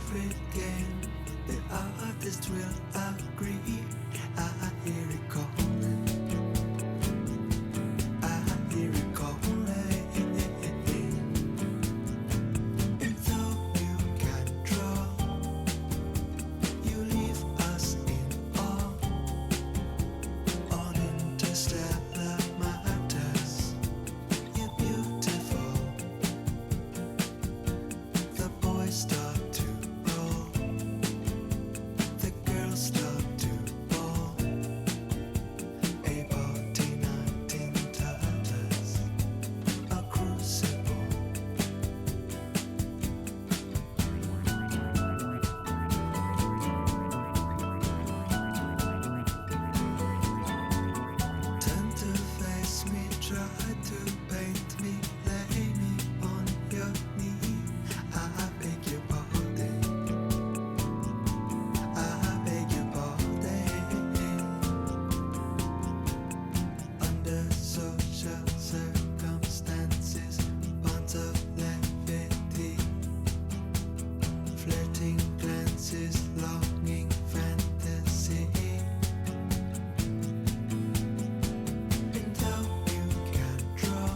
favorite game. The artist will agree. I hear it calling. I hear it calling. And though you can draw, you leave us in awe. On interstellar matters, you're beautiful. The boys start to roll, the girls start to ball. A body night in tatters, a crucible. Turn to face me, try to paint me, lay me on your knee. I beg your pardon. I beg your pardon. Under social circumstances, bonds of levity, flirting glances, longing fantasy. And though you can draw,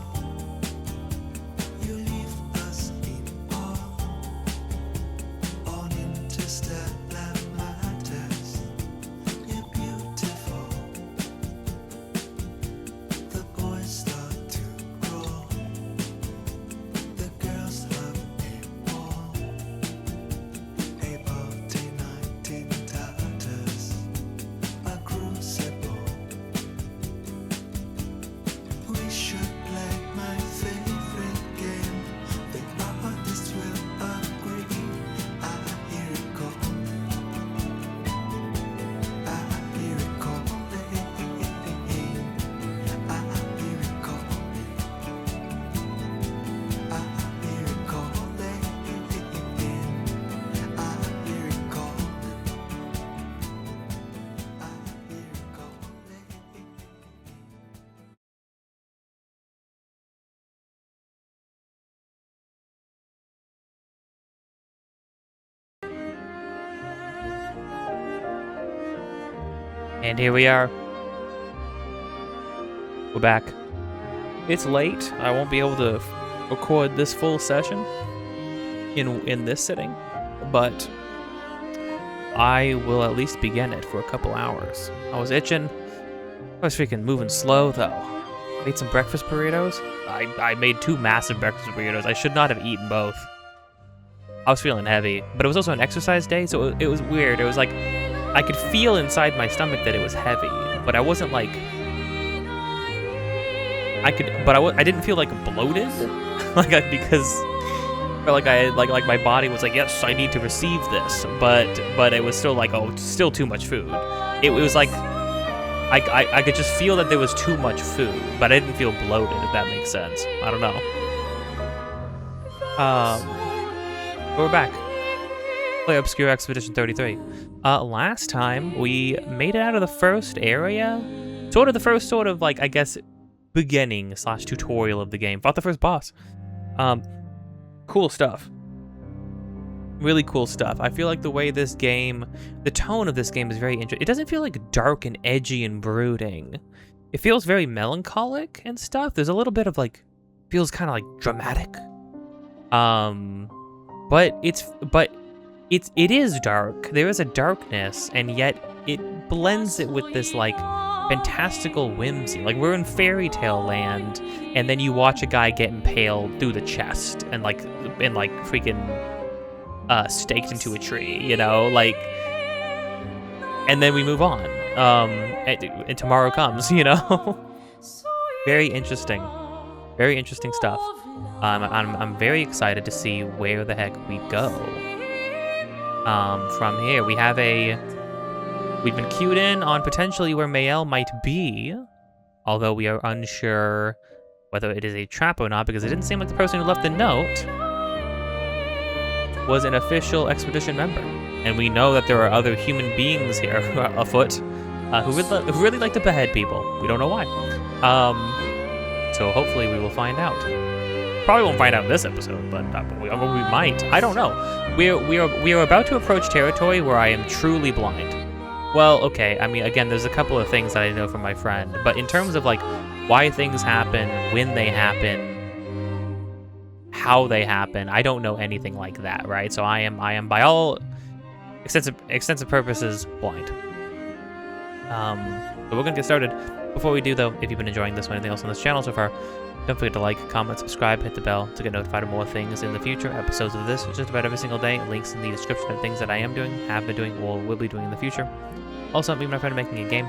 you leave us in awe. On interstellar matters, you're beautiful. The boys start to crawl, the girls love it all. A party night in tatters, a crucible. We should play my favorite game. The artist will agree. I hear it calling. I hear it calling. I hear it calling. I hear it calling. I hear it calling. I hear it calling. And here we are. We're back. It's late. I won't be able to record this full session in this sitting, but I will at least begin it for a couple hours. I was itching. I was freaking moving slow though. Made some breakfast burritos. I made 2 massive breakfast burritos. I should not have eaten both. I was feeling heavy, but it was also an exercise day, so it was weird. It was like I could feel inside my stomach that it was heavy, but I wasn't like I didn't feel like bloated, because my body was like, yes, I need to receive this, but it was still like, oh, it's still too much food. It was like I could just feel that there was too much food, but I didn't feel bloated, if that makes sense. I don't know. But we're back. Clairobscur Expedition 33. Last time we made it out of the first area, sort of the first like, I guess, beginning / tutorial of the game. Fought the first boss. Cool stuff. Really cool stuff. I feel like the way this game, the tone of this game is very interesting. It doesn't feel like dark and edgy and brooding. It feels very melancholic and stuff. There's a little bit of like, feels kind of like dramatic. But it is dark. There is a darkness, and yet it blends it with this like fantastical whimsy. Like we're in fairy tale land, and then you watch a guy get impaled through the chest and like freaking staked into a tree, you know, like, and then we move on. And tomorrow comes, you know. Very interesting stuff. I'm very excited to see where the heck we go. From here, we've been cued in on potentially where Mael might be, although we are unsure whether it is a trap or not, because it didn't seem like the person who left the note was an official expedition member. And we know that there are other human beings here afoot who really like to behead people. We don't know why. So hopefully we will find out. Probably won't find out in this episode, but we might. I don't know. We are about to approach territory where I am truly blind. Well, okay, I mean, again, there's a couple of things that I know from my friend, but in terms of, like, why things happen, when they happen, how they happen, I don't know anything like that, right? So I am by all extensive purposes blind. But we're gonna get started. Before we do, though, if you've been enjoying this or anything else on this channel so far, don't forget to like, comment, subscribe, hit the bell to get notified of more things in the future. Episodes of this just about every single day. Links in the description of things that I am doing, have been doing, or will be doing in the future. Also, me and my friend are making a game.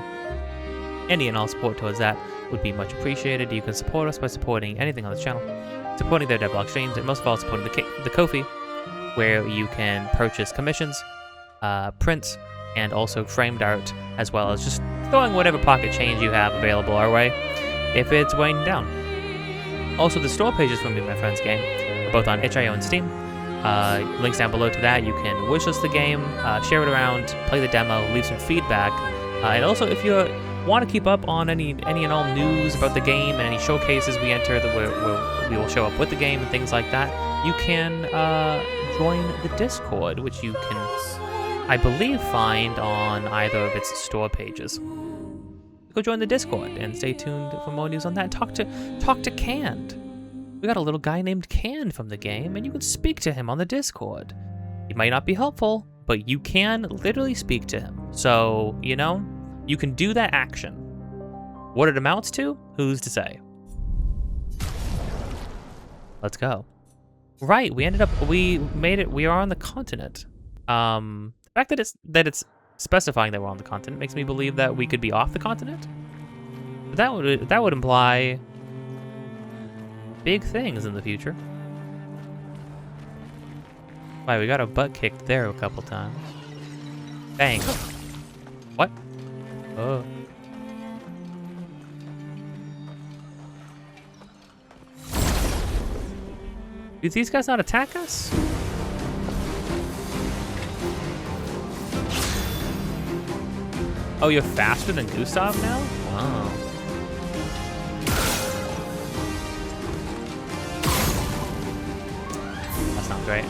Any and all support towards that would be much appreciated. You can support us by supporting anything on this channel, supporting their Deadblock streams, and most of all, supporting the Ko-fi, where you can purchase commissions, prints, and also framed art, as well as just throwing whatever pocket change you have available our way, if it's weighing down. Also, the store pages for me and my friend's game are both on itch.io and Steam. Links down below to that. You can wishlist the game, share it around, play the demo, leave some feedback, and also if you want to keep up on any and all news about the game and any showcases we enter where we will show up with the game and things like that, you can join the Discord, which you can, I believe, find on either of its store pages. Go join the Discord and stay tuned for more news on that. Talk to Canned. We got a little guy named Canned from the game, and you can speak to him on the Discord. He might not be helpful, but you can literally speak to him. So, you know, you can do that action. What it amounts to, who's to say? Let's go. Right, we made it, we are on the continent. The fact that it's specifying that we're on the continent makes me believe that we could be off the continent. But that would imply big things in the future. Wow, we got our butt kicked there a couple times. Bang. What? Oh. Do these guys not attack us? Oh, you're faster than Gustav now? Wow. That's not great.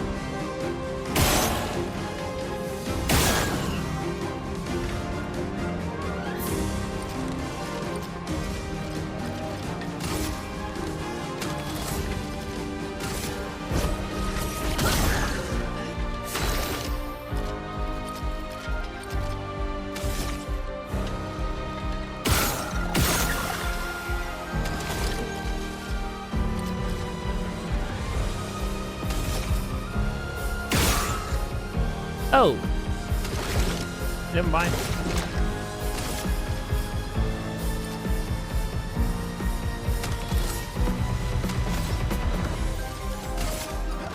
Oh! Never mind. I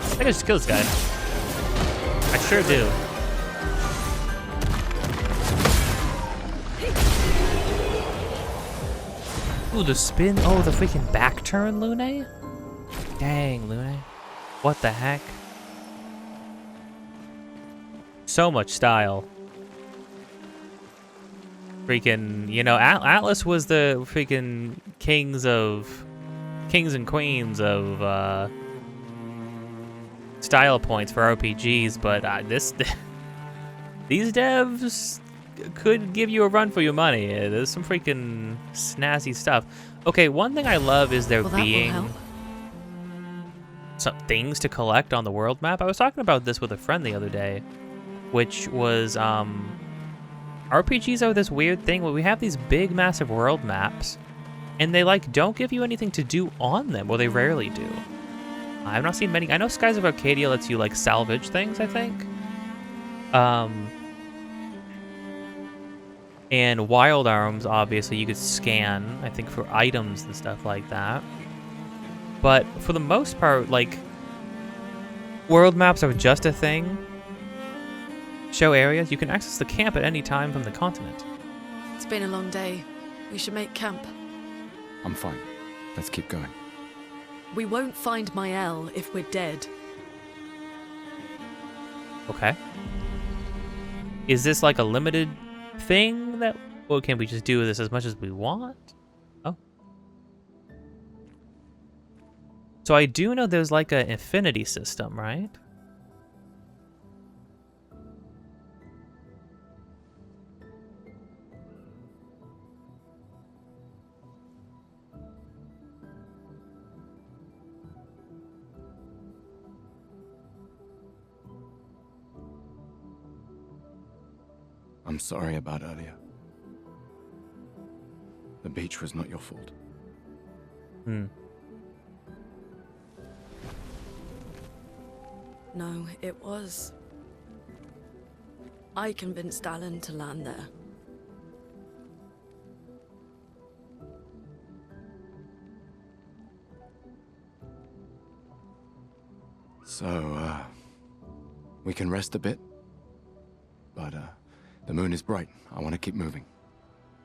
think I just kill this guy. I sure do. Ooh, the spin. Oh, the freaking back turn, Lune? Dang, Lune. What the heck? So much style. Freaking, you know, Atlas was the freaking kings and queens of style points for RPGs, but these devs could give you a run for your money. There's some freaking snazzy stuff. Okay, one thing I love is there being some things to collect on the world map. I was talking about this with a friend the other day, which was RPGs are this weird thing where we have these big, massive world maps, and they like don't give you anything to do on them, or they rarely do. I've not seen many. I know Skies of Arcadia lets you like salvage things, I think. And Wild Arms, obviously, you could scan, I think, for items and stuff like that. But for the most part, like, world maps are just a thing. Show areas. You can access the camp at any time from the continent. It's been a long day. We should make camp. I'm fine. Let's keep going. We won't find Mael if we're dead. Okay. Is this like a limited thing that, or can we just do this as much as we want? Oh. So I do know there's like an infinity system, right? I'm sorry about earlier. The beach was not your fault. No, it was. I convinced Alan to land there. So, we can rest a bit? But, the moon is bright. I want to keep moving.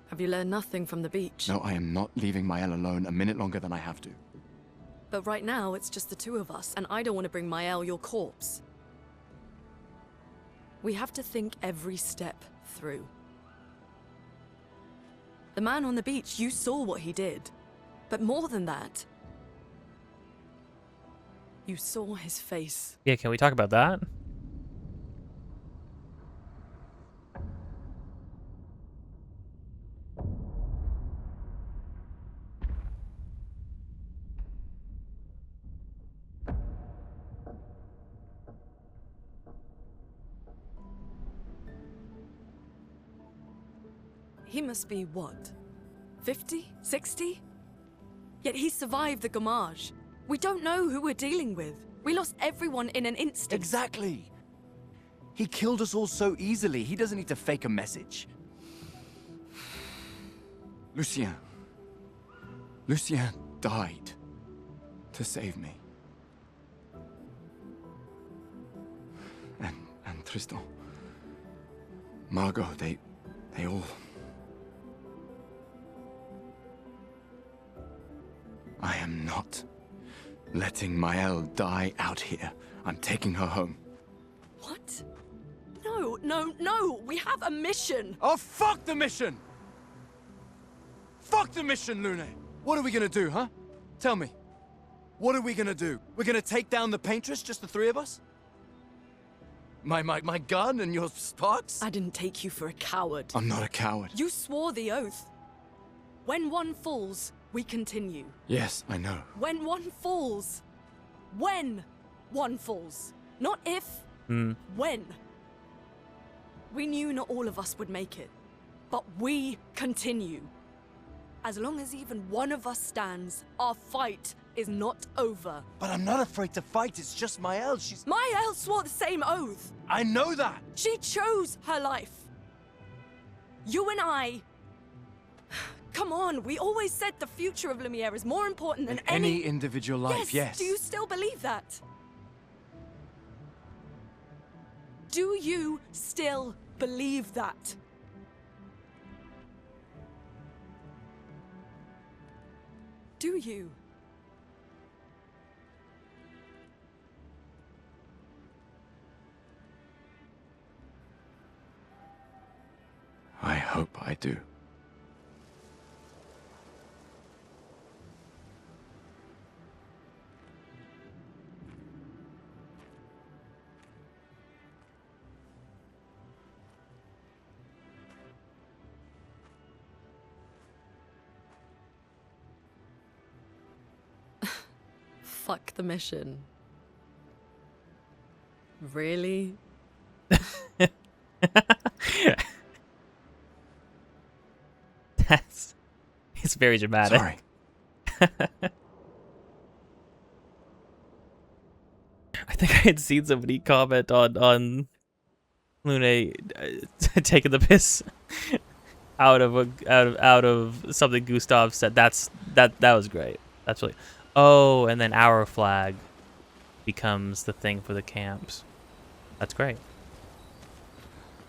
Have you learned nothing from the beach? No, I am not leaving Mael alone a minute longer than I have to. But right now, it's just the two of us, and I don't want to bring Mael your corpse. We have to think every step through. The man on the beach, you saw what he did. But more than that, you saw his face. Yeah, can we talk about that? He must be what? 50? 60? Yet he survived the Gamage. We don't know who we're dealing with. We lost everyone in an instant. Exactly. He killed us all so easily. He doesn't need to fake a message. Lucien. Lucien died to save me. And Tristan. Margot, they all... I am not letting Mael die out here. I'm taking her home. What? No, no, no! We have a mission! Oh, fuck the mission! Fuck the mission, Lune! What are we gonna do, huh? Tell me. What are we gonna do? We're gonna take down the paintress, just the three of us? My gun and your sparks? I didn't take you for a coward. I'm not a coward. You swore the oath. When one falls, we continue. Yes, I know. When one falls. When one falls. Not if. When. We knew not all of us would make it. But we continue. As long as even one of us stands, our fight is not over. But I'm not afraid to fight, it's just Mael, she's... Mael swore the same oath. I know that! She chose her life. You and I... Come on, we always said the future of Lumiere is more important than any individual life, yes. Do you still believe that? Do you still believe that? Do you? I hope I do. Fuck the mission. Really? It's very dramatic. Sorry. I think I had seen somebody comment on Lune taking the piss out of something Gustav said. That was great. That's really. Oh, and then our flag becomes the thing for the camps. That's great.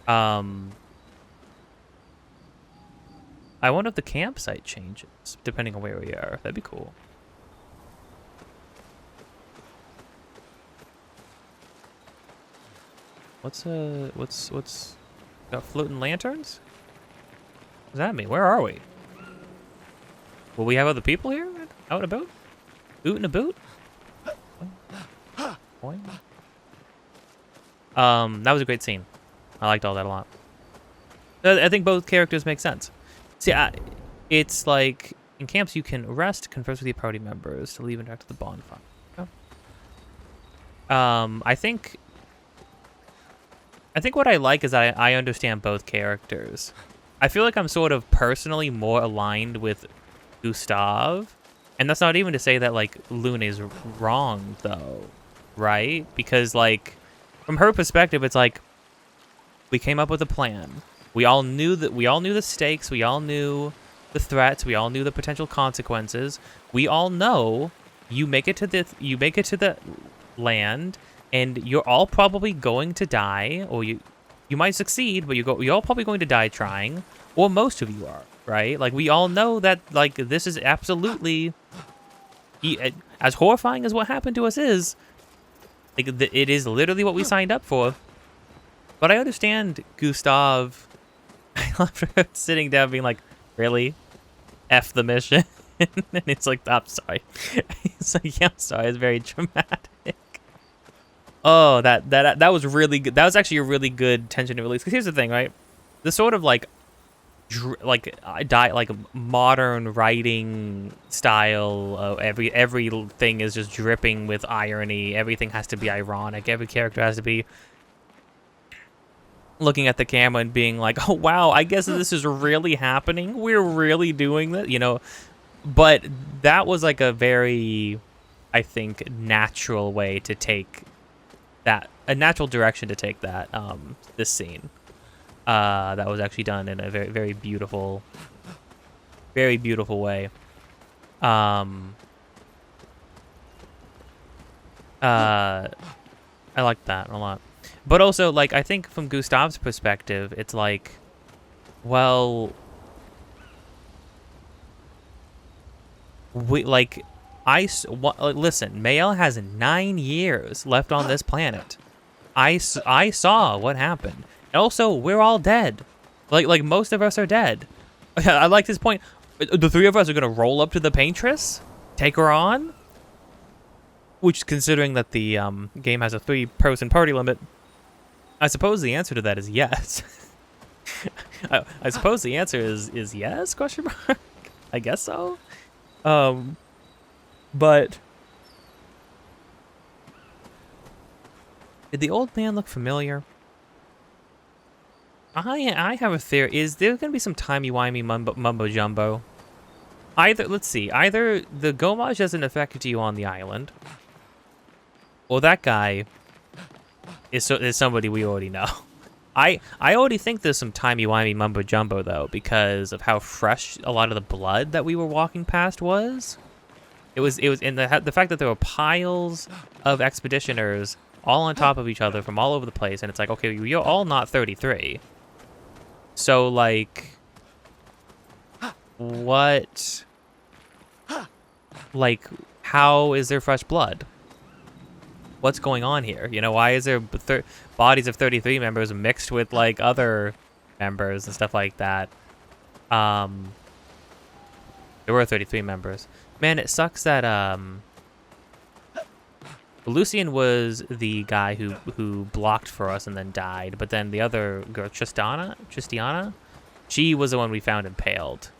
I wonder if the campsite changes depending on where we are. That'd be cool. What's got floating lanterns? What does that mean? Where are we? Will we have other people here? Out and about? Oot and a boot? Boing. That was a great scene. I liked all that a lot. I think both characters make sense. See, it's like in camps you can rest, converse with your party members, to leave and interact with the bonfire. I think I think what I like is I understand both characters. I feel like I'm sort of personally more aligned with Gustav, and that's not even to say that like Luna is wrong though, right? Because like from her perspective, it's like we came up with a plan. We all knew the stakes, we all knew the threats, we all knew the potential consequences. We all know you make it to the land, and you're all probably going to die, or you might succeed, but you're all probably going to die trying, or most of you are, right? Like we all know that like this is absolutely as horrifying as what happened to us is. Like it is literally what we signed up for. But I understand Gustav. I love her sitting down being like, really? F the mission? And it's like, I'm sorry. He's like, yeah, I'm sorry. It's very dramatic. Oh, that was really good. That was actually a really good tension to release. Because here's the thing, right? The sort of like modern writing style of everything is just dripping with irony. Everything has to be ironic. Every character has to be looking at the camera and being like, oh wow, I guess this is really happening. We're really doing this, you know. But that was like a very, I think, natural way to take that, a natural direction to take that this scene. That was actually done in a very, very beautiful way. I like that a lot. But also, like, I think from Gustav's perspective, it's like, well, listen, Mael has 9 years left on this planet. I saw what happened. And also, we're all dead. Like most of us are dead. I like this point. The 3 of us are going to roll up to the Paintress, take her on, which, considering that the game has a 3-person party limit, I suppose the answer to that is yes. I suppose the answer is yes, question mark? I guess so. But did the old man look familiar? I have a theory. Is there going to be some timey-wimey mumbo-jumbo? Let's see, either the Gomage doesn't affect you on the island, or that guy is somebody we already know. I already think there's some timey-wimey mumbo-jumbo, though, because of how fresh a lot of the blood that we were walking past was. It was in the fact that there were piles of expeditioners all on top of each other from all over the place, and it's like, okay, you're all not 33. So, like, what? Like, how is there fresh blood? What's going on here? You know, why is there bodies of 33 members mixed with, like, other members and stuff like that? There were 33 members. Man, it sucks that, Lucian was the guy who blocked for us and then died, but then the other girl, Tristiana, she was the one we found impaled.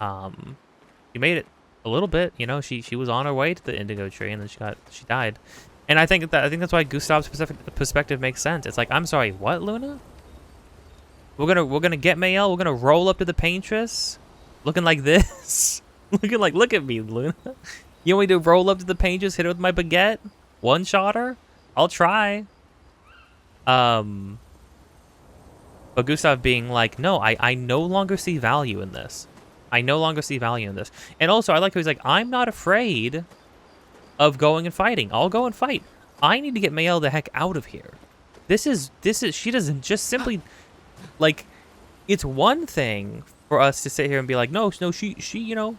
She made it a little bit, you know. She was on her way to the indigo tree, and then she died. And I think that's why Gustav's perspective makes sense. It's like, I'm sorry, what, Luna? We're gonna get Mael. We're gonna roll up to the Paintress, looking like this, look at me, Luna. You want me to roll up to the Paintress, hit her with my baguette, one-shot her? I'll try. But Gustav being like, no, I no longer see value in this. I no longer see value in this. And also, I like how he's like, I'm not afraid of going and fighting. I'll go and fight. I need to get Mael the heck out of here. This is, she doesn't just simply, like, it's one thing for us to sit here and be like, no, she, you know,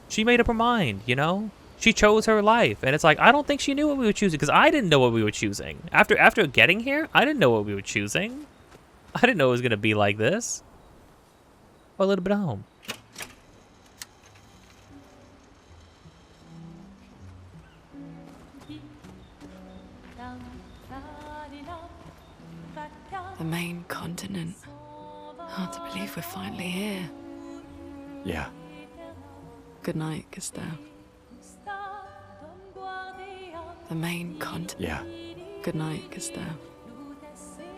she made up her mind, you know? She chose her life. And it's like, I don't think she knew what we were choosing, because I didn't know what we were choosing. After getting here, I didn't know what we were choosing. I didn't know it was going to be like this. Or a little bit of home. The main continent. Hard to believe we're finally here. Yeah. Good night, Gustav. The main continent. Yeah. Good night, Gustav.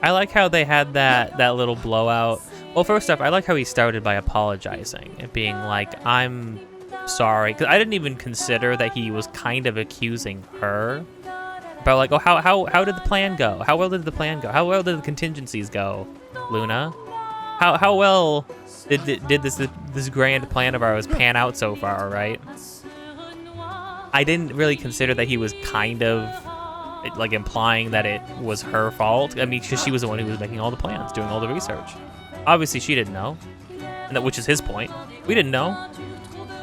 I like how they had that little blowout. Well, first off, I like how he started by apologizing and being like, I'm sorry. Because I didn't even consider that he was kind of accusing her. But like, oh, how did the plan go? How well did the plan go? How well did the contingencies go, Luna? How well did this grand plan of ours pan out so far, right? I didn't really consider that he was kind of like implying that it was her fault. I mean, because she was the one who was making all the plans, doing all the research. Obviously, she didn't know, and which is his point. We didn't know.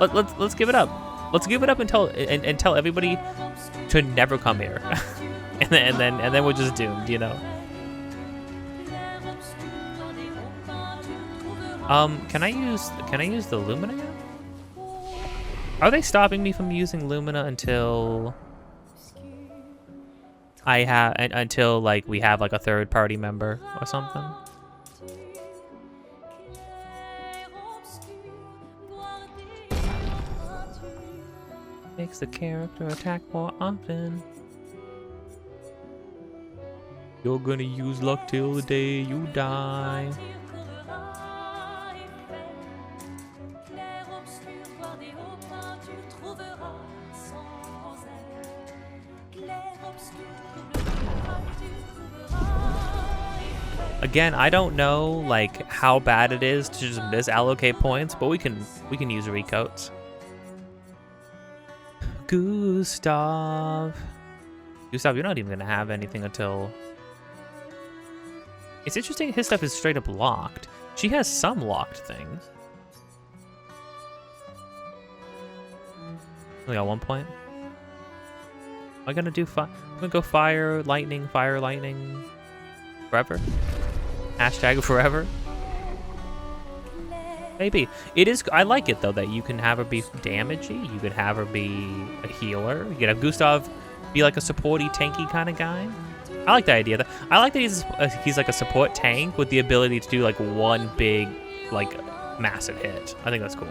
Let's give it up. Let's give it up and tell everybody to never come here, and then we're just doomed, you know. Can I use the Lumina yet? Are they stopping me from using Lumina until until like we have like a third party member or something? Makes the character attack more often. You're gonna use luck till the day you die. Again, I don't know like how bad it is to just misallocate points, but we can use recoats. Gustav, you're not even gonna have anything until. It's interesting. His stuff is straight up locked. She has some locked things. Only got 1 point. Am I gonna do I'm gonna go fire, lightning, forever. Hashtag forever. Maybe. It is. I like it though that you can have her be damagey. You could have her be a healer. You could have Gustav be like a supporty, tanky kind of guy. I like the idea. I like that he's like a support tank with the ability to do like one big, like massive hit. I think that's cool.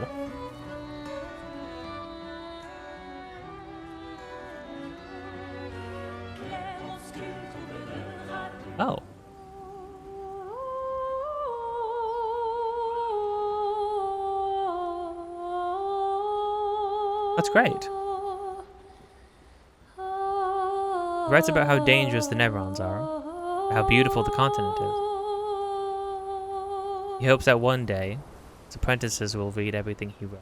Oh. That's great. He writes about how dangerous the Neverons are, how beautiful the continent is. He hopes that one day, his apprentices will read everything he wrote.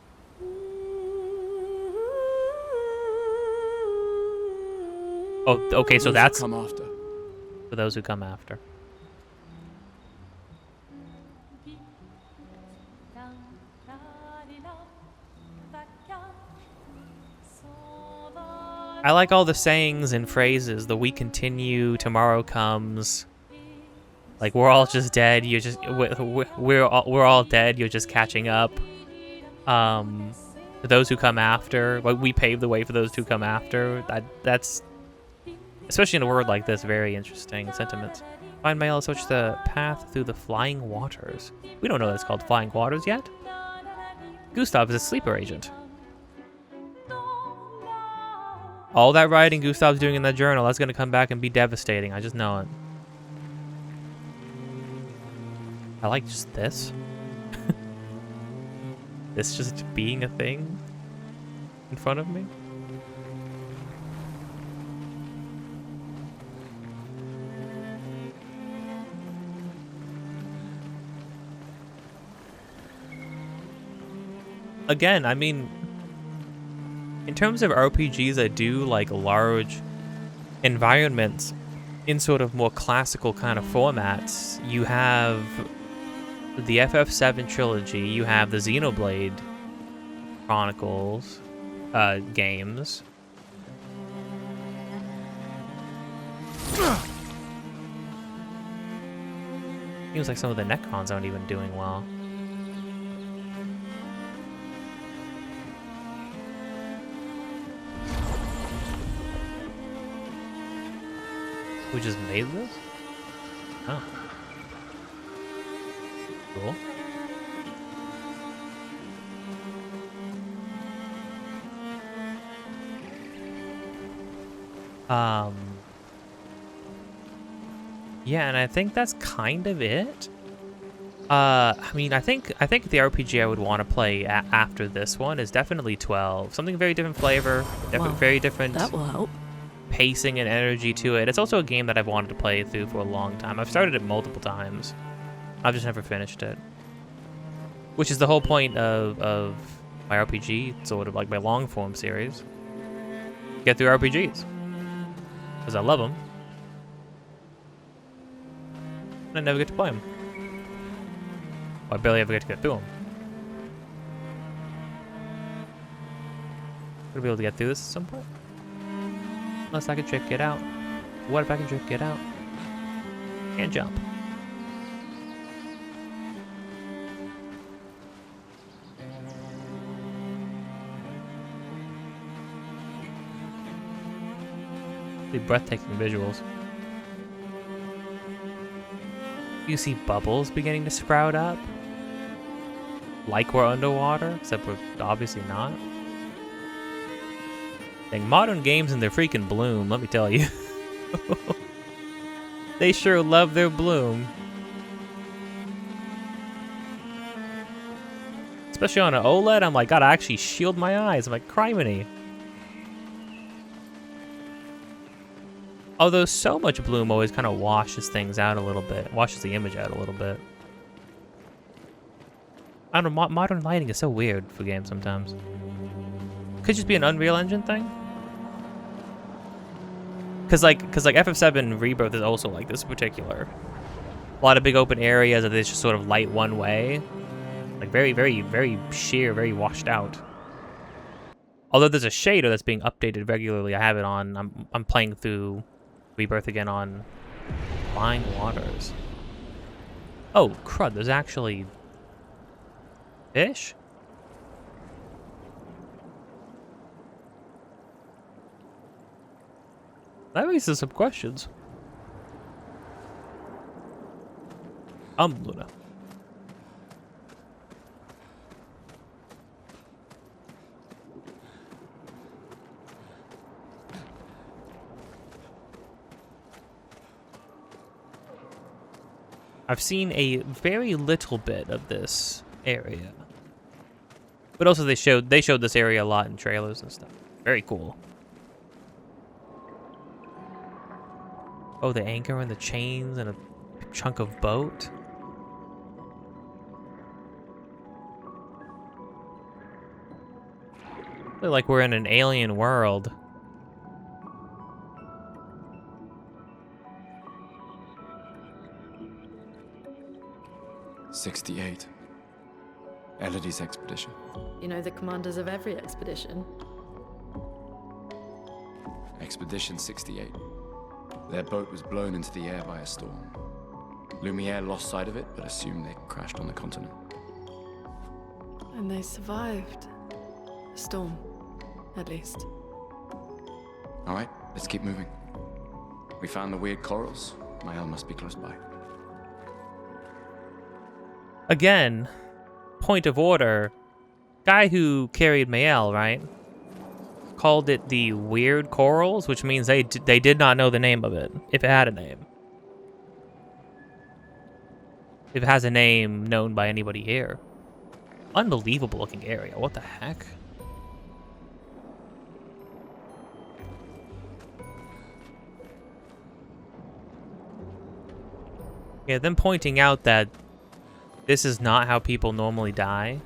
Oh, okay, so that's come after. For those who come after. I like all the sayings and phrases. The "we continue," "tomorrow comes." Like we're all just dead. You're just we're all dead. You're just catching up. For those who come after, like we pave the way for those who come after. That's especially in a world like this, very interesting sentiments. Find mail, switch the path through the flying waters. We don't know that it's called flying waters yet. Gustav is a sleeper agent. All that writing Gustav's doing in that journal, that's going to come back and be devastating. I just know it. I like just this. This just being a thing in front of me. Again, I mean, in terms of RPGs that do like large environments in sort of more classical kind of formats, you have the FF7 trilogy, you have the Xenoblade Chronicles games. Seems like some of the Necrons aren't even doing well. We just made this? Oh. Cool. Yeah, and I think that's kind of it. I mean, I think the RPG I would want to play after this one is definitely 12. Something very different flavor, very different That will help. pacing and energy to it. It's also a game that I've wanted to play through for a long time. I've started it multiple times. I've just never finished it. Which is the whole point of my RPG, sort of like my long form series. Get through RPGs. Because I love them. And I never get to play them. I barely ever get to get through them. Gonna be able to get through this at some point. Unless I can trick Get Out. What if I can trick Get Out? Can't jump. The breathtaking visuals. You see bubbles beginning to sprout up. Like we're underwater, except we're obviously not. Dang, modern games in their freaking bloom, let me tell you. They sure love their bloom. Especially on an OLED, I'm like, gotta actually shield my eyes. I'm like, criminy. Although so much bloom always kind of washes things out a little bit. Washes the image out a little bit. I don't know, modern lighting is so weird for games sometimes. Could just be an Unreal Engine thing. Cause like FF7 Rebirth is also like this in particular. A lot of big open areas that it's just sort of light one way. Like very, very, very sheer, very washed out. Although there's a shader that's being updated regularly. I have it on, I'm playing through Rebirth again on Flying Waters. Oh, crud, there's actually fish? That raises some questions. Luna. I've seen a very little bit of this area. But also they showed this area a lot in trailers and stuff. Very cool. Oh, the anchor and the chains and a chunk of boat. I feel like we're in an alien world. '68. Elodie's expedition. You know the commanders of every expedition. Expedition 68. Their boat was blown into the air by a storm. Lumiere lost sight of it, but assumed they crashed on the continent. And they survived. A storm, at least. All right, let's keep moving. We found the weird corals. Mael must be close by. Again, point of order. Guy who carried Mael, right? Called it the weird corals, which means they did not know the name of it, if it had a name. If it has a name known by anybody here. Unbelievable looking area, what the heck? Yeah, them pointing out that this is not how people normally die.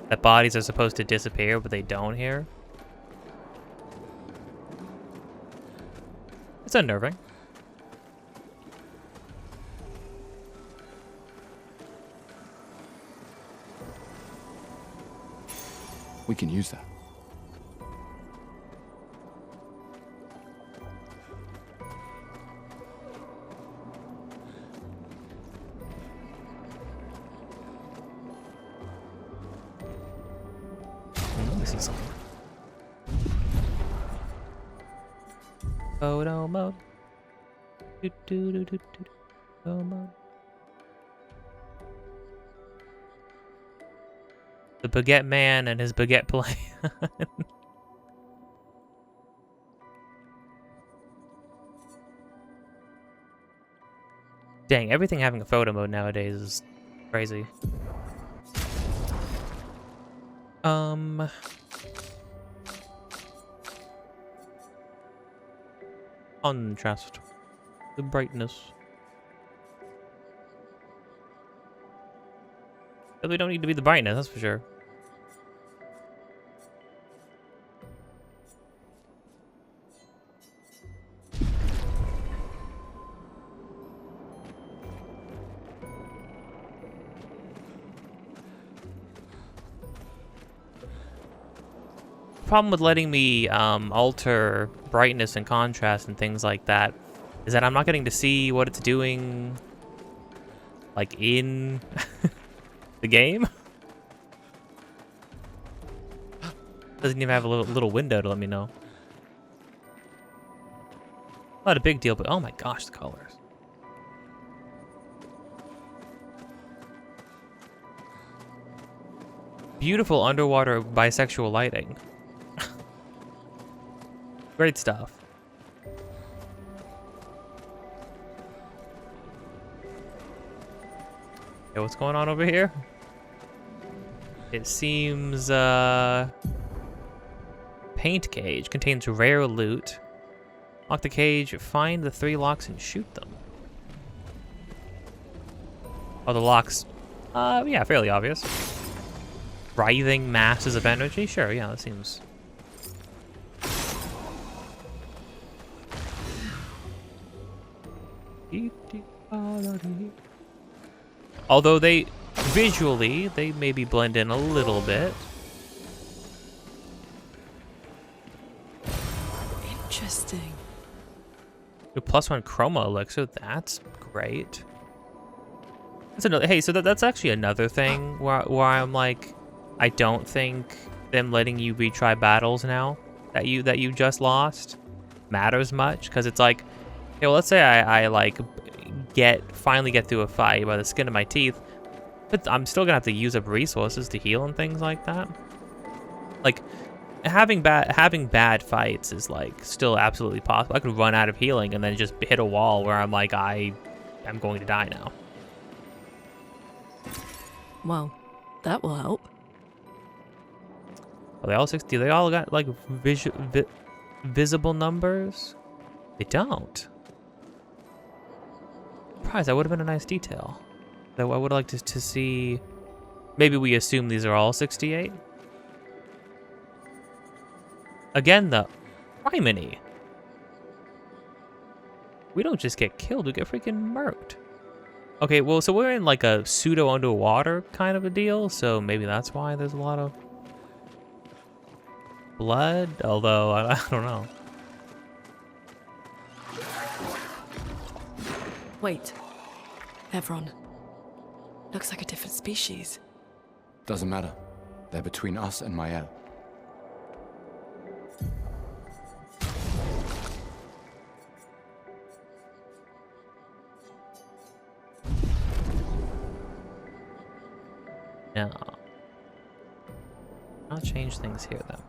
That bodies are supposed to disappear, but they don't here. It's unnerving. We can use that. Let me see something. Photo mode. Photo mode. The baguette man and his baguette plan. Dang, everything having a photo mode nowadays is crazy. Contrast. The brightness. But we don't need to be the brightness, that's for sure. Problem with letting me alter brightness and contrast and things like that is that I'm not getting to see what it's doing, like, in the game. Doesn't even have a little window to let me know. Not a big deal, but oh my gosh, the colors. Beautiful underwater bisexual lighting. Great stuff. Okay, what's going on over here? It seems, paint cage contains rare loot. Lock the cage, find the 3 locks and shoot them. Oh, the locks, yeah, fairly obvious. Writhing masses of energy? Sure, yeah, that seems... Although they, visually, they maybe blend in a little bit. Interesting. A +1 chroma elixir, that's great. That's another, hey, so that's actually another thing where I'm like, I don't think them letting you retry battles now that you just lost matters much, because it's like, okay, well, let's say I like finally get through a fight by the skin of my teeth, but I'm still gonna have to use up resources to heal and things like that. Like having bad fights is like still absolutely possible. I could run out of healing and then just hit a wall where I'm like, I'm going to die now. Well, that will help. Are they all 60? They all got like visible numbers? They don't. Surprised, that would have been a nice detail. Though I would like to see. Maybe we assume these are all 68. Again, the criminy. We don't just get killed, we get freaking murked. Okay, well, so we're in like a pseudo underwater kind of a deal, so maybe that's why there's a lot of blood, although I don't know. Wait. Evron. Looks like a different species. Doesn't matter. They're between us and Mael. No. I'll change things here, though.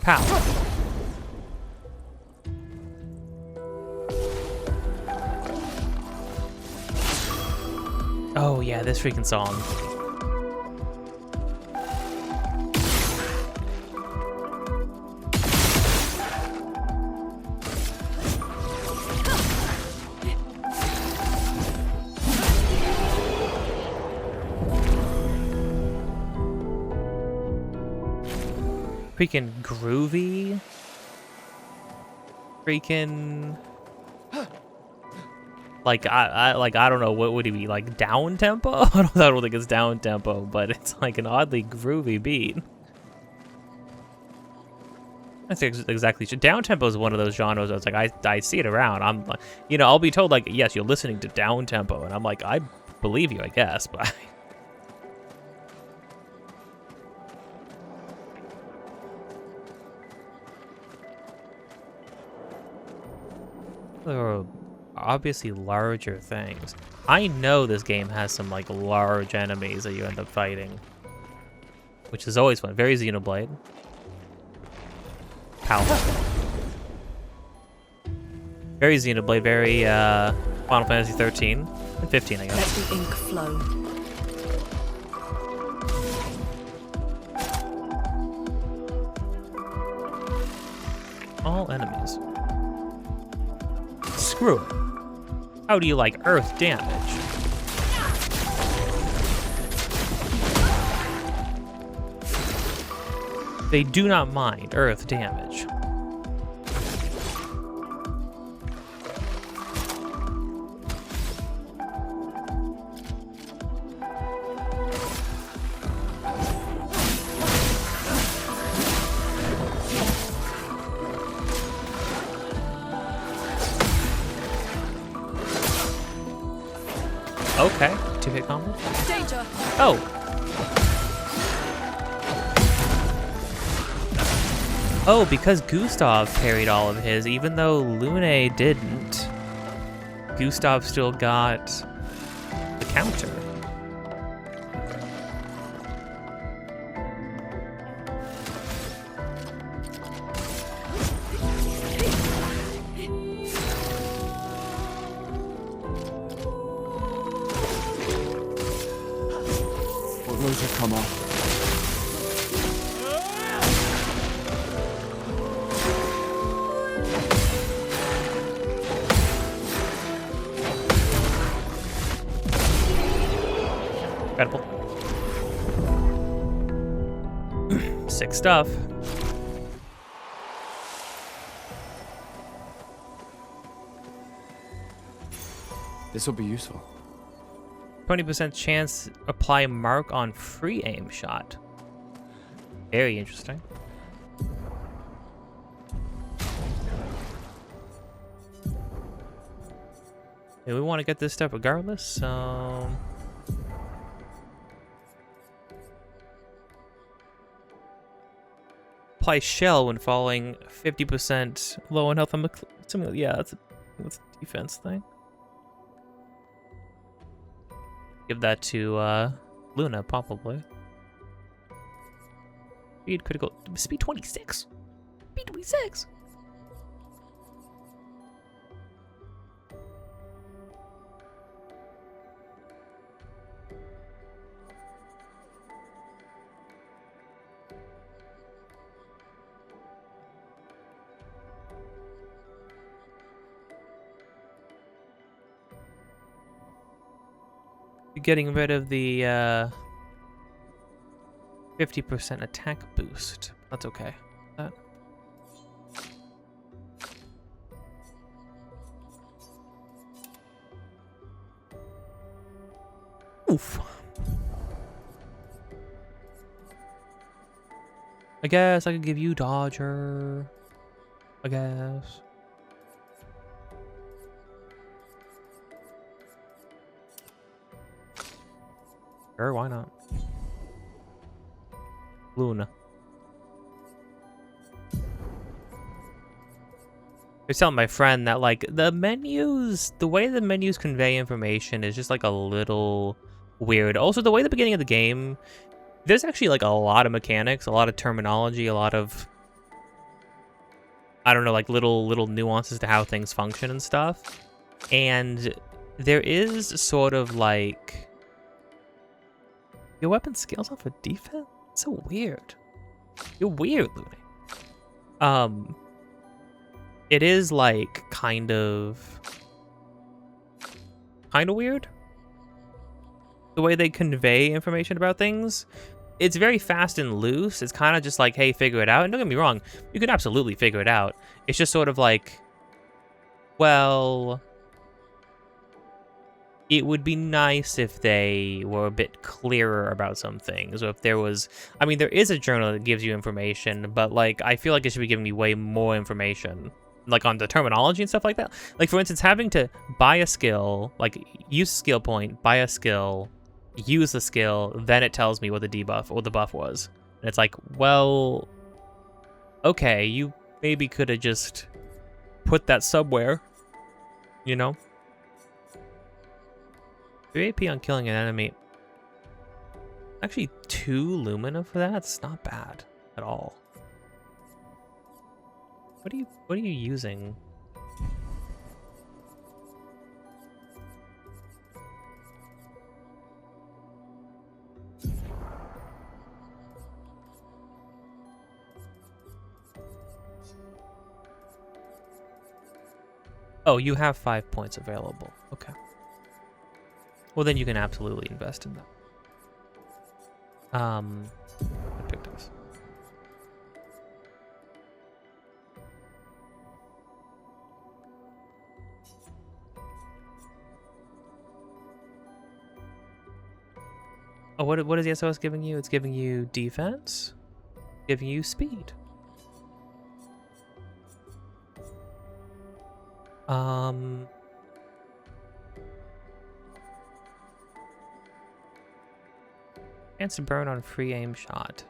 Pow! Oh yeah, this freaking song. Freaking groovy. Freaking like I don't know, what would it be, like down tempo? I don't think it's down tempo, but it's like an oddly groovy beat. That's exactly down tempo is one of those genres where it's like I see it around. I'm like, you know, I'll be told like, yes, you're listening to down tempo, and I'm like, I believe you, I guess, but there are obviously larger things. I know this game has some like large enemies that you end up fighting. which is always fun. Very Xenoblade. Pow. Very Xenoblade, very Final Fantasy 13 and 15, I guess. Let the ink flow. All enemies. Screw it. How do you like earth damage? They do not mind earth damage. Okay, 2-hit combo. Danger! Oh! Oh, because Gustav parried all of his, even though Lune didn't, Gustav still got the counter. Rosa, come on. Incredible. Sick stuff. This will be useful. 20% chance apply mark on free aim shot. Very interesting. Yeah, we want to get this stuff regardless, so... Apply shell when falling 50% low on health. I'm assuming, yeah, that's a defense thing. Give that to Luna, probably. Speed critical. Speed 26. Speed 26. You're getting rid of the 50% attack boost. That's okay. Oof. I guess I could give you Dodger. I guess. Sure, why not? Luna. I was telling my friend that, like, the menus, the way the menus convey information is just, like, a little weird. Also, the way the beginning of the game, there's actually, like, a lot of mechanics, a lot of terminology, a lot of, I don't know, like, little nuances to how things function and stuff. And there is sort of, like... Your weapon scales off of defense? It's so weird. You're weird, Looney. It is like kind of weird. The way they convey information about things. It's very fast and loose. It's kind of just like, hey, figure it out. And don't get me wrong, you can absolutely figure it out. It's just sort of like, well... It would be nice if they were a bit clearer about some things. Or if there was... I mean, there is a journal that gives you information, but, like, I feel like it should be giving me way more information. Like, on the terminology and stuff like that. Like, for instance, having to buy a skill, like, use a skill point, buy a skill, use the skill, then it tells me what the debuff or the buff was. And it's like, well... Okay, you maybe could have just put that somewhere. You know? 3 AP on killing an enemy. Actually, 2 lumina for that? That's not bad at all. What are you using? Oh, you have 5 points available. Okay. Well, then you can absolutely invest in that. I picked this. Oh, what is the SOS giving you? It's giving you defense, giving you speed. Chance to burn on free aim shot.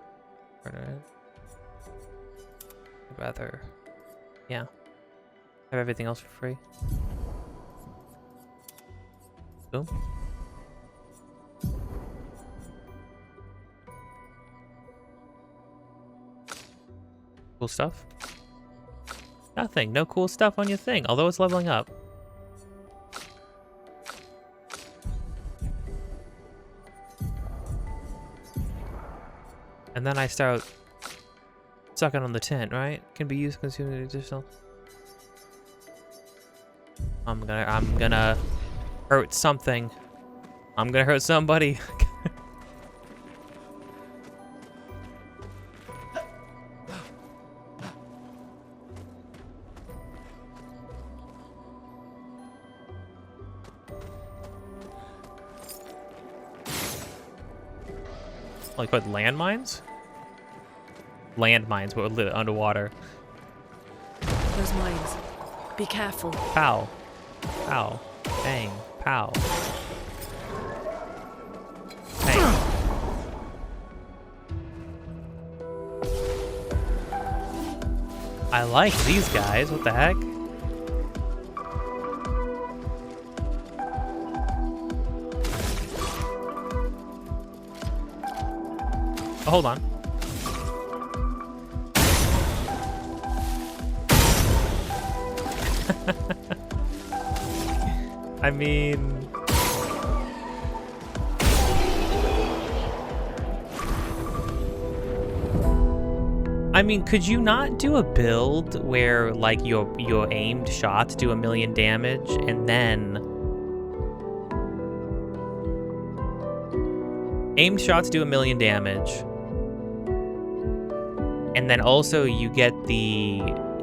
Burn it. I'd rather, yeah. Have everything else for free. Boom. Cool stuff? Nothing. No cool stuff on your thing, although it's leveling up. And then I start sucking on the tent, right? Can be used consuming additional. I'm gonna hurt something. I'm gonna hurt somebody. Like what, landmines? Landmines, but lit underwater. Those mines. Be careful. Pow. Pow. Bang. Pow. Bang. I like these guys. What the heck? Oh, hold on. I mean, could you not do a build where like your aimed shots do 1,000,000 damage and then aimed shots do 1,000,000 damage? And then also you get the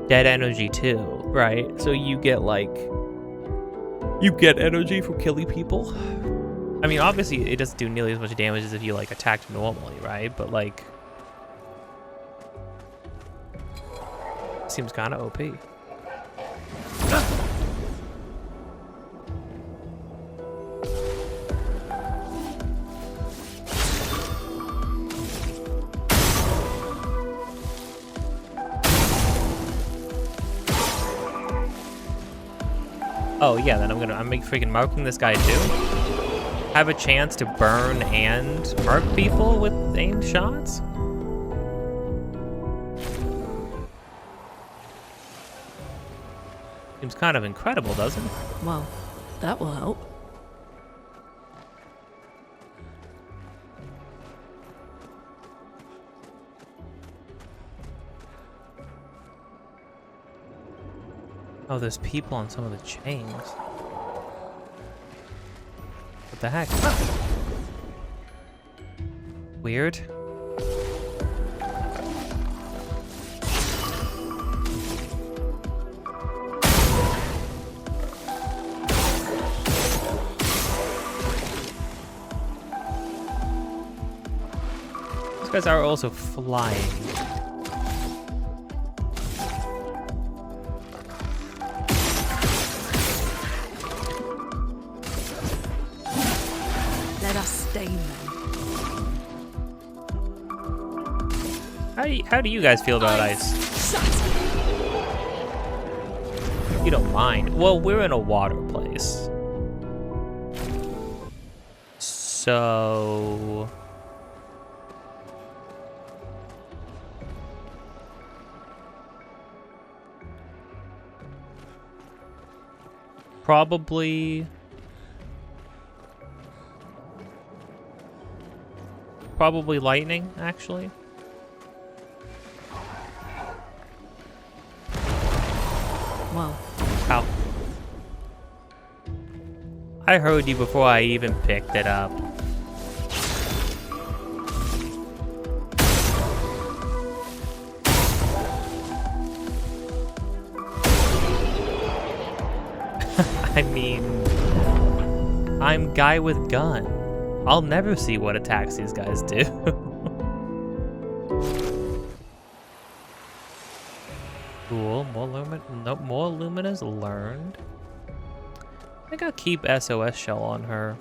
dead energy too, right? So you get like, you get energy from killing people. I mean, obviously it doesn't do nearly as much damage as if you like attacked normally, right? But like, seems kind of OP. Oh yeah, then I'm freaking marking this guy too. Have a chance to burn and mark people with aimed shots? Seems kind of incredible, doesn't it? Well, that will help. Oh, there's people on some of the chains. What the heck? Weird. These guys are also flying. Let us stain them. How do you guys feel about ice? You don't mind. Well, we're in a water place. So Probably lightning, actually. Well, How? I heard you before I even picked it up. I mean, I'm guy with gun. I'll never see what attacks these guys do. Cool, more luminous learned. I think I'll keep SOS shell on her.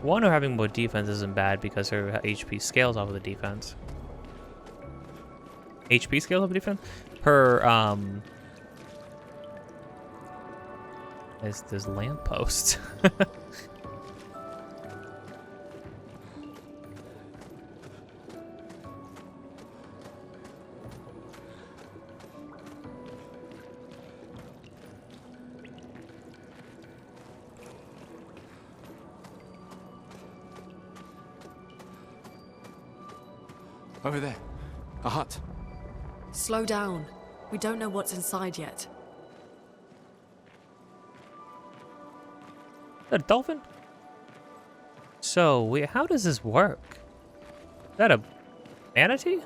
One, her having more defense isn't bad because her HP scales off of the defense. HP scales off of defense? Her, there's lampposts. Over there. A hut. slow down. We don't know what's inside yet. A dolphin? So, how does this work? Is that a manatee?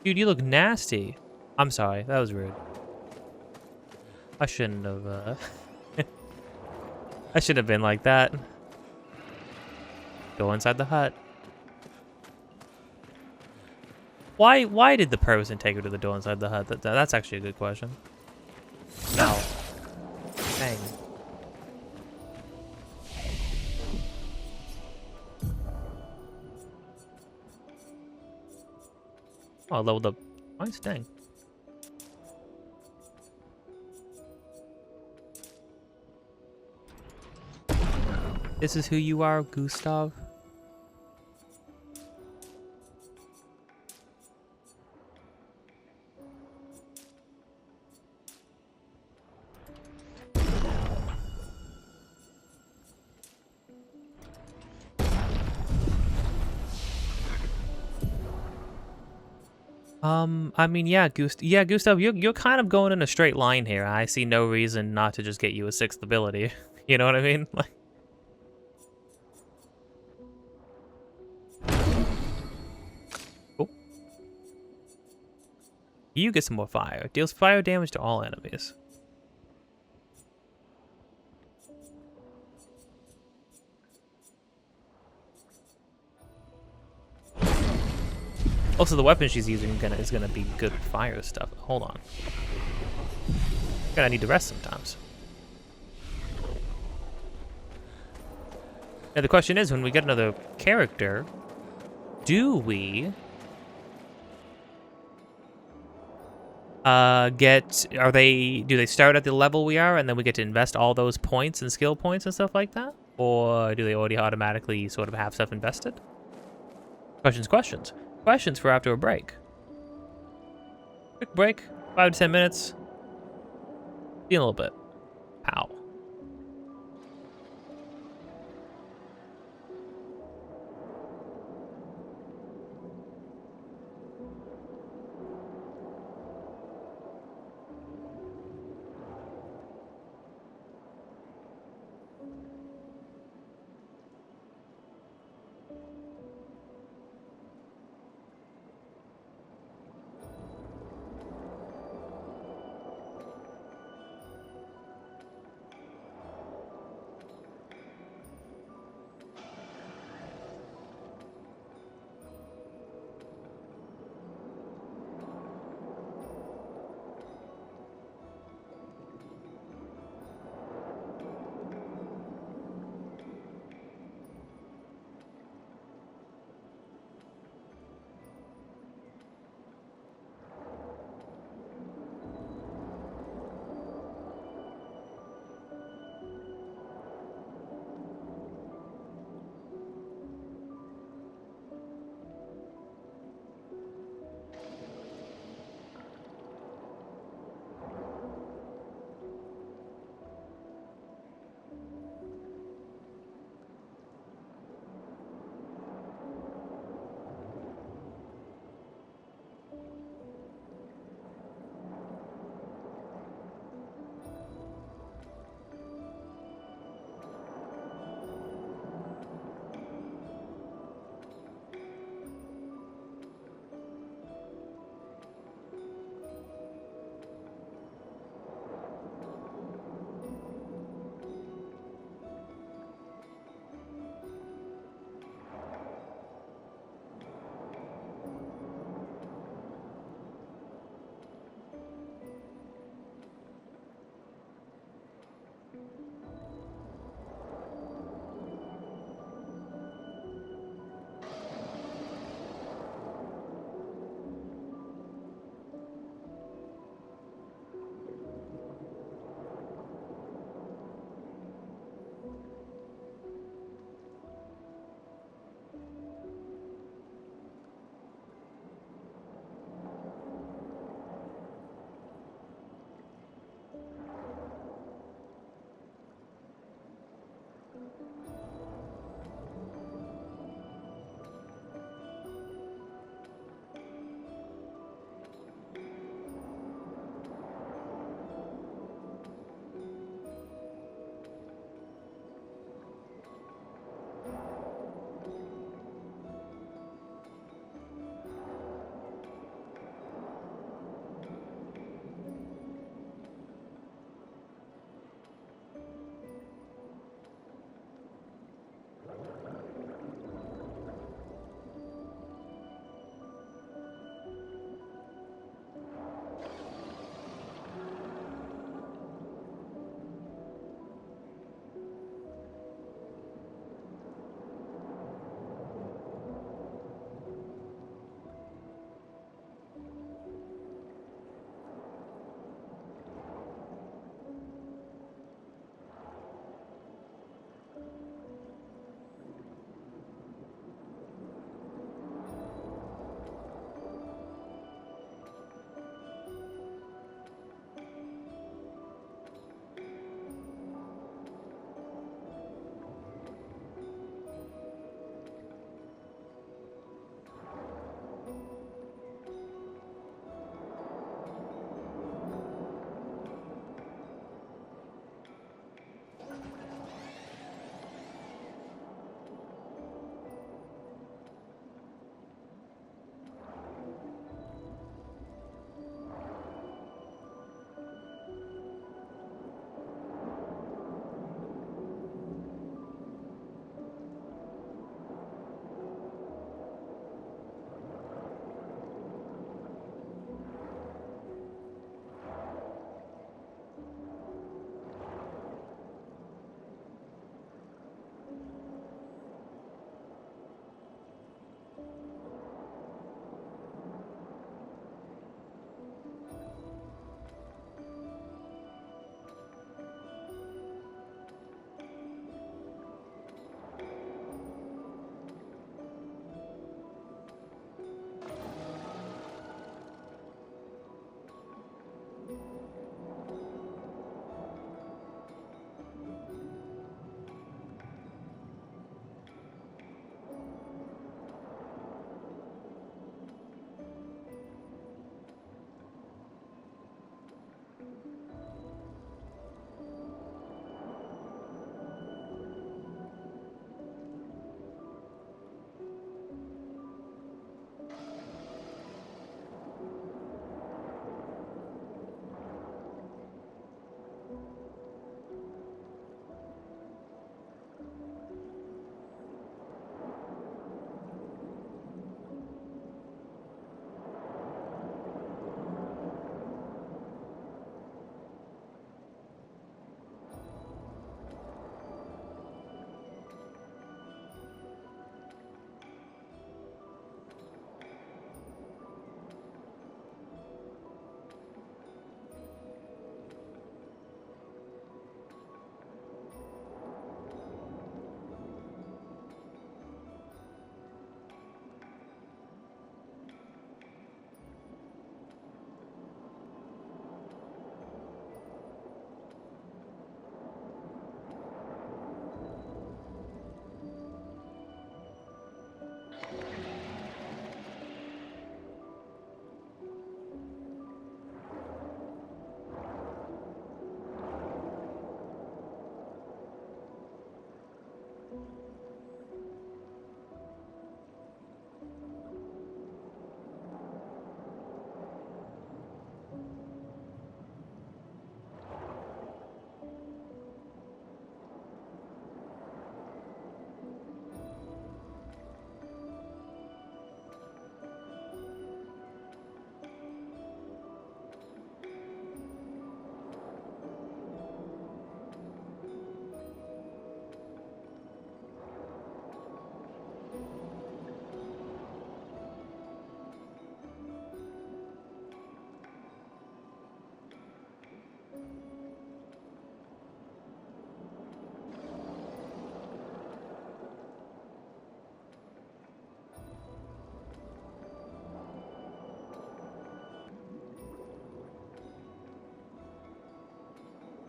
Dude, you look nasty. I'm sorry, that was rude. I shouldn't have, I shouldn't have been like that. Go inside the hut. Why did the person take her to the door inside the hut? That's actually a good question. No. Dang. Oh, I leveled up. Nice, dang. This is who you are, Gustav? I mean, yeah, Gustav, you're kind of going in a straight line here. I see no reason not to just get you a 6th ability. You know what I mean? Like. Oh. You get some more fire. Deals fire damage to all enemies. Also, the weapon she's using is gonna be good fire stuff. Hold on. Gonna need to rest sometimes. Now the question is, when we get another character, do we do they start at the level we are and then we get to invest all those points and skill points and stuff like that? Or do they already automatically sort of have stuff invested? Questions. Questions for after a break. Quick break, 5 to 10 minutes. See you in a little bit. Pow.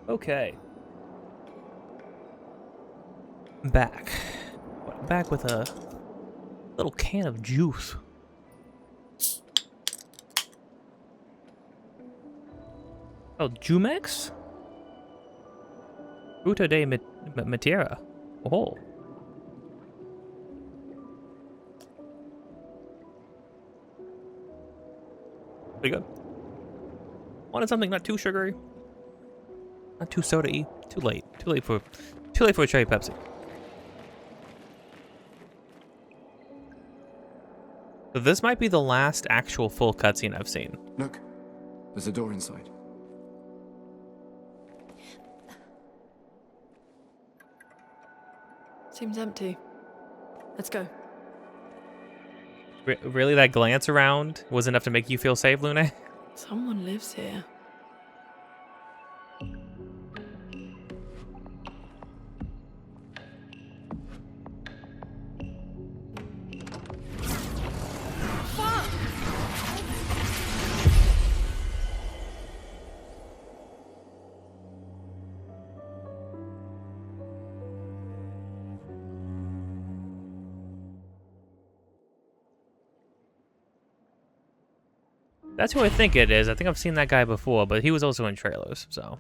Okay. Back. Back with a little can of juice. Oh, Jumex? Fruta de Matera. Oh. Pretty good. Wanted something not too sugary. Not too soda-y. Too late. Too late for a cherry Pepsi. So this might be the last actual full cutscene I've seen. Look, there's a door inside. Seems empty. Let's go. Really, that glance around was enough to make you feel safe, Lune? Someone lives here. That's who I think it is. I think I've seen that guy before, but he was also in trailers, so.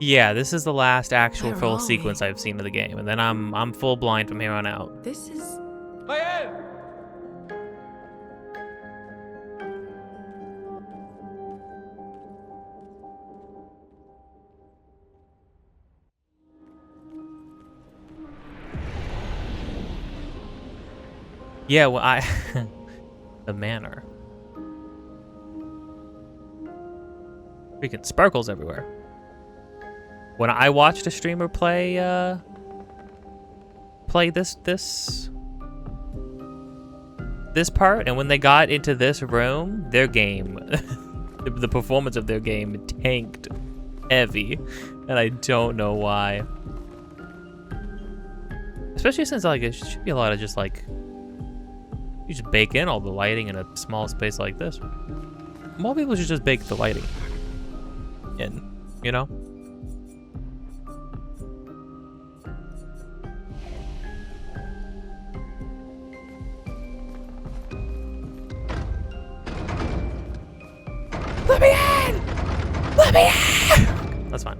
Yeah, this is the last actual Where full are sequence we? I've seen of the game, and then I'm full blind from here on out. This is... Yeah, well, the manor. Freaking sparkles everywhere. When I watched a streamer play this part, and when they got into this room, their game, the performance of their game tanked heavy, and I don't know why. Especially since like it should be a lot of just like you just bake in all the lighting in a small space like this. More people should just bake the lighting in, you know? Let me in! Let me in! That's fine.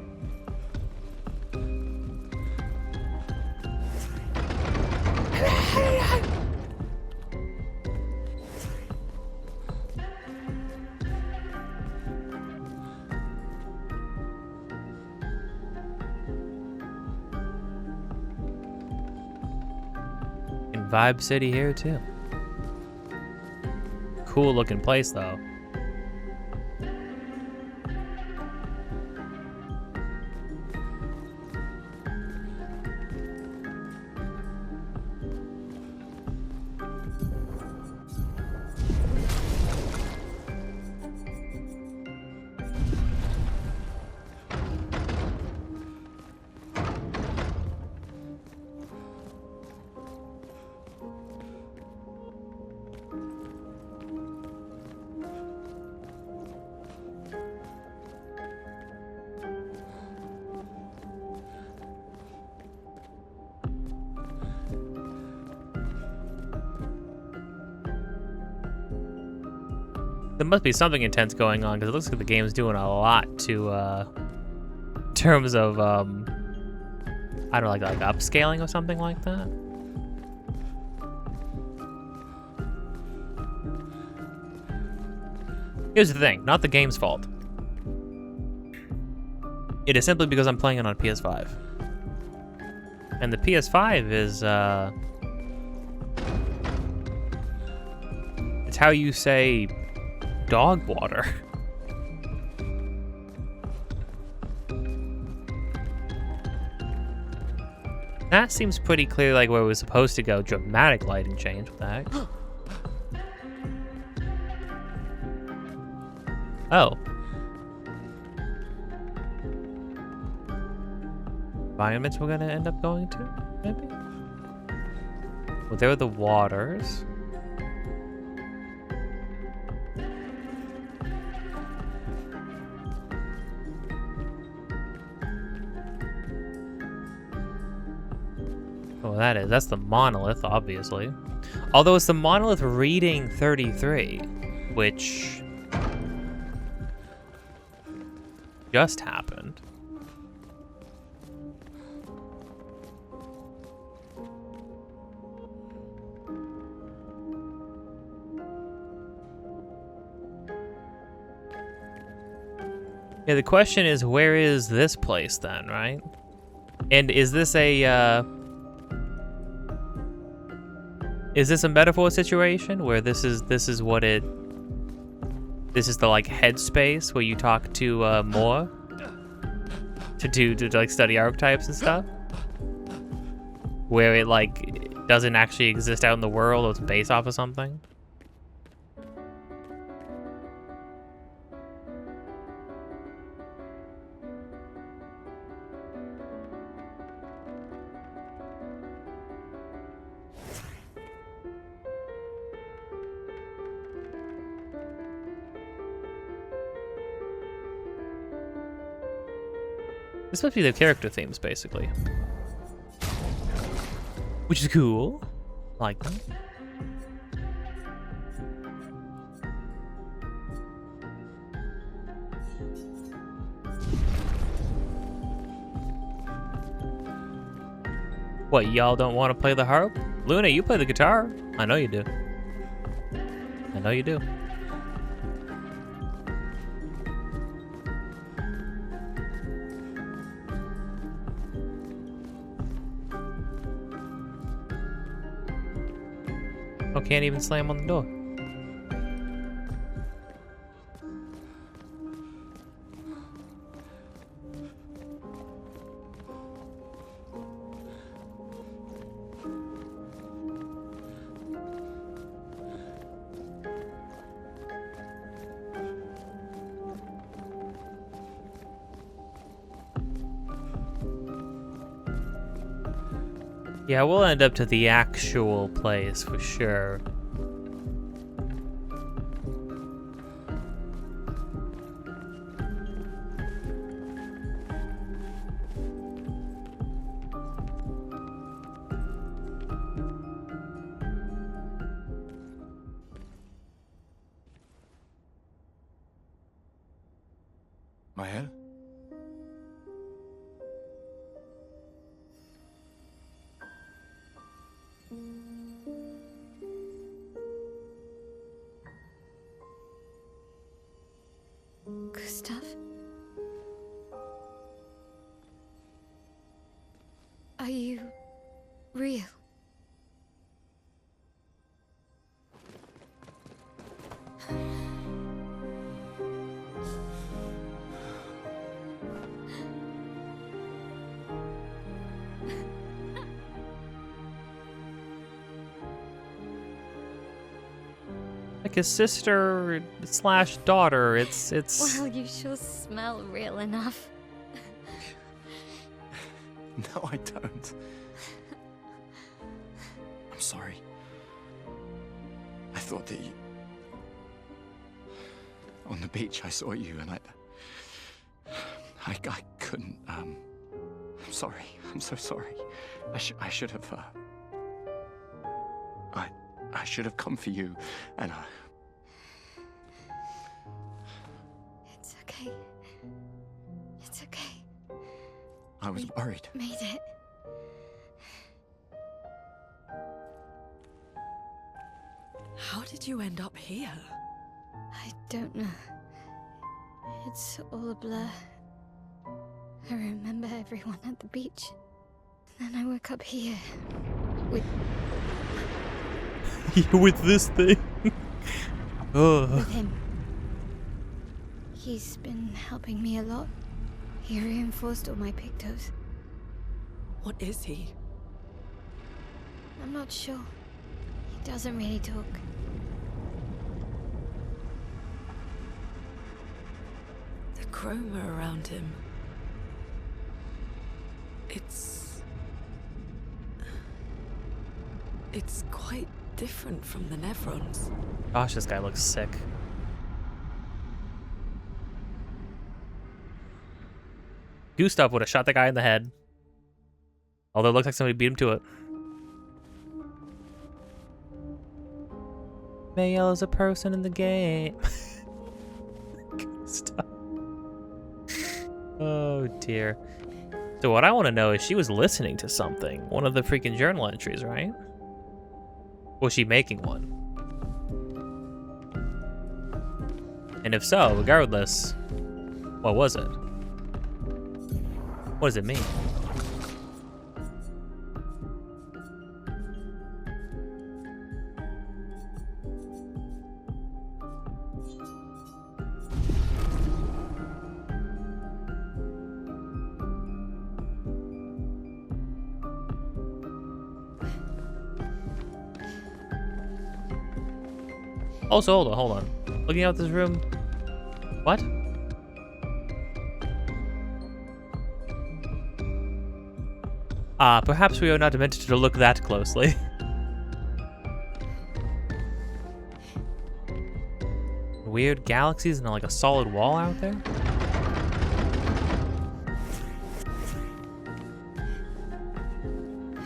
In Vibe City here too. Cool looking place though. There must be something intense going on because it looks like the game's doing a lot to, in terms of, I don't know, like upscaling or something like that. Here's the thing, not the game's fault. It is simply because I'm playing it on PS5. And the PS5 is, it's how you say dog water. That seems pretty clear like where we're supposed to go. Dramatic lighting change, what the heck? Oh. Environments we're gonna end up going to, maybe? Well, there are the waters. Oh, that's the monolith, obviously. Although it's the monolith reading 33, which just happened. Yeah, the question is, where is this place then, right? And is this a metaphor situation where this is the like headspace where you talk to Moore to like study archetypes and stuff? Where it like doesn't actually exist out in the world, or it's based off of something? This must be the character themes, basically. Which is cool. I like them. What, y'all don't want to play the harp? Luna, you play the guitar. I know you do. I know you do. Oh, can't even slam on the door. Yeah, we'll end up to the actual place for sure. Mael? Gustav? Are you real? Like a sister slash daughter. It's. Well, you sure smell real enough. No, I don't. I'm sorry. I thought that you... On the beach, I saw you and I couldn't, I'm sorry. I'm so sorry. I should have, I should have come for you, and It's okay. It's okay. I was worried. Made it. How did you end up here? I don't know. It's all a blur. I remember everyone at the beach. Then I woke up here. With with this thing. with him. He's been helping me a lot. He reinforced all my pictos. What is he? I'm not sure. He doesn't really talk. The chroma around him. It's quite different from the Nevrons. Gosh, this guy looks sick. Gustav would have shot the guy in the head. Although it looks like somebody beat him to it. Mael is a person in the game. Stop. Oh dear. So what I want to know is she was listening to something. One of the freaking journal entries, right? Was she making one? And if so, regardless, what was it? What does it mean? Also, hold on. Looking out this room. What? Perhaps we are not meant to look that closely. Weird galaxies and like a solid wall out there.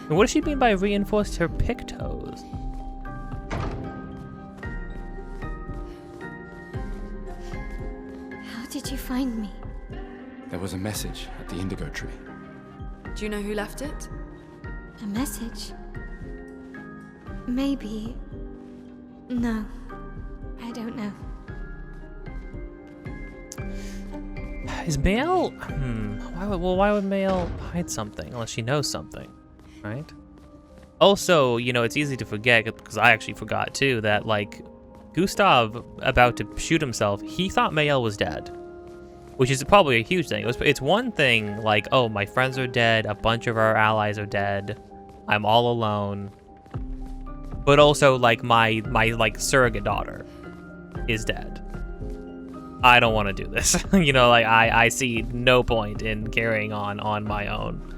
And what does she mean by reinforced her pictos? How did you find me? There was a message at the indigo tree. Do you know who left it? A message? Maybe. No. I don't know. Is Mael? Why would Mael hide something unless she knows something, right? Also, you know, it's easy to forget because I actually forgot too that like Gustav about to shoot himself, he thought Mael was dead, which is probably a huge thing. It's one thing like, oh, my friends are dead, a bunch of our allies are dead, I'm all alone, but also like my like surrogate daughter is dead. I don't want to do this. You know, like I see no point in carrying on my own.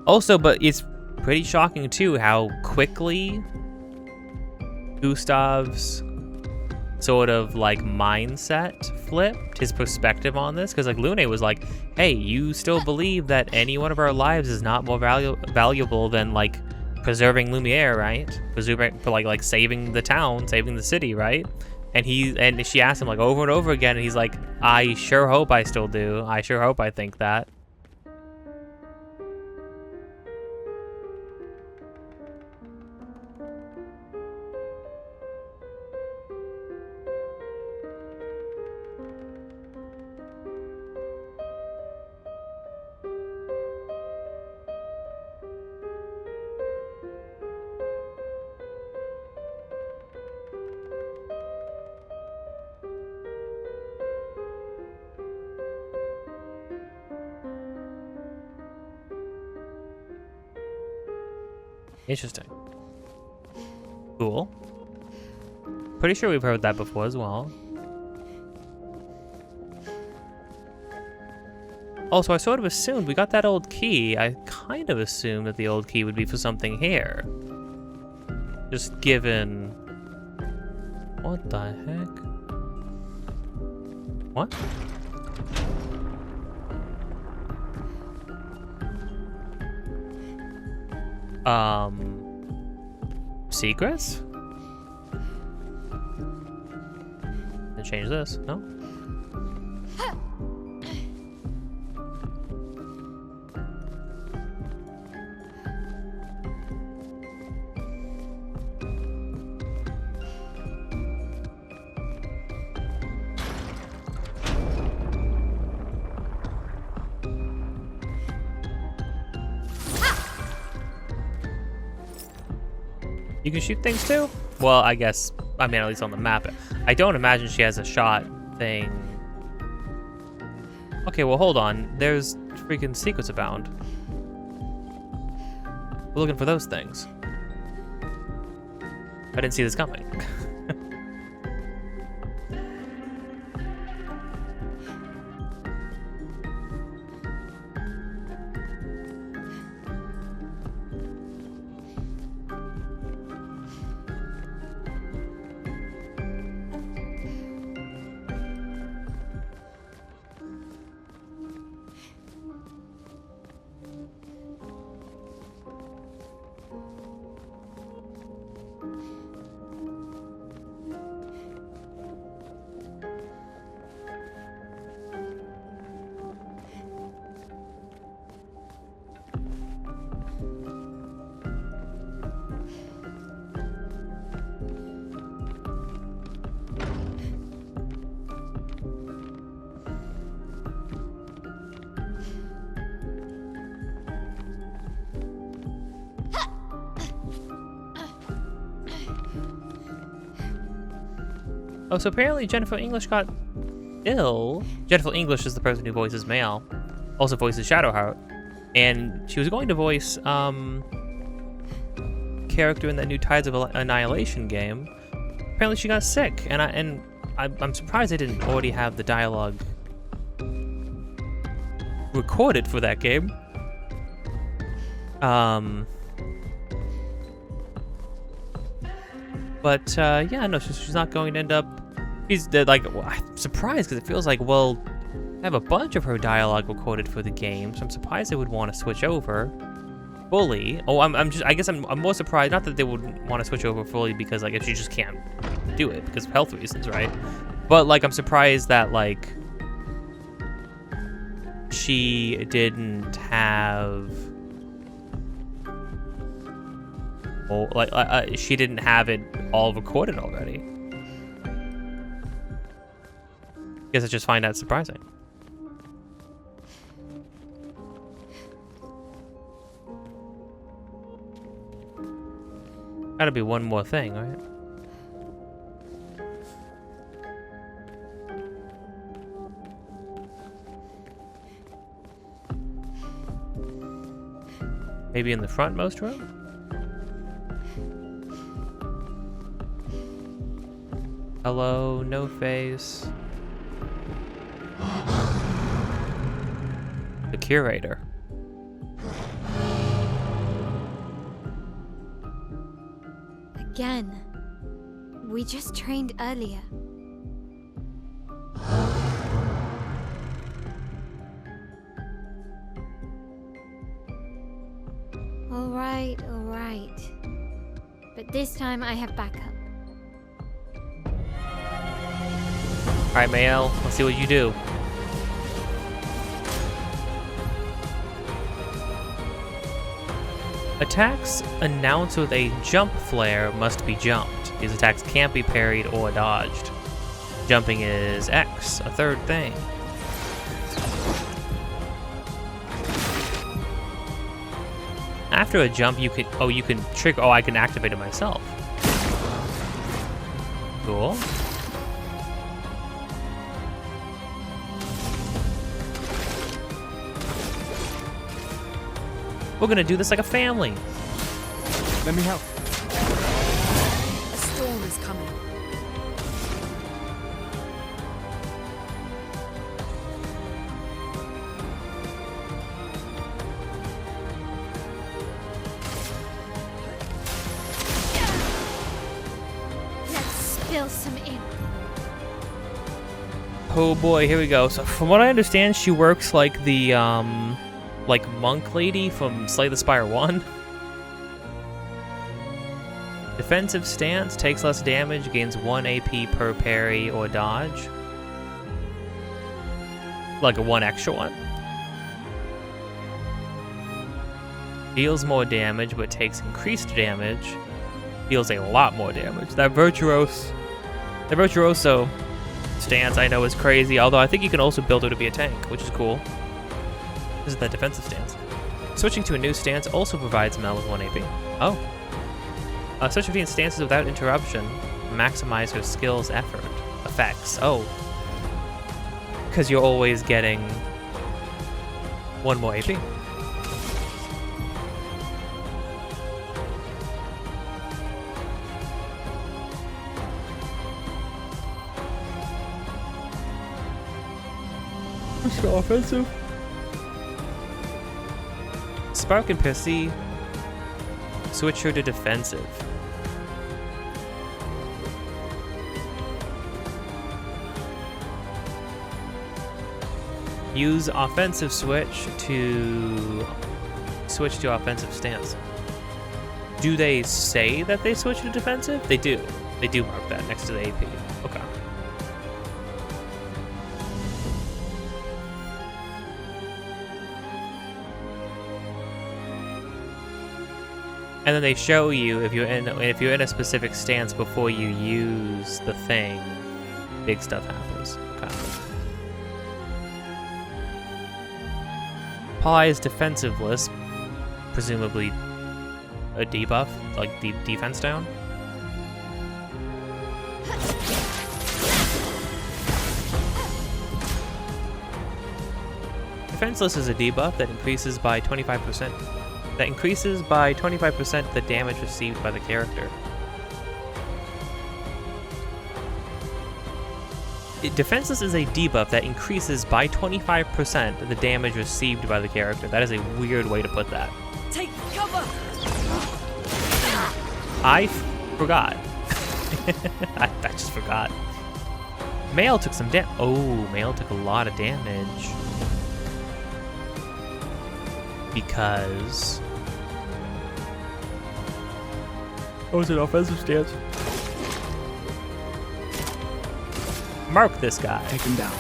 Also, but it's pretty shocking too how quickly Gustav's sort of like mindset flipped, his perspective on this, because like Lune was like, hey, you still believe that any one of our lives is not more valuable than like preserving Lumiere, right? Preserving, for like saving the town, saving the city, right? And she asked him like over and over again, and he's like, I sure hope I still do. I sure hope I think that. Interesting. Cool. Pretty sure we've heard that before as well. Also, I sort of assumed we got that old key. I kind of assumed that the old key would be for something here. Just given... What the heck? What? Secrets? Then change this, no? You can shoot things too? Well, I guess, I mean, at least on the map. I don't imagine she has a shot thing. Okay, well, hold on. There's freaking secrets abound. We're looking for those things. I didn't see this coming. Oh, so apparently Jennifer English got ill. Jennifer English is the person who voices Male, also voices Shadowheart, and she was going to voice character in that new Tides of Annihilation game. Apparently she got sick, and I'm surprised they didn't already have the dialogue recorded for that game. But yeah, no, she's not going to end up. I'm surprised because it feels like, well, I have a bunch of her dialogue recorded for the game, so I'm surprised they would want to switch over fully. Oh, I guess I'm more surprised, not that they would want to switch over fully because, like, if she just can't do it because of health reasons, right? But, like, I'm surprised that, like, she didn't have, she didn't have it all recorded already. Guess I just find that surprising. Gotta be one more thing, right? Maybe in the frontmost row? Hello, no face. The curator. Again. We just trained earlier. All right. But this time I have backup. All right, Mayel, let's see what you do. Attacks announced with a jump flare must be jumped. These attacks can't be parried or dodged. Jumping is X, a third thing. After a jump, you can trigger. Oh, I can activate it myself. Cool. We're gonna do this like a family. Let me help. A storm is coming. Let's spill some ink. Oh boy, here we go. So from what I understand, she works like the like monk lady from Slay the Spire 1. Defensive stance, takes less damage, gains 1 AP per parry or dodge. Like a 1 extra one. Deals more damage, but takes increased damage. Deals a lot more damage. That virtuoso stance I know is crazy, although I think you can also build her to be a tank, which is cool. This is that defensive stance. Switching to a new stance also provides Mel with 1 AP. Oh. Switch between stances without interruption. Maximize her skill's effects. Oh. Because you're always getting 1 more AP. So offensive. Spark and Pissy, switch her to defensive. Use offensive switch to switch to offensive stance. Do they say that they switch to defensive? They do. They do mark that next to the AP. Okay. And then they show you if you're in a specific stance before you use the thing, big stuff happens. Okay. Applies defensive list, presumably a debuff, like defense down. Defenseless is a debuff that increases by 25%. That increases by 25% the damage received by the character. Defenseless is a debuff that increases by 25% the damage received by the character. That is a weird way to put that. Take cover! I forgot. I just forgot. Mail took some damage. Oh, Mail took a lot of damage. Because... oh, it's an offensive stance. Mark this guy. Take him down.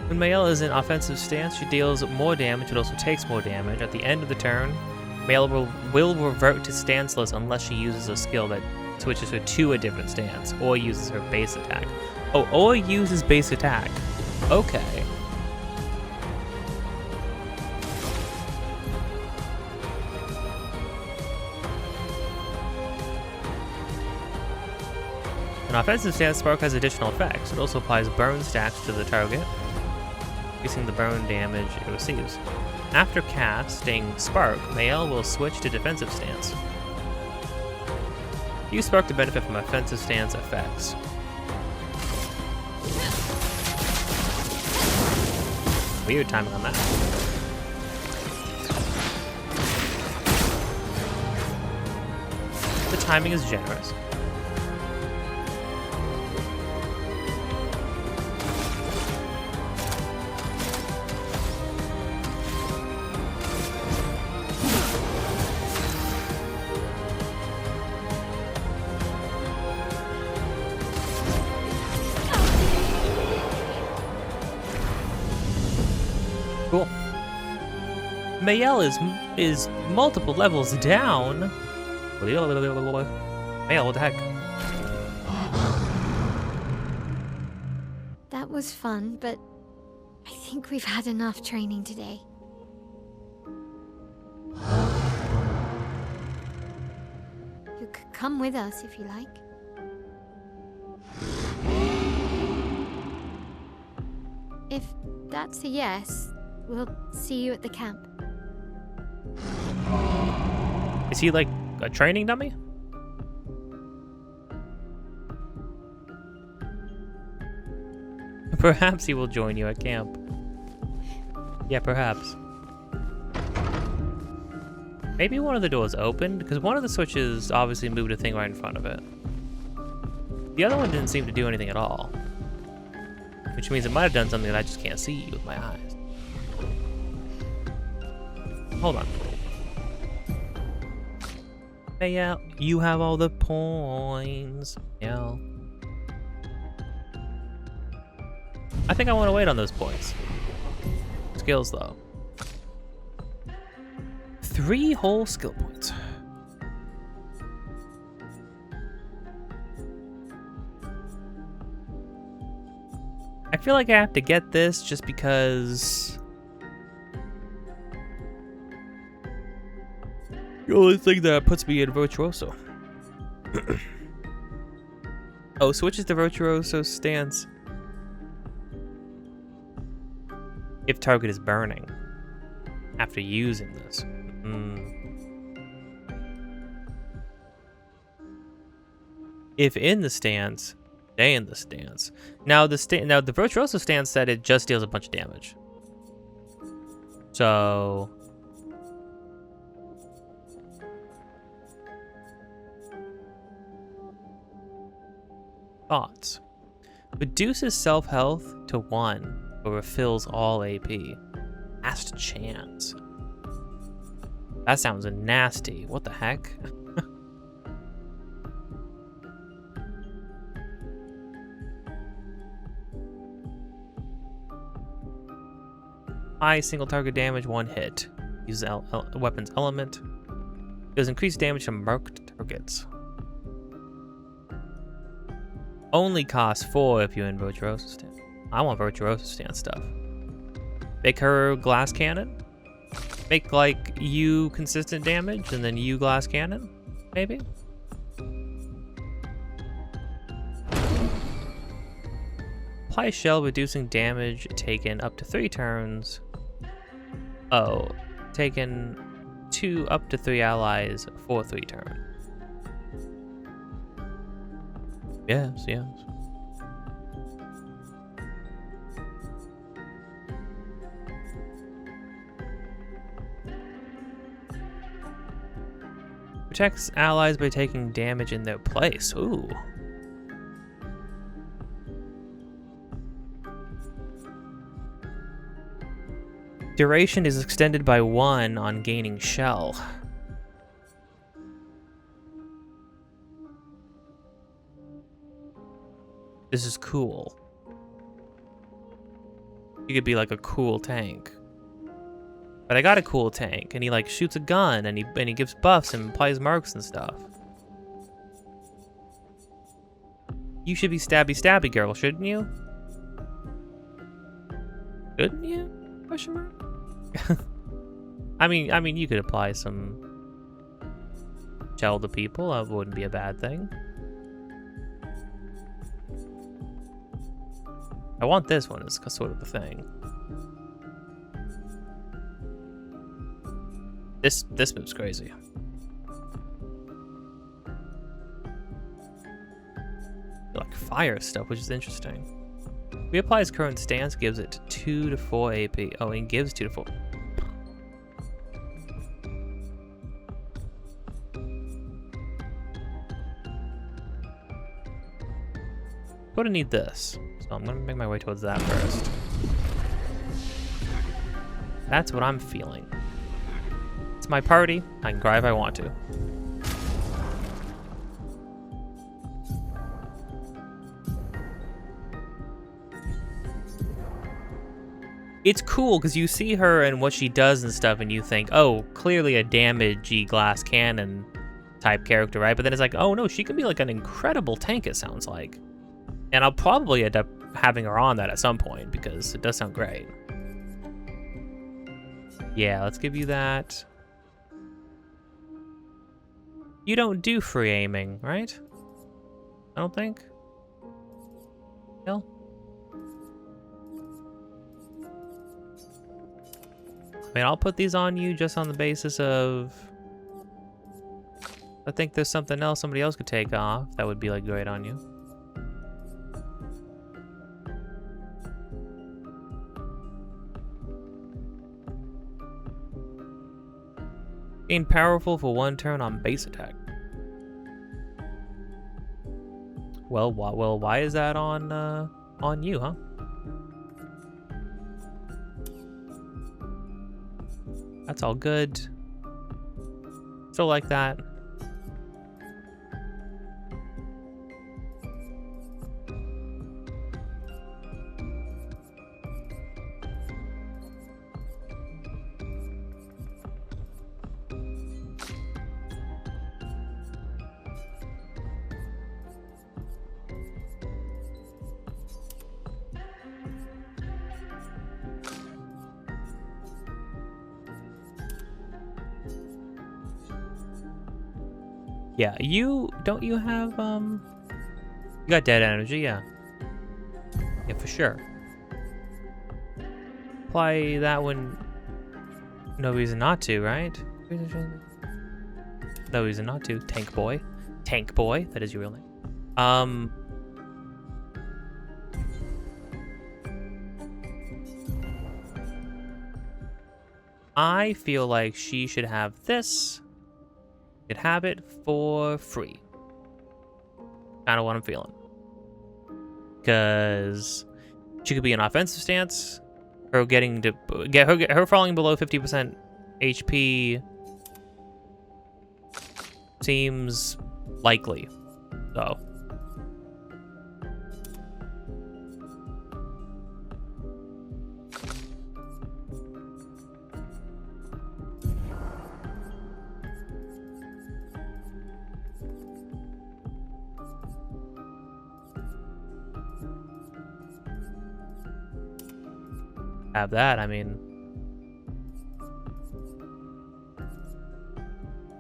When Mael is in offensive stance, she deals more damage, it also takes more damage. At the end of the turn, Mael will revert to stanceless unless she uses a skill that switches her to a different stance, or uses her base attack. Oh, or uses base attack. Okay. An offensive stance, Spark has additional effects. It also applies burn stacks to the target, increasing the burn damage it receives. After casting Spark, Mael will switch to defensive stance. Use Spark to benefit from offensive stance effects. Weird timing on that. The timing is generous. Cool. Mael is multiple levels down. Mael, what the heck? That was fun, but I think we've had enough training today. You could come with us if you like. If that's a yes, we'll see you at the camp. Is he like a training dummy? Perhaps he will join you at camp. Yeah, perhaps. Maybe one of the doors opened, because one of the switches obviously moved a thing right in front of it. The other one didn't seem to do anything at all. Which means it might have done something that I just can't see with my eyes. Hold on. Hey, yeah, you have all the points. Yeah. I think I want to wait on those points. Skills, though. 3 whole skill points. I feel like I have to get this just because... the only thing that puts me in Virtuoso. Oh, switches to Virtuoso stance if target is burning after using this. If in the stance, stay in the stance. Now the Virtuoso stance said it just deals a bunch of damage. So thoughts. Reduces self-health to 1, but refills all AP. Last chance. That sounds nasty. What the heck? High single target damage, 1 hit. Uses weapon's element. Does increased damage to marked targets. Only costs 4 if you're in Virtuoso stance. I want Virtuoso stance stuff. Make her glass cannon. Make like you consistent damage and then you glass cannon, maybe? Apply shell, reducing damage taken up to 3 turns. Oh, taken 2 up to 3 allies for 3 turns. Yes, yes. Protects allies by taking damage in their place. Ooh. Duration is extended by 1 on gaining shell. This is cool. You could be like a cool tank. But I got a cool tank, and he like shoots a gun, and he gives buffs and applies marks and stuff. You should be stabby girl, shouldn't you? Shouldn't you? Question mark? I mean, you could apply some shell to people. That wouldn't be a bad thing. I want this one as sort of a thing. This move's crazy. Like fire stuff, which is interesting. Reapplies current stance, gives it 2 to 4 AP. Oh, and gives 2 to 4. I'm gonna need this, so I'm gonna make my way towards that first. That's what I'm feeling. It's my party. I can cry if I want to. It's cool because you see her and what she does and stuff, and you think, oh, clearly a damagey glass cannon type character, right? But then it's like, oh no, she can be like an incredible tank, it sounds like. And I'll probably end up having her on that at some point because it does sound great. Yeah, let's give you that. You don't do free aiming, right? I don't think. No. I mean, I'll put these on you just on the basis of... I think there's something else somebody else could take off that would be like great on you. Gain powerful for 1 turn on base attack. Well, why is that on you, huh? That's all good. Still like that. Yeah, don't you have, you got dead energy, yeah. Yeah, for sure. Apply that one, no reason not to, right? No reason not to, Tank Boy. Tank Boy, that is your real name. I feel like she should have this. Could have it for free. Kind of what I'm feeling. Because she could be an offensive stance. Her getting to her falling below 50% HP seems likely. So. have that. I mean,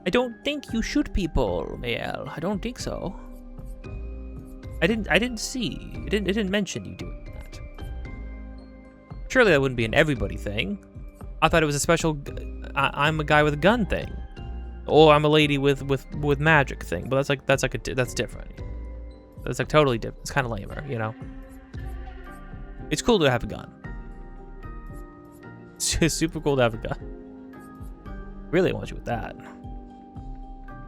I don't think you shoot people, Mael. I don't think so. I didn't see. It didn't mention you doing that. Surely that wouldn't be an everybody thing. I thought it was a special. I'm a guy with a gun thing, or I'm a lady with magic thing. But that's different. That's like totally different. It's kind of lamer, you know. It's cool to have a gun. It's super cool to have a gun. Really want you with that.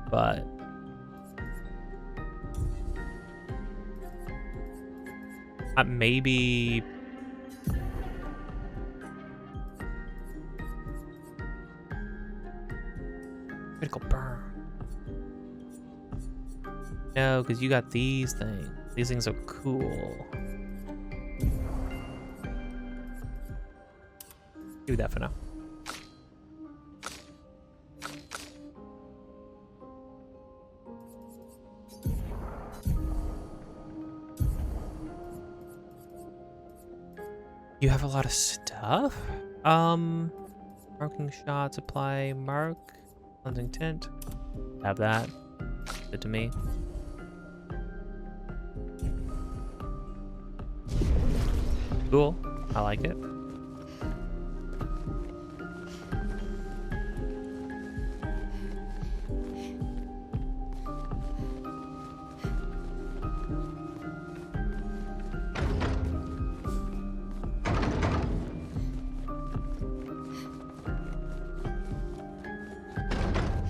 But maybe critical burn. No, because you got these things. These things are cool. Do that for now. You have a lot of stuff. Marking shots, apply mark, cleansing tint. Have that. Good to me. Cool. I like it.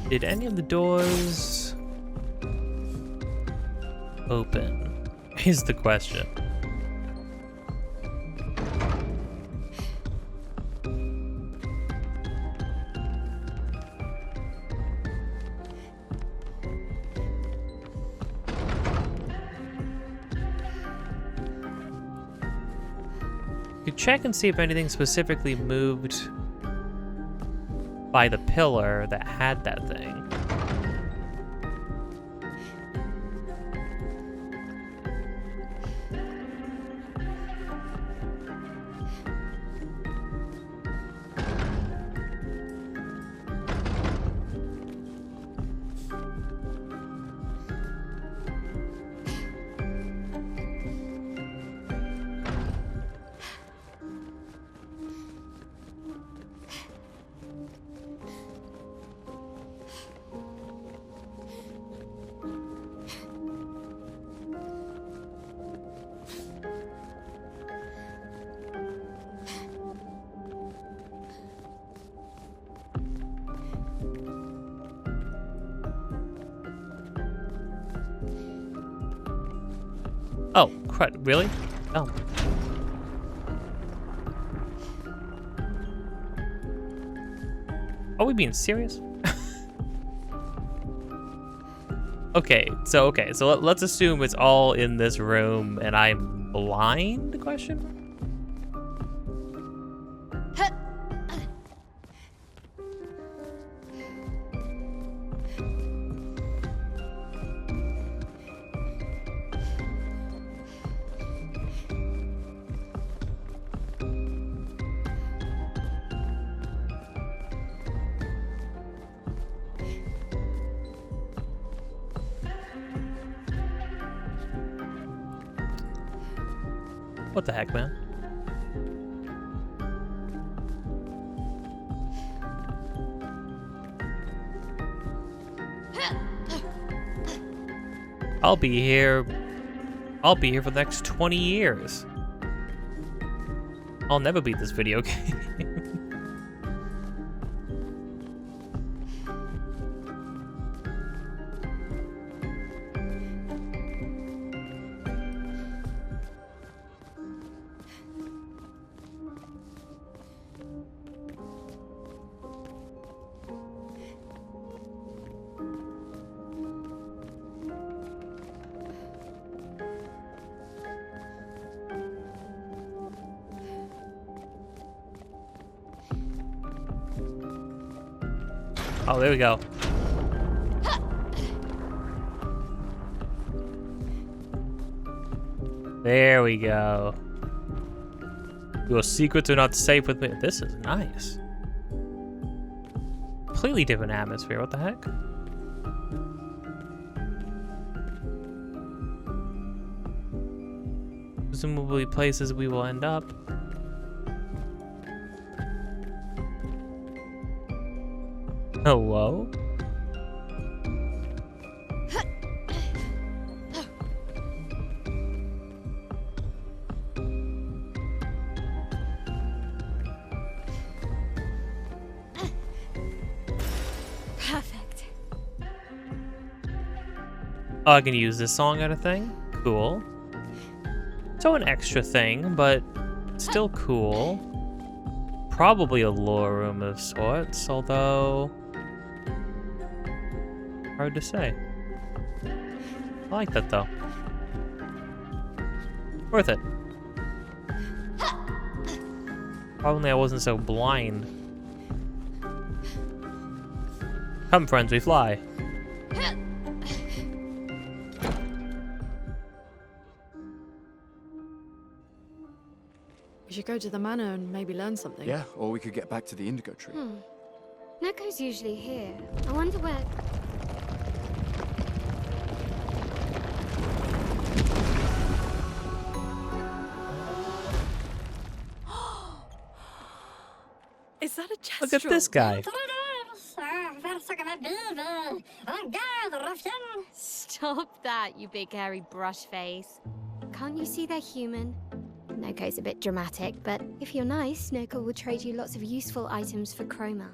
Did any of the doors open? Is the question. You could check and see if anything specifically moved by the pillar that had that thing. Oh, crud, really? Oh. Are we being serious? Okay, so let's assume it's all in this room and I'm blind, question mark? What the heck, man? I'll be here for the next 20 years. I'll never beat this video game. Oh, there we go. There we go. Your secrets are not safe with me. This is nice. Completely different atmosphere. What the heck? Presumably places we will end up. Hello? Perfect. Oh, I can use this song at a thing? Cool. So an extra thing, but still cool. Probably a lore room of sorts, although... hard to say. I like that, though. Worth it. Probably I wasn't so blind. Come, friends, we fly. We should go to the manor and maybe learn something. Yeah, or we could get back to the indigo tree. Noko's usually here. I wonder where... Is that a Jestrel? Look at this guy. Stop that, you big hairy brush face. Can't you see they're human? Noko's a bit dramatic, but if you're nice, Noko will trade you lots of useful items for Chroma.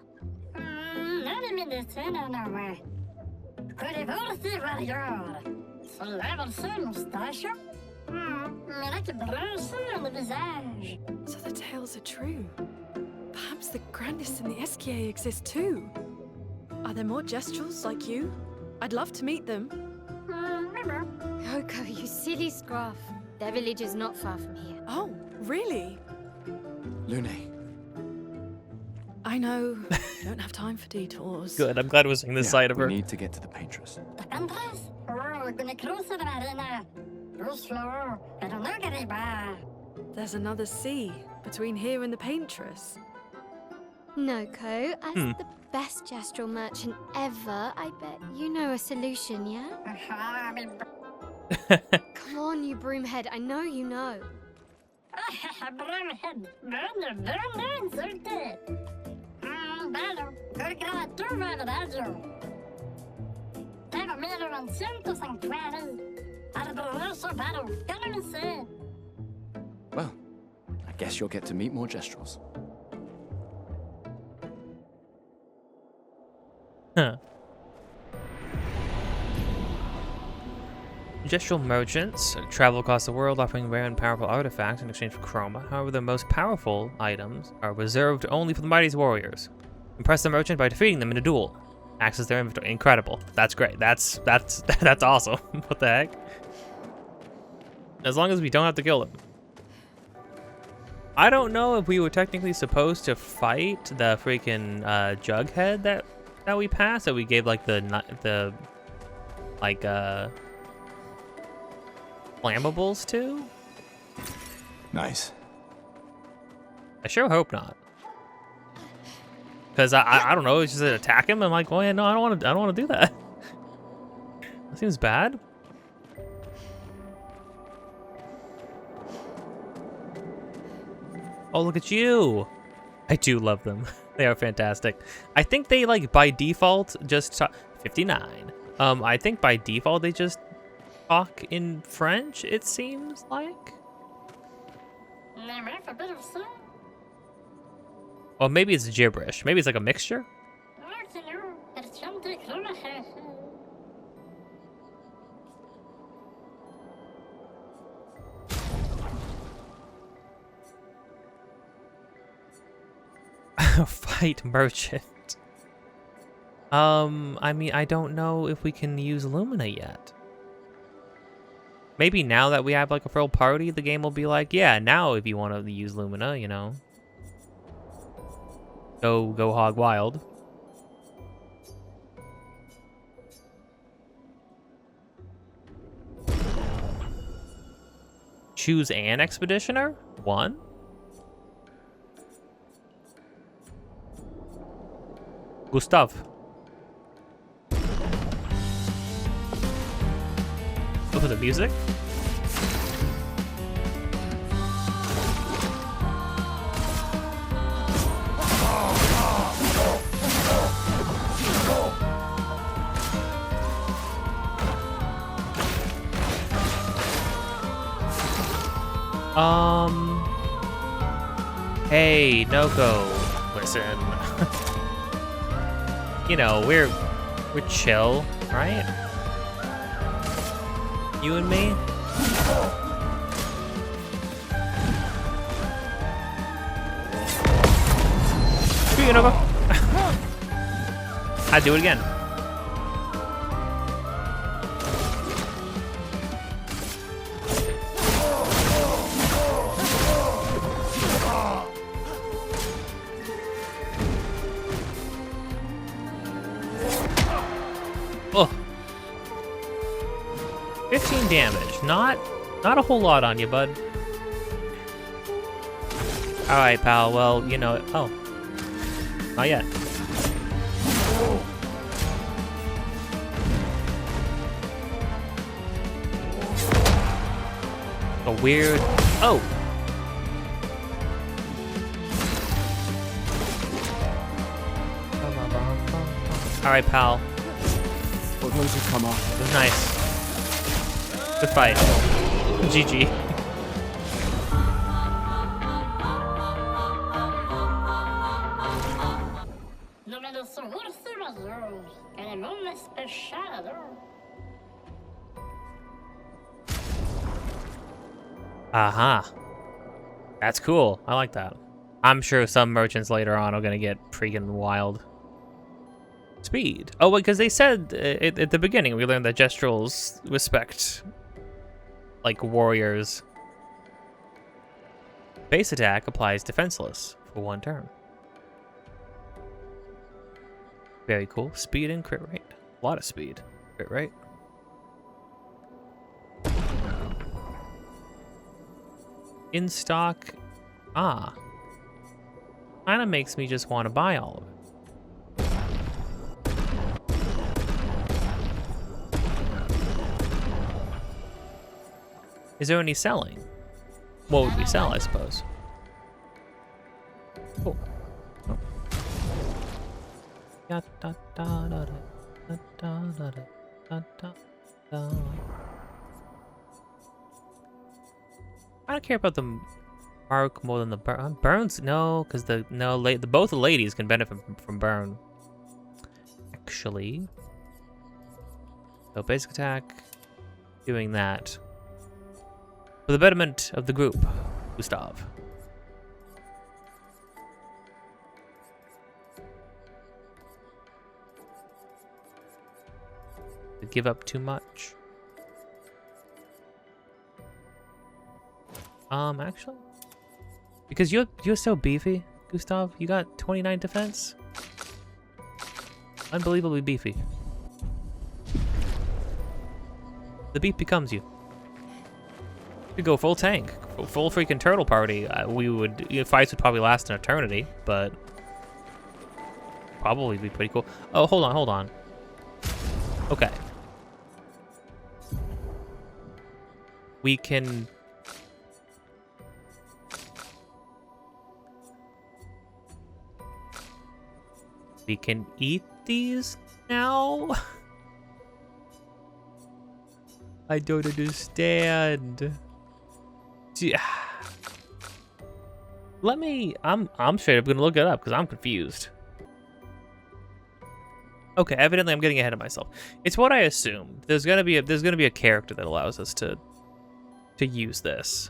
So the tales are true. Perhaps the grandest in the Esquier exist too. Are there more Jestrels like you? I'd love to meet them. Noko, you silly scruff. Their village is not far from here. Oh, really? Lune. I know. I don't have time for detours. Good, I'm glad we're seeing this side of her. We need to get to the paintress. There's another sea between here and the paintress. Noko, as the best Jestrel merchant ever, I bet you know a solution, yeah? Come on, you broomhead, I know you know. Well, I guess you'll get to meet more Jestrels. Huh. Gestural merchants travel across the world offering rare and powerful artifacts in exchange for chroma. However, the most powerful items are reserved only for the mightiest warriors. Impress the merchant by defeating them in a duel. Access their inventory. Incredible. That's great. That's awesome. What the heck? As long as we don't have to kill them. I don't know if we were technically supposed to fight the freaking Jughead that we passed, that we gave like the flammables to. Nice. I sure hope not. Cause I don't know, it's just attack him. I'm like, well, yeah, no, I don't want to do that. That seems bad. Oh, look at you. I do love them. They are fantastic. I think they like by default just 59. I think by default they just talk in French, it seems like. Or maybe it's gibberish. Maybe it's like a mixture. Fight merchant. I mean, I don't know if we can use Lumina yet. Maybe now that we have like a full party, the game will be like, yeah, now if you want to use Lumina, you know. Go hog wild. Choose an expeditioner? 1? Gustav. Go for the music. Hey, Noko, listen. You know, we're chill, right? You and me? Screw you, Noko. I'd do it again. Oh. 15 damage. Not a whole lot on you, bud. Alright, pal. Well, you know... Oh. Not yet. A weird... Oh! Alright, pal. Well, those have come off. It was nice. Good fight. GG. Aha. That's cool. I like that. I'm sure some merchants later on are gonna get freaking wild. Speed. Oh, because they said at the beginning we learned that Gestrals respect, like, warriors. Base attack applies defenseless for 1 turn. Very cool. Speed and crit rate. A lot of speed. Crit rate. In stock. Ah. Kinda makes me just want to buy all of it. Is there any selling? What would we sell, I suppose? Cool. Oh. I don't care about the mark more than the burn. Burns, no, because both the ladies can benefit from burn. Actually, so basic attack, doing that. For the betterment of the group, Gustav. To give up too much. Actually, because you're so beefy, Gustav. You got 29 defense. Unbelievably beefy. The beef becomes you. You go full tank, full freaking turtle party. Fights would probably last an eternity, but probably be pretty cool. Oh, hold on. Okay. We can. We can eat these now? I don't understand. I'm straight up gonna look it up because I'm confused. Okay, evidently I'm getting ahead of myself. It's what I assumed. There's gonna be a character that allows us to use this.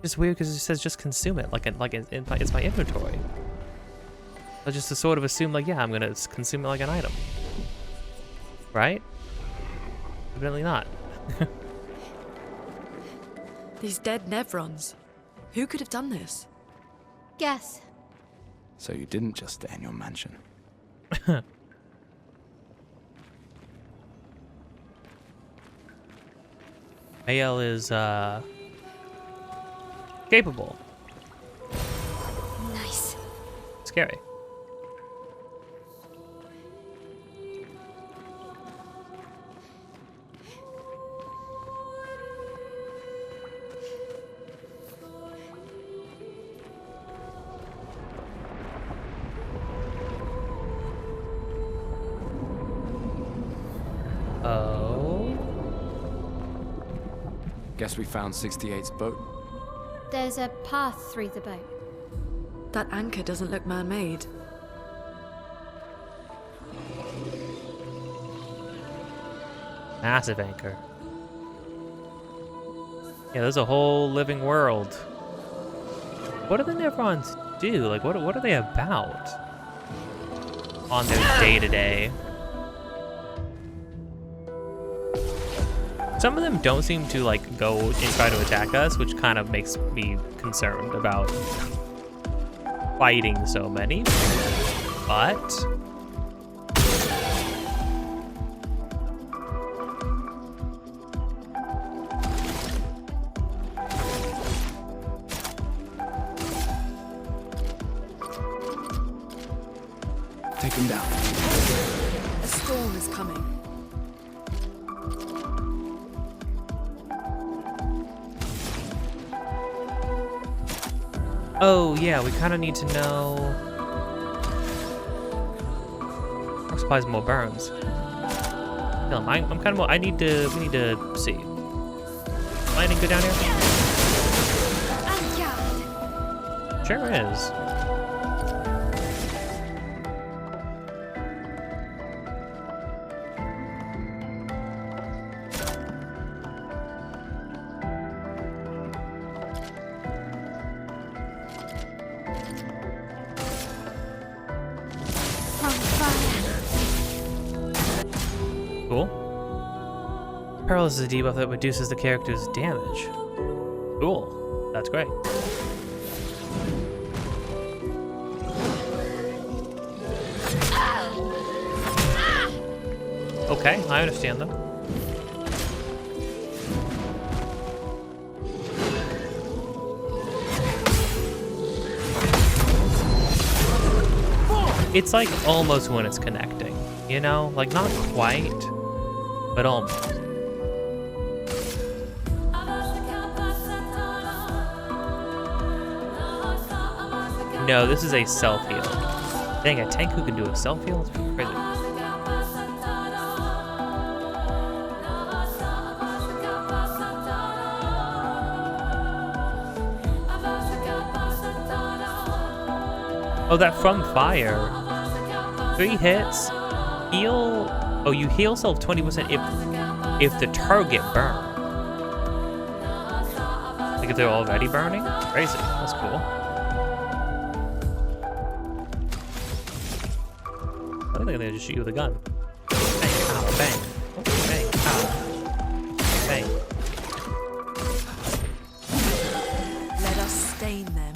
It's weird because it says just consume it, it's my inventory. I just sort of assume, like, yeah, I'm gonna consume it like an item. Right? Evidently not. These dead Nevrons. Who could have done this? Guess. So you didn't just stay in your mansion. AL is, capable. Nice. Scary. Oh. Guess we found 68's boat. There's a path through the boat. That anchor doesn't look man-made. Massive anchor. Yeah, there's a whole living world. What do the Nevrons do? Like, what are they about? On their day-to-day. Some of them don't seem to, like, go and try to attack us, which kind of makes me concerned about fighting so many. But... Take him down. A storm is coming. Oh, yeah, we kind of need to know... More supplies, more burns. No, I'm kind of... we need to see. Landing good down here? Sure is. Cool. Perilous is a debuff that reduces the character's damage. Cool. That's great. Okay, I understand them. It's like almost when it's connecting, you know? Like not quite, but almost. No, this is a self-heal. Dang, a tank who can do a self-heal? That's pretty crazy. Oh, that from fire. 3 hits. Heal. Oh, you heal self 20% if the target burn. Like if they're already burning? Crazy. That's cool. I think they're gonna just shoot you with a gun. Bang, pow, bang. Oh, bang, pow. Bang. Let us stain them.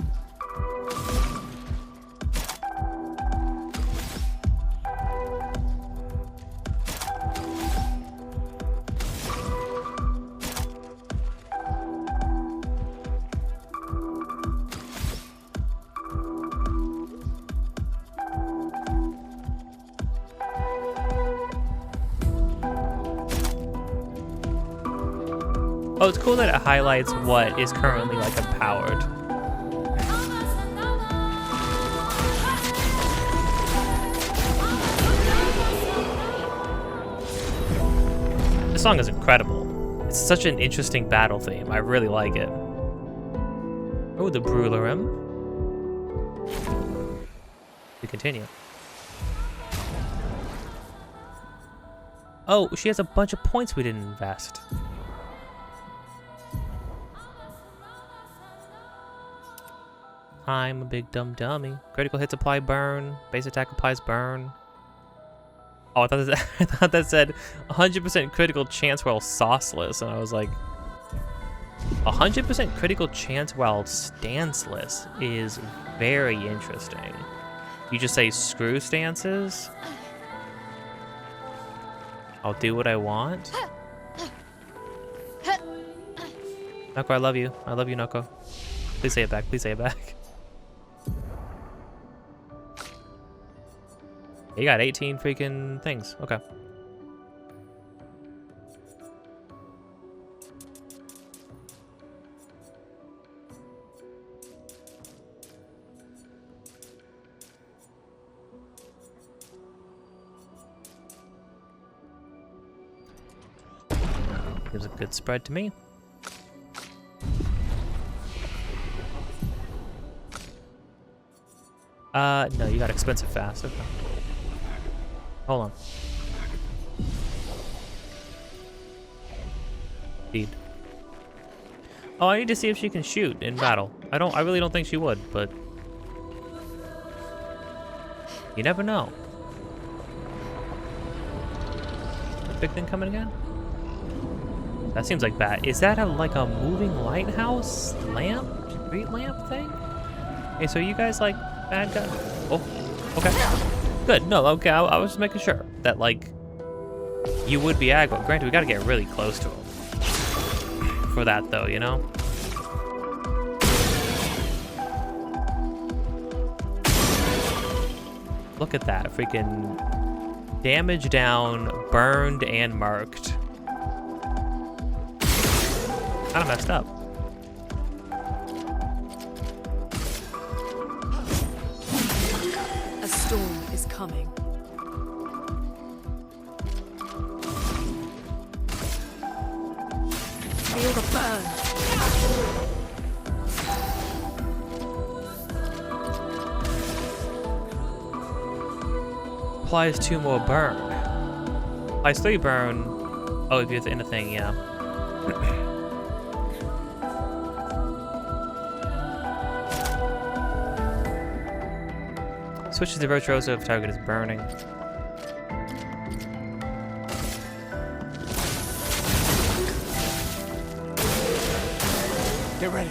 Oh, it's cool that it highlights what is currently like empowered. This song is incredible. It's such an interesting battle theme. I really like it. Oh, the Brularim. We continue. Oh, she has a bunch of points we didn't invest. I'm a big dumb dummy. Critical hits apply burn. Base attack applies burn. Oh, I thought that said 100% critical chance while sauceless, and I was like, 100% critical chance while stanceless is very interesting. You just say screw stances. I'll do what I want. Noko, I love you. I love you, Noko. Please say it back. Please say it back. You got 18 freaking things. Okay. Seems a good spread to me. No, you got expensive fast. Okay. Hold on. Indeed. Oh, I need to see if she can shoot in battle. I really don't think she would, but you never know. Big thing coming again? That seems like bad. Is that like a moving lighthouse lamp? Street lamp thing? Hey, so you guys like bad guys? Oh, okay. Good. No, okay. I was just making sure that like you would be aggro. Granted, we gotta get really close to him for that, though. You know. Look at that, freaking damage down, burned and marked. Kind of messed up. A storm is coming. Feel the burn. Applies 2 more burn. Applies 3 burn. Oh, if you're in a thing, yeah. Switches to virtuoso if target is burning. Get ready.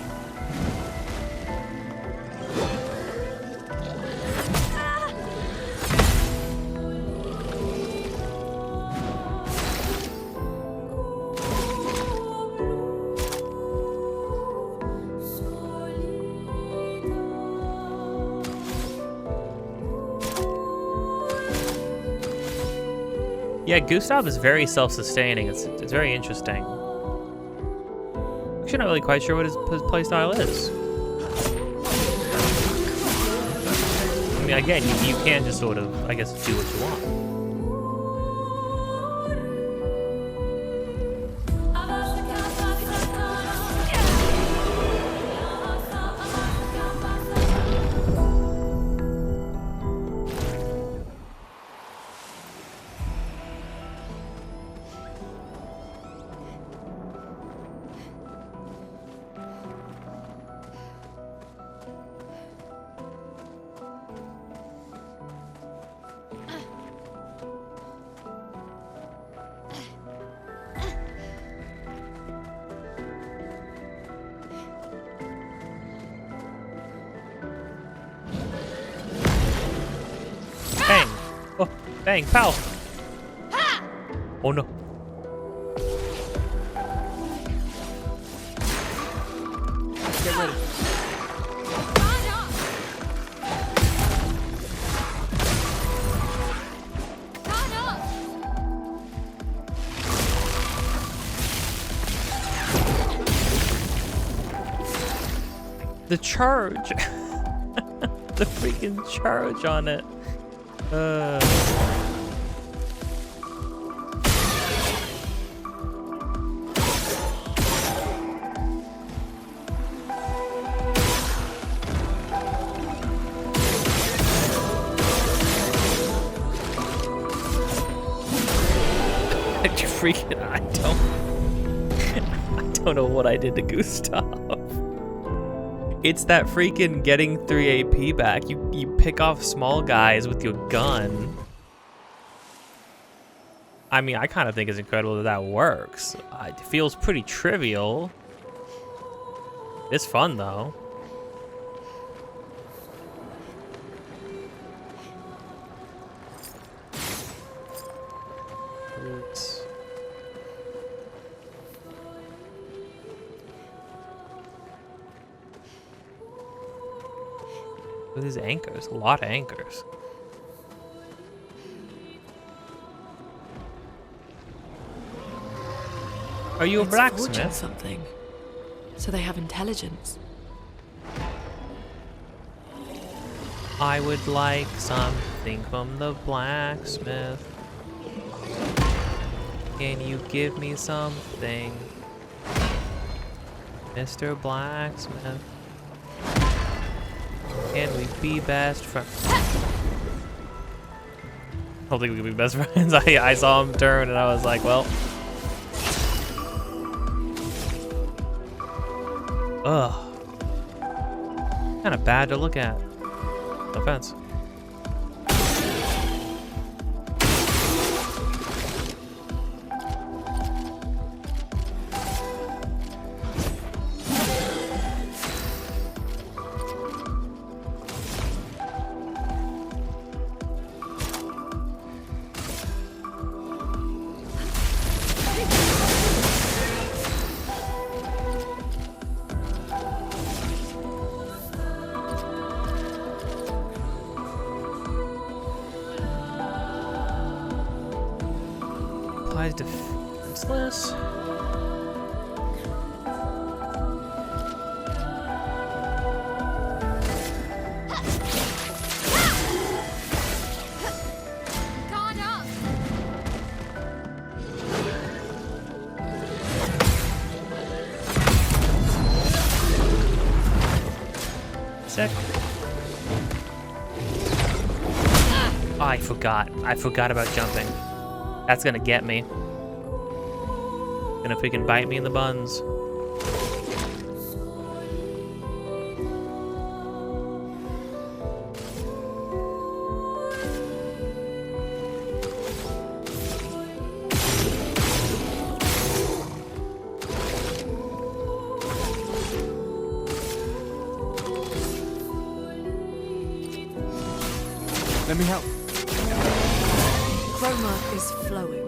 Yeah, Gustav is very self-sustaining. It's very interesting. Actually, not really quite sure what his playstyle is. I mean, again, you can just sort of, I guess, do what you want. Bang! Oh, bang, pow! Oh no. Get ready. The charge! The freaking charge on it. Freaking, I don't know what I did to Gustav. It's that freaking getting 3 AP back. You pick off small guys with your gun. I mean, I kind of think it's incredible that works. It feels pretty trivial. It's fun though. Look at these anchors, a lot of anchors. Are you a It's blacksmith? forging something. So they have intelligence. I would like something from the blacksmith. Can you give me something, Mr. Blacksmith? Can we be best friends? I don't think we can be best friends. I saw him turn and I was like, well. Ugh. Kind of bad to look at. No offense. Applies defenseless. Guard up! Sick. Oh, I forgot. I forgot about jumping. That's gonna get me. Gonna freaking bite me in the buns. Let me help. Chroma is flowing.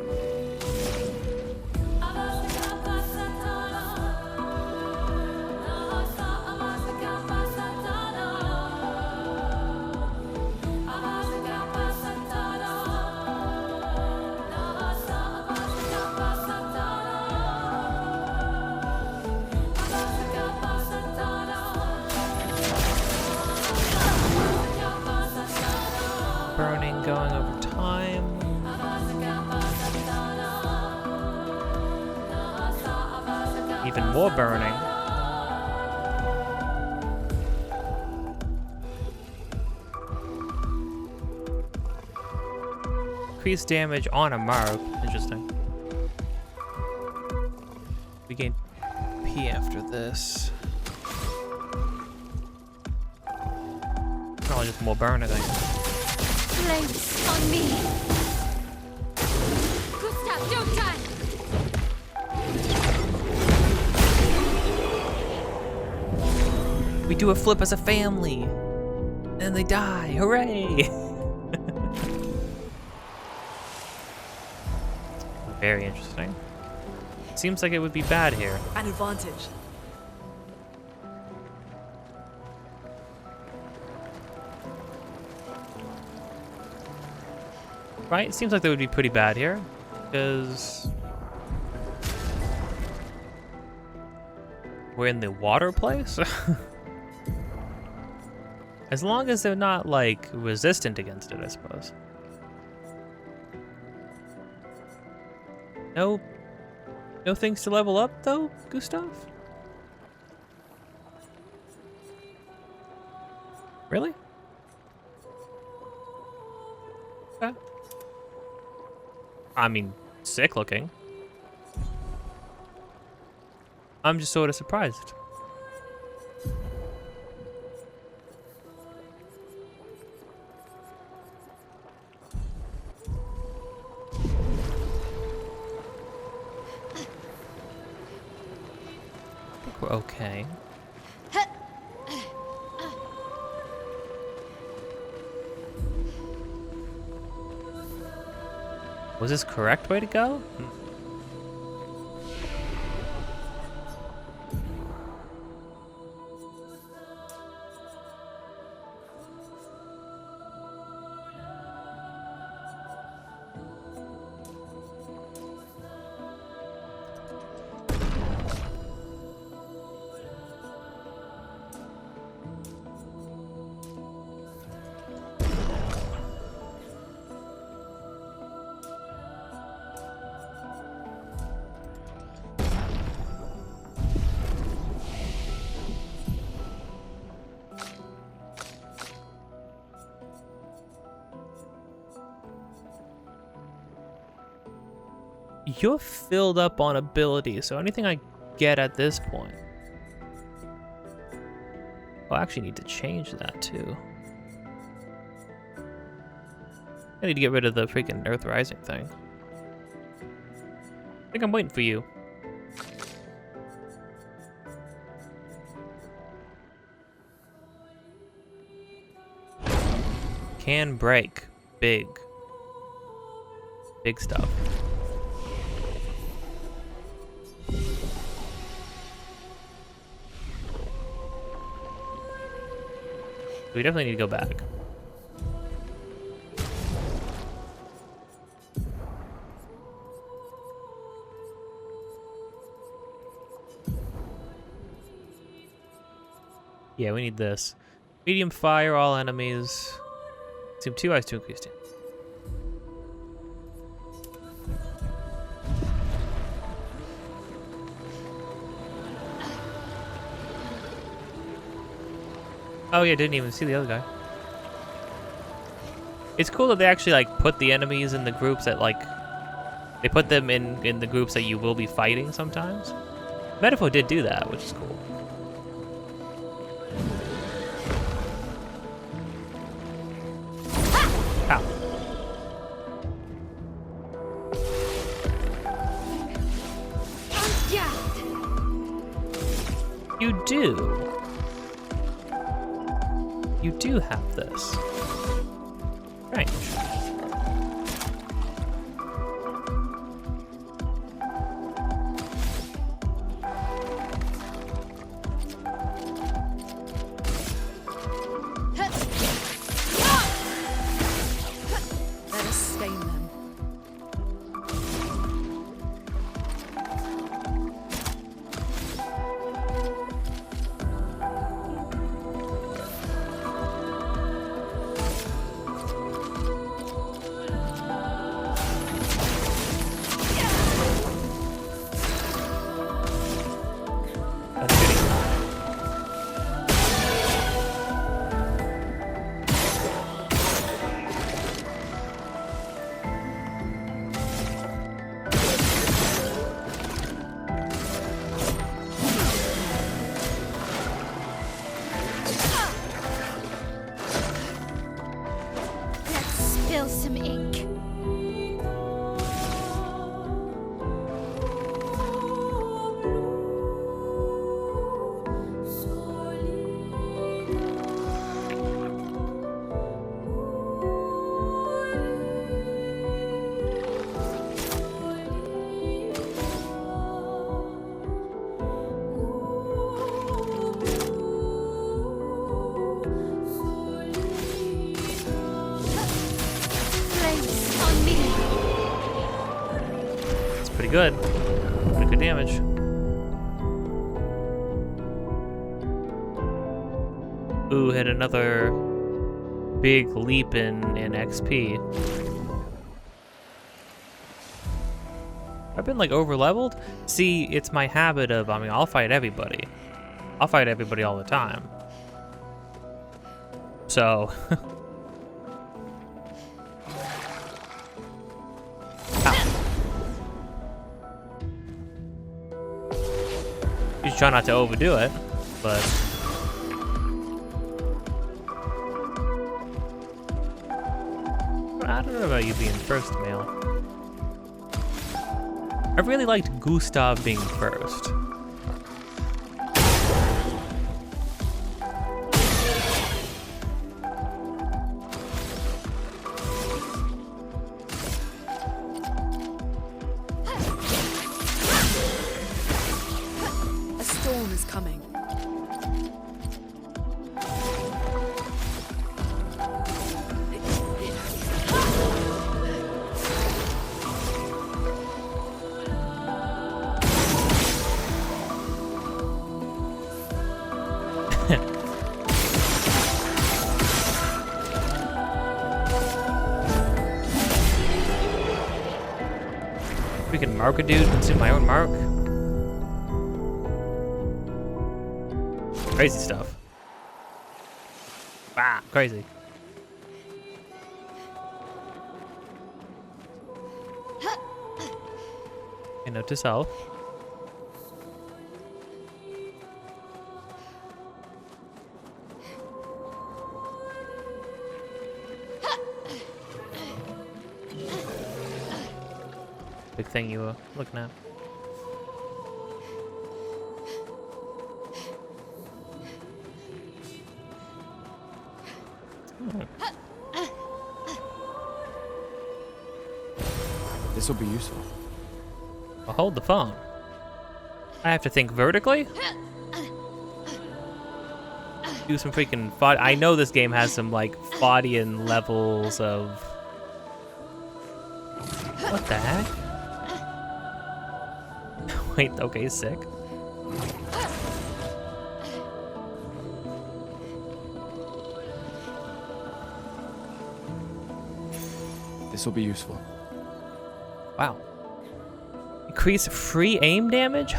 Burning going over time. Even more burning. Increased damage on a mark. Interesting. We gain P after this. Probably just more burn, I think. Flames on me! Gustav, don't die! We do a flip as a family. And they die. Hooray! Very interesting. Seems like it would be bad here. An advantage. Right? It seems like that would be pretty bad here. Because we're in the water place? As long as they're not, like, resistant against it, I suppose. No things to level up, though, Gustav? Really? Okay. I mean, sick looking. I'm just sort of surprised. I think we're okay. Was this correct way to go? You're filled up on ability, so anything I get at this point. I'll actually need to change that too. I need to get rid of the freaking Earth Rising thing. I think I'm waiting for you. Can break. Big. Big stuff. We definitely need to go back. Yeah, we need this. Medium fire, all enemies. Consume 2 ice to increase damage. Oh yeah, didn't even see the other guy. It's cool that they actually like put the enemies in the groups that like they put them in the groups that you will be fighting sometimes. Metaphor did do that, which is cool. Ow. You do. You do have this. Strange. Let us stain them. That's good. Let's spill some ink. Flames on me. It's pretty good. Pretty good damage. Ooh, hit another big leap in XP. I've been like over leveled. See, it's my habit of, I mean, I'll fight everybody. I'll fight everybody all the time. So. You try not to overdo it, but I don't know about you being first, male. I really liked Gustav being first. A storm is coming. Freaking mark a dude, consume my own mark. Crazy stuff. Wow, crazy. And note to self. Big thing you were looking at. This will be useful. Well, hold the phone. I have to think vertically? Do some freaking I know this game has some, like, Faudian levels of... What the heck? Wait, okay, sick. This will be useful. Wow. Increase free aim damage?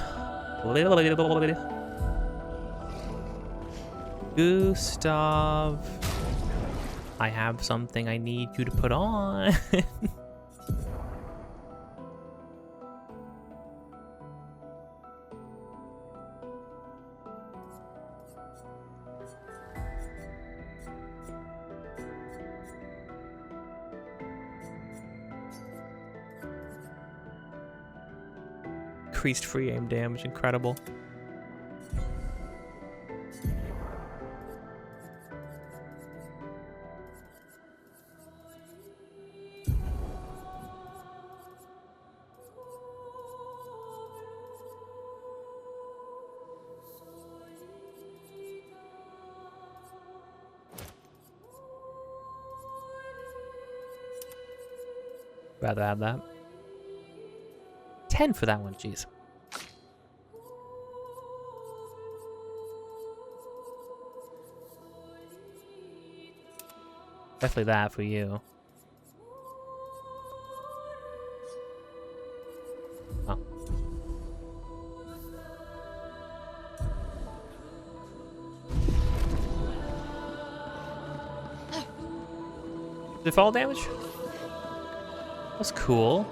Gustav. I have something I need you to put on. Increased free aim damage, incredible. Rather have that. 10 for that one, jeez. Definitely that for you. Oh. Did it fall damage? That's cool.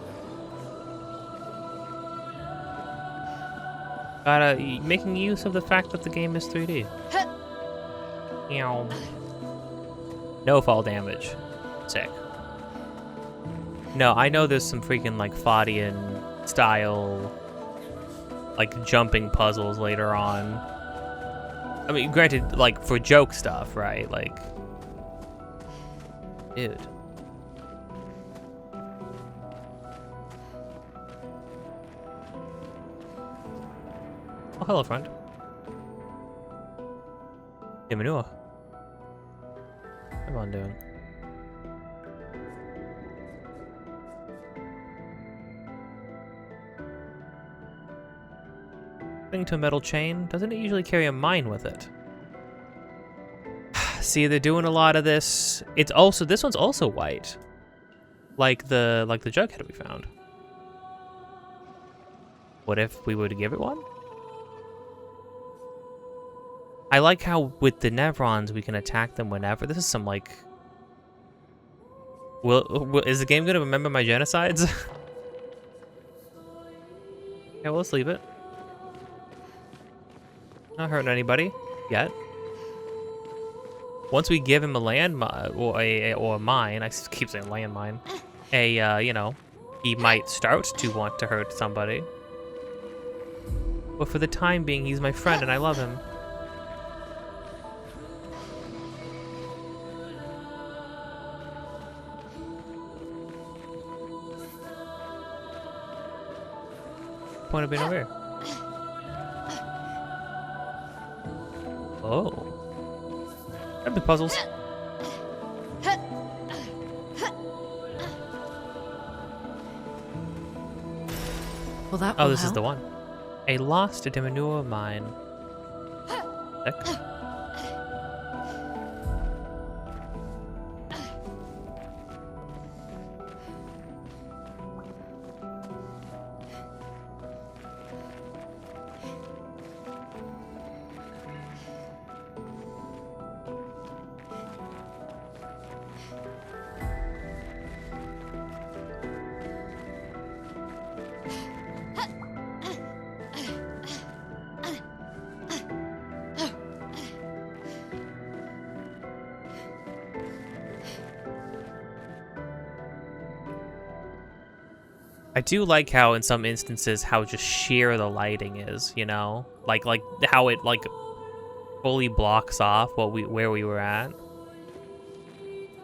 Making use of the fact that the game is 3D. Meow. No fall damage. Sick. No, I know there's some freaking like Faudian style like jumping puzzles later on. I mean, granted, like for joke stuff, right? Like, dude. Oh, hello, friend. Hey, Manure. What am I doing? Thing to a metal chain. Doesn't it usually carry a mine with it? See, they're doing a lot of this. It's also, this one's also white, like the jughead we found. What if we were to give it one? I like how with the Nevrons we can attack them whenever. This is some like... is the game gonna remember my genocides? Yeah, we'll leave it. Not hurting anybody yet. Once we give him a landmine or a mine, I keep saying landmine. You know, he might start to want to hurt somebody. But for the time being, he's my friend and I love him. Point of being over here. Oh. Grab the puzzles. Well, that Oh, will this is help. the one. A lost Demanure mine. Sick. I do like how in some instances how just sheer the lighting is, you know? Like how it like fully blocks off where we were at.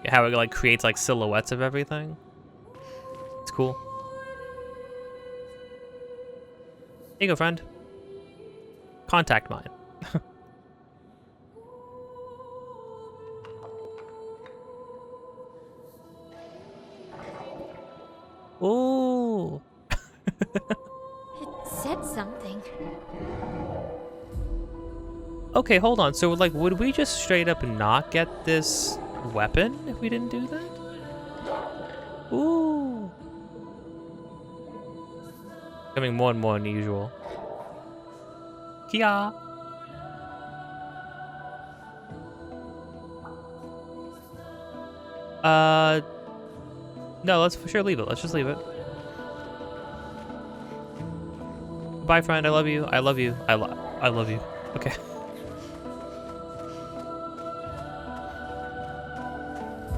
How it like creates like silhouettes of everything. It's cool. Here you go, friend. Contact mine. Ooh. It said something. Okay, hold on. So, like, would we just straight up not get this weapon if we didn't do that? Ooh. Becoming more and more unusual. Kia. No, let's for sure leave it. Let's just leave it. Bye, friend. I love you. I love you. I love you. Okay.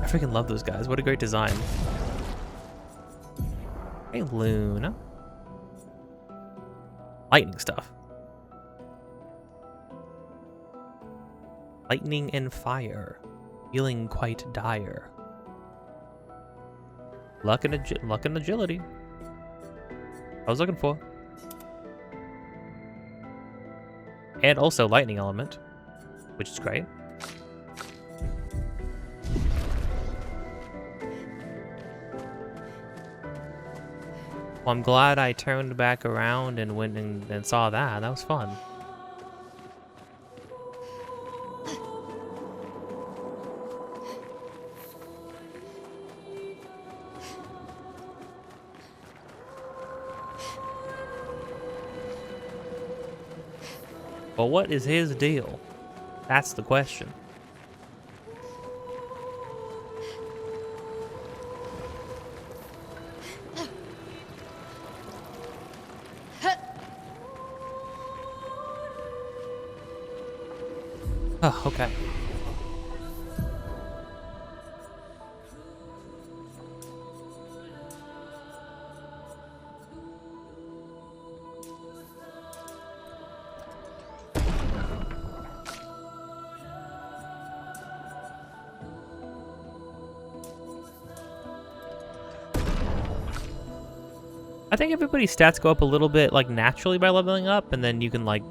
I freaking love those guys. What a great design. Hey, Luna. Lightning stuff. Lightning and fire. Feeling quite dire. Luck and agility. I was looking for. And also lightning element, which is great. Well, I'm glad I turned back around and went and saw that. That was fun. But what is his deal? That's the question. Oh, okay. I think everybody's stats go up a little bit, like, naturally by leveling up, and then you can, like,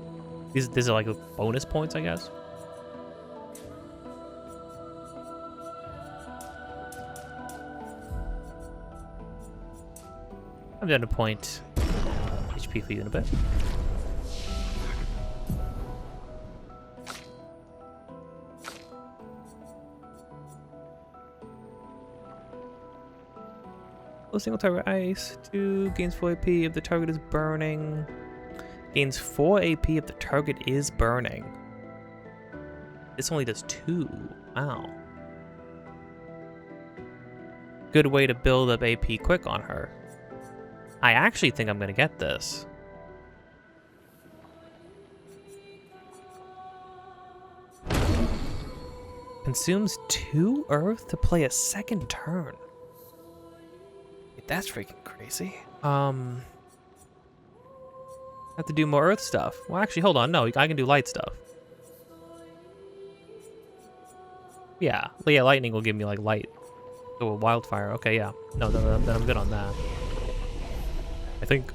these are, like, bonus points, I guess. I'm down to point HP for you in a bit. Single target ice. 2 gains 4 AP if the target is burning. Gains 4 AP if the target is burning. This only does 2. Wow. Good way to build up AP quick on her. I actually think I'm gonna get this. Consumes 2 earth to play a second turn. That's freaking crazy. Have to do more earth stuff. Well, actually, hold on. No, I can do light stuff. Yeah, lightning will give me, like, light. So a wildfire. Okay, yeah. No, then I'm good on that. I think.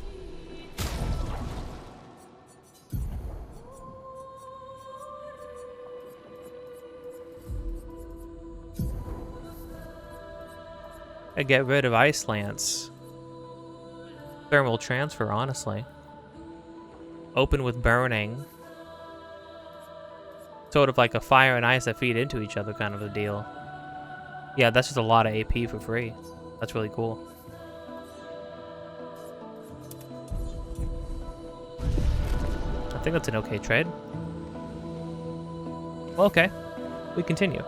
I get rid of Ice Lance. Thermal transfer, honestly. Open with burning. Sort of like a fire and ice that feed into each other kind of a deal. Yeah, that's just a lot of AP for free. That's really cool. I think that's an okay trade. Well, okay. We continue.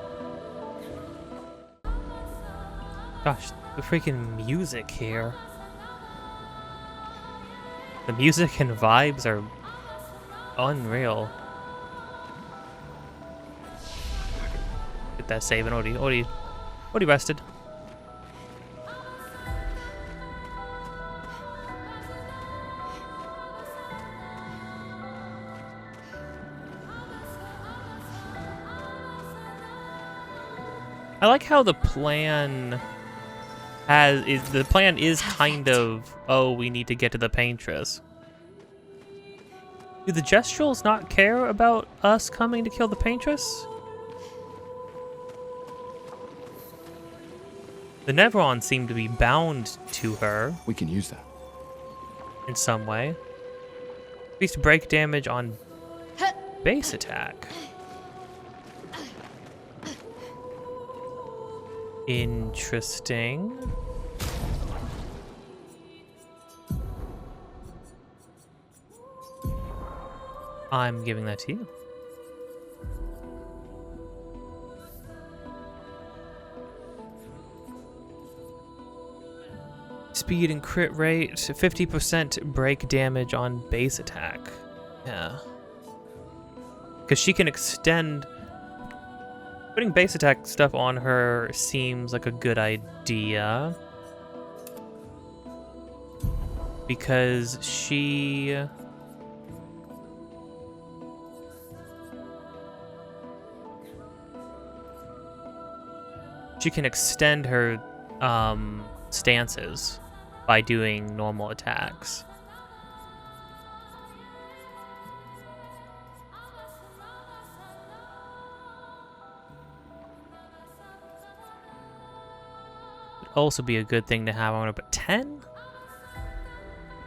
Gosh, the freaking music here. The music and vibes are unreal. Get that saving. Odie rested. I like how the plan is kind of, oh, we need to get to the paintress. Do the Gestrals not care about us coming to kill the paintress? The Neverons seem to be bound to her We can use that. in some way. Increased break damage on base attack. Interesting. I'm giving that to you. Speed and crit rate, 50% break damage on base attack. Yeah. Because she can extend... Putting base attack stuff on her seems like a good idea. Because she... She can extend her stances by doing normal attacks. Would also be a good thing to have on her, but 10?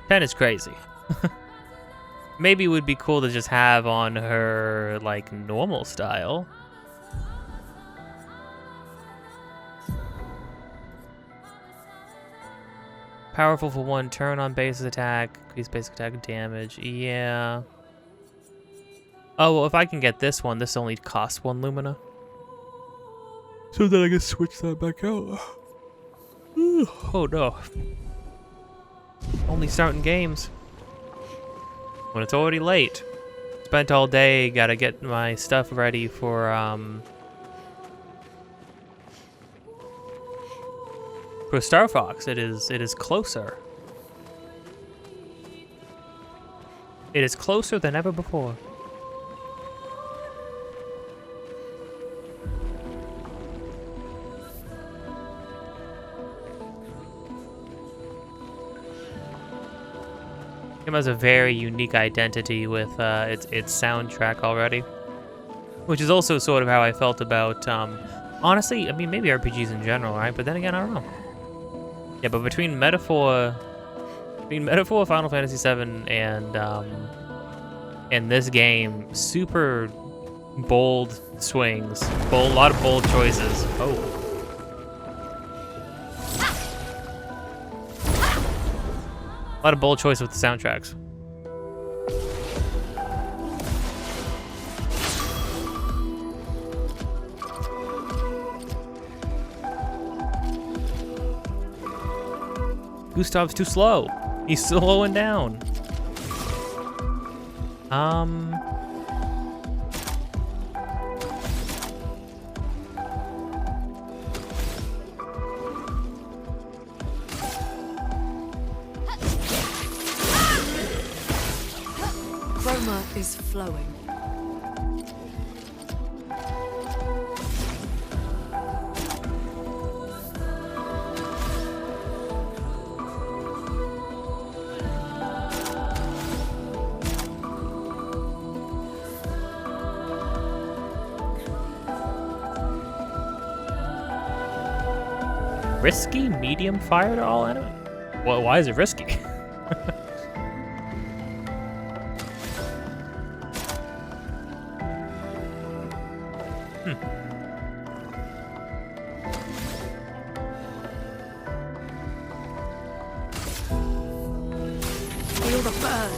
10 is crazy. Maybe it would be cool to just have on her, like, normal style. Powerful for one turn on base attack. Increase base attack damage. Yeah. Oh, well, if I can get this one, this only costs 1 Lumina. So then I can switch that back out. Oh, no. Only starting games. When it's already late. Spent all day, gotta get my stuff ready for, For Star Fox, it is closer. It is closer than ever before. It has a very unique identity with its soundtrack already, which is also sort of how I felt about. Honestly, I mean maybe RPGs in general, right? But then again, I don't know. Yeah, but between Metaphor, Final Fantasy VII, and this game, super bold swings, a lot of bold choices. Oh, a lot of bold choices with the soundtracks. Gustav's too slow. He's slowing down. Chroma is flowing. Risky medium fire to all enemies? Well, why is it risky? Feel the burn.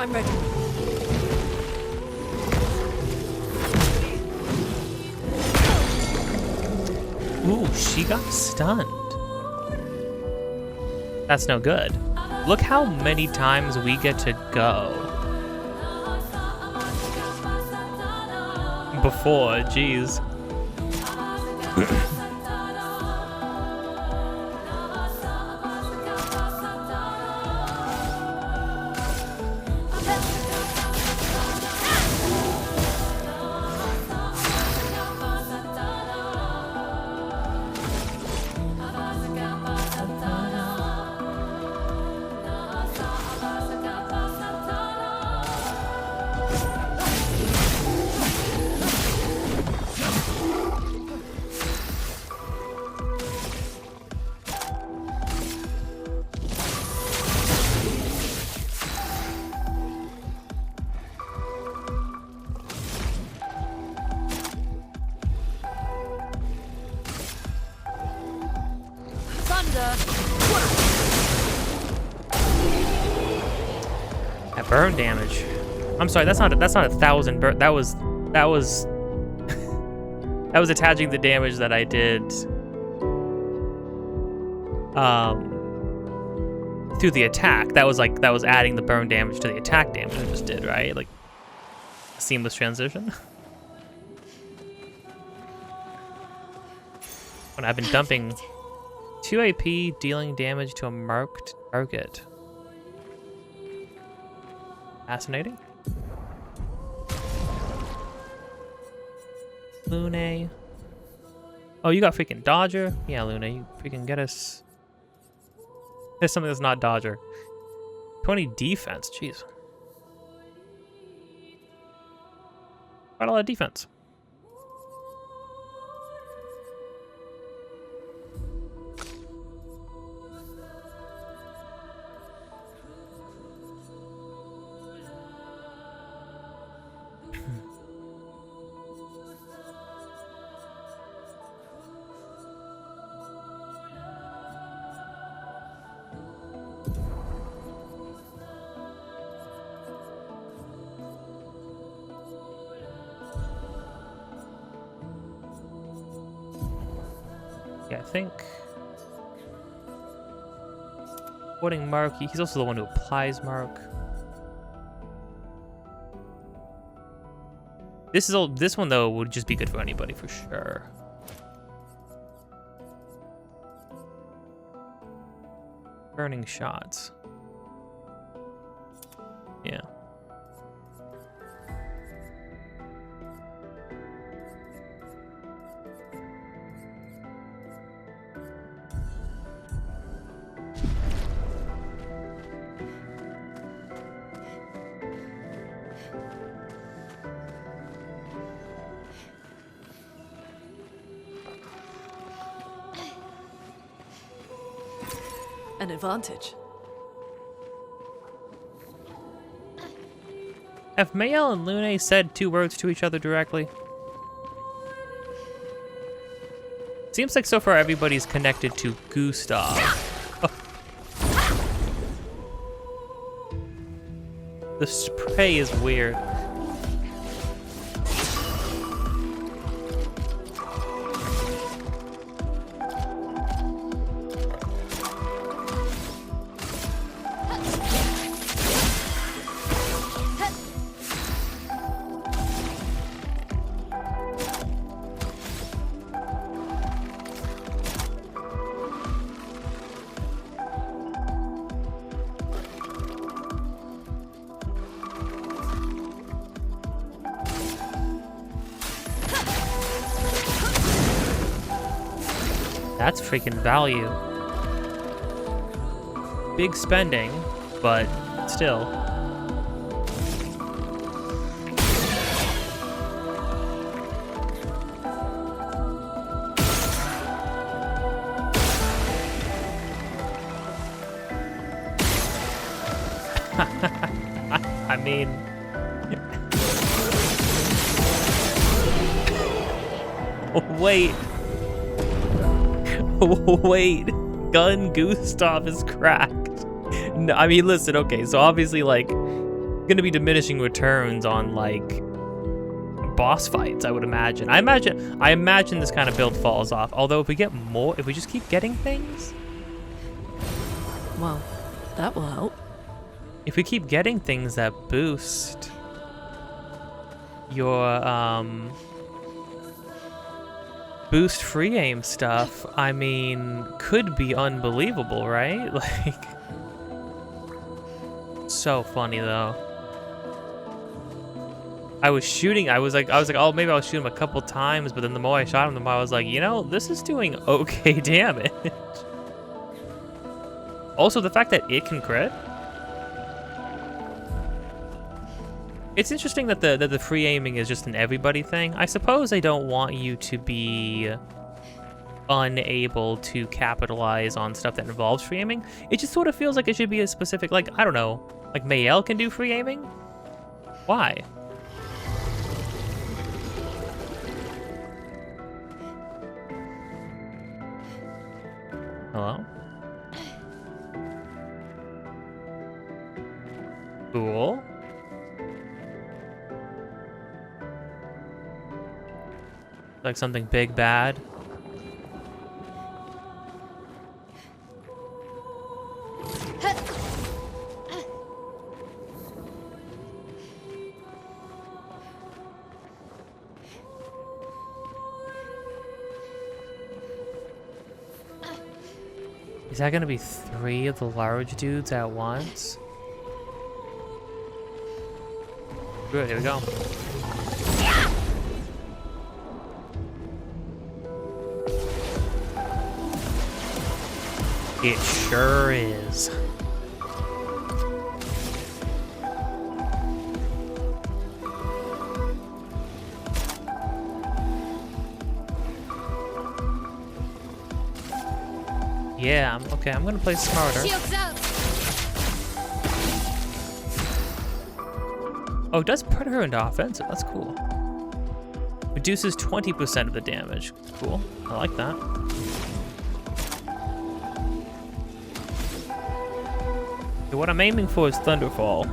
I'm ready. Ooh, she got stunned. That's no good. Look how many times we get to go. before. Jeez. That burn damage. I'm sorry, that's not 1,000 burn. That was that was attaching the damage that I did through the attack. That was adding the burn damage to the attack damage I just did, right? Like a seamless transition. When I've been dumping 2 AP, dealing damage to a marked target. Fascinating. Lune. Oh, you got freaking Dodger? Yeah, Lune, you freaking get us. There's something that's not Dodger. 20 defense, jeez. Quite a lot of defense. Yeah, I think putting Mark, he's also the one who applies Mark. This one though would just be good for anybody for sure. Burning shots. Yeah. An advantage. Have Mayel and Lune said 2 words to each other directly? Seems like so far everybody's connected to Gustav. The spray is weird. That's freaking value. Big spending, but still. I mean... Wait. Wait, Gun Gustav is cracked. No, I mean, listen, okay, so obviously, like, gonna be diminishing returns on, like, boss fights, I would imagine. I imagine this kind of build falls off. Although, if we just keep getting things... Well, that will help. If we keep getting things that boost your, boost free aim stuff, I mean, could be unbelievable, right? Like, so funny though. I was like, oh, maybe I'll shoot him a couple times, but then the more I shot him, the more I was like, you know, this is doing okay damage. Also, the fact that it can crit. It's interesting that the free aiming is just an everybody thing. I suppose they don't want you to be unable to capitalize on stuff that involves free aiming. It just sort of feels like it should be a specific, like, I don't know, like Mayel can do free aiming? Why? Hello? Cool. Like something big bad. Is that gonna be 3 of the large dudes at once? Good, here we go. It sure is. Yeah, okay, I'm gonna play smarter. Shields up. Oh, it does put her into offensive. That's cool. Reduces 20% of the damage. Cool. I like that. Okay, what I'm aiming for is Thunderfall.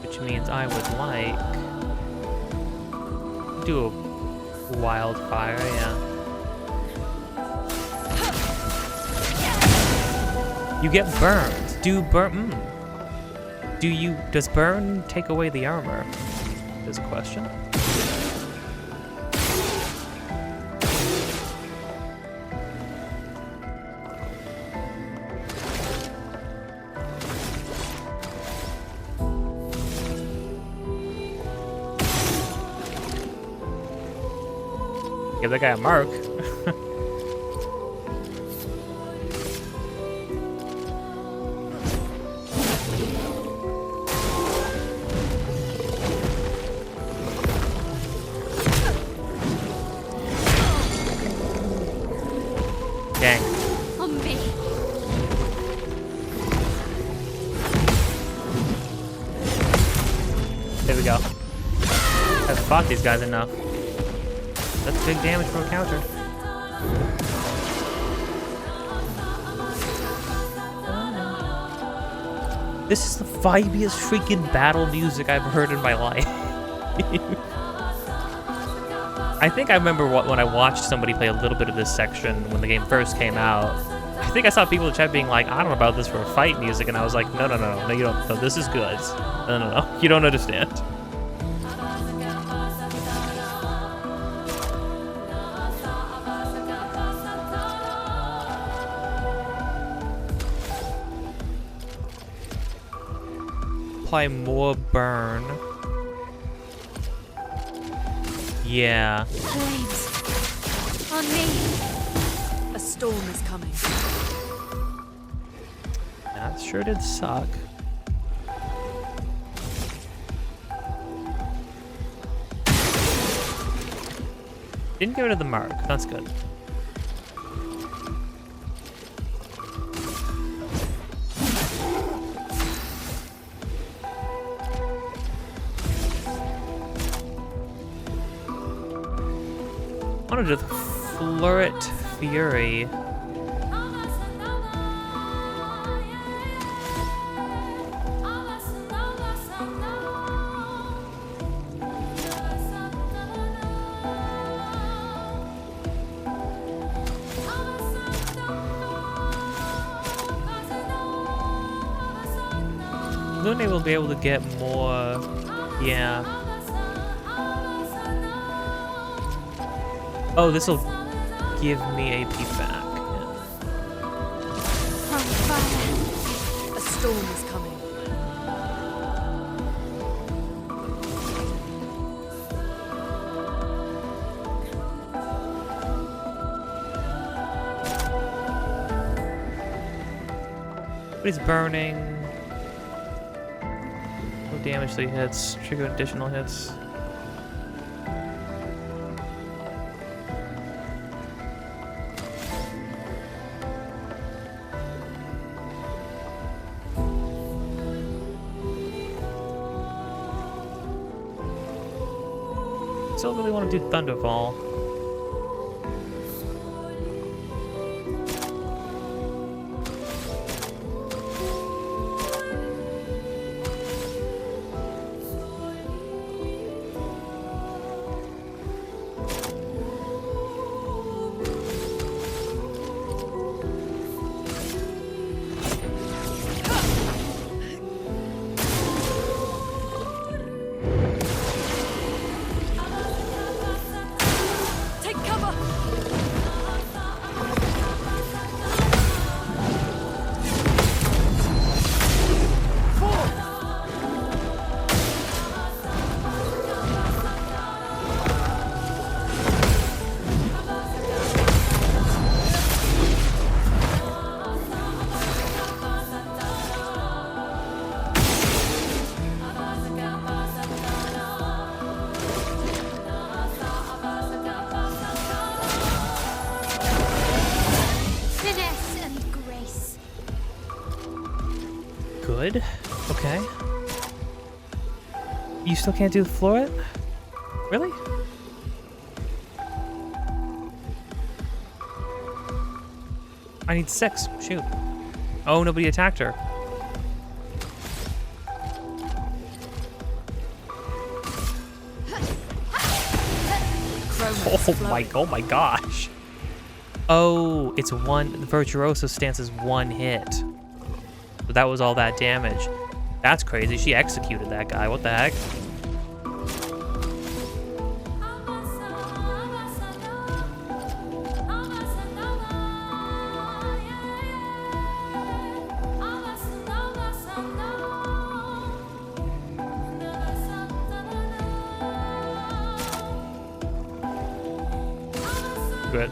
Which means I would like do a wildfire, yeah. You get burned. Does burn take away the armor? Is a question. Give that guy a mark. Dang. On me. There we go. I've fought these guys enough. That's big damage for a counter. This is the vibiest freaking battle music I've heard in my life. I think I remember when I watched somebody play a little bit of this section when the game first came out. I think I saw people in chat being like, I don't know about this for fight music, and I was like, no, you don't. No, this is good. No, you don't understand. Apply more burn. Yeah. Flames. On me. A storm is coming. That sure did suck. Didn't get rid of the mark. That's good. I want to do the Floret Fury. Lune will be able to get more, yeah. Oh, this will give me AP back. A storm is coming. But he's burning. No damage to the hits. Trigger additional hits. Still really want to do Thunderfall. Take cover! Finesse and grace. Good. Okay. You still can't do the floret? Really? I need 6. Shoot. Oh, nobody attacked her. Oh my gosh. Oh, it's one. The Virtuoso stance is 1 hit. So that was all that damage. That's crazy. She executed that guy. What the heck? Good.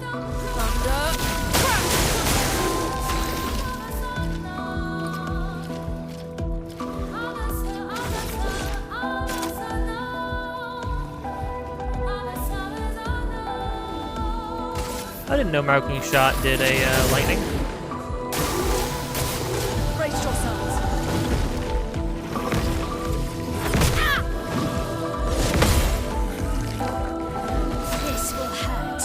I didn't know Marking Shot did a lightning. Brace yourselves. This will hurt.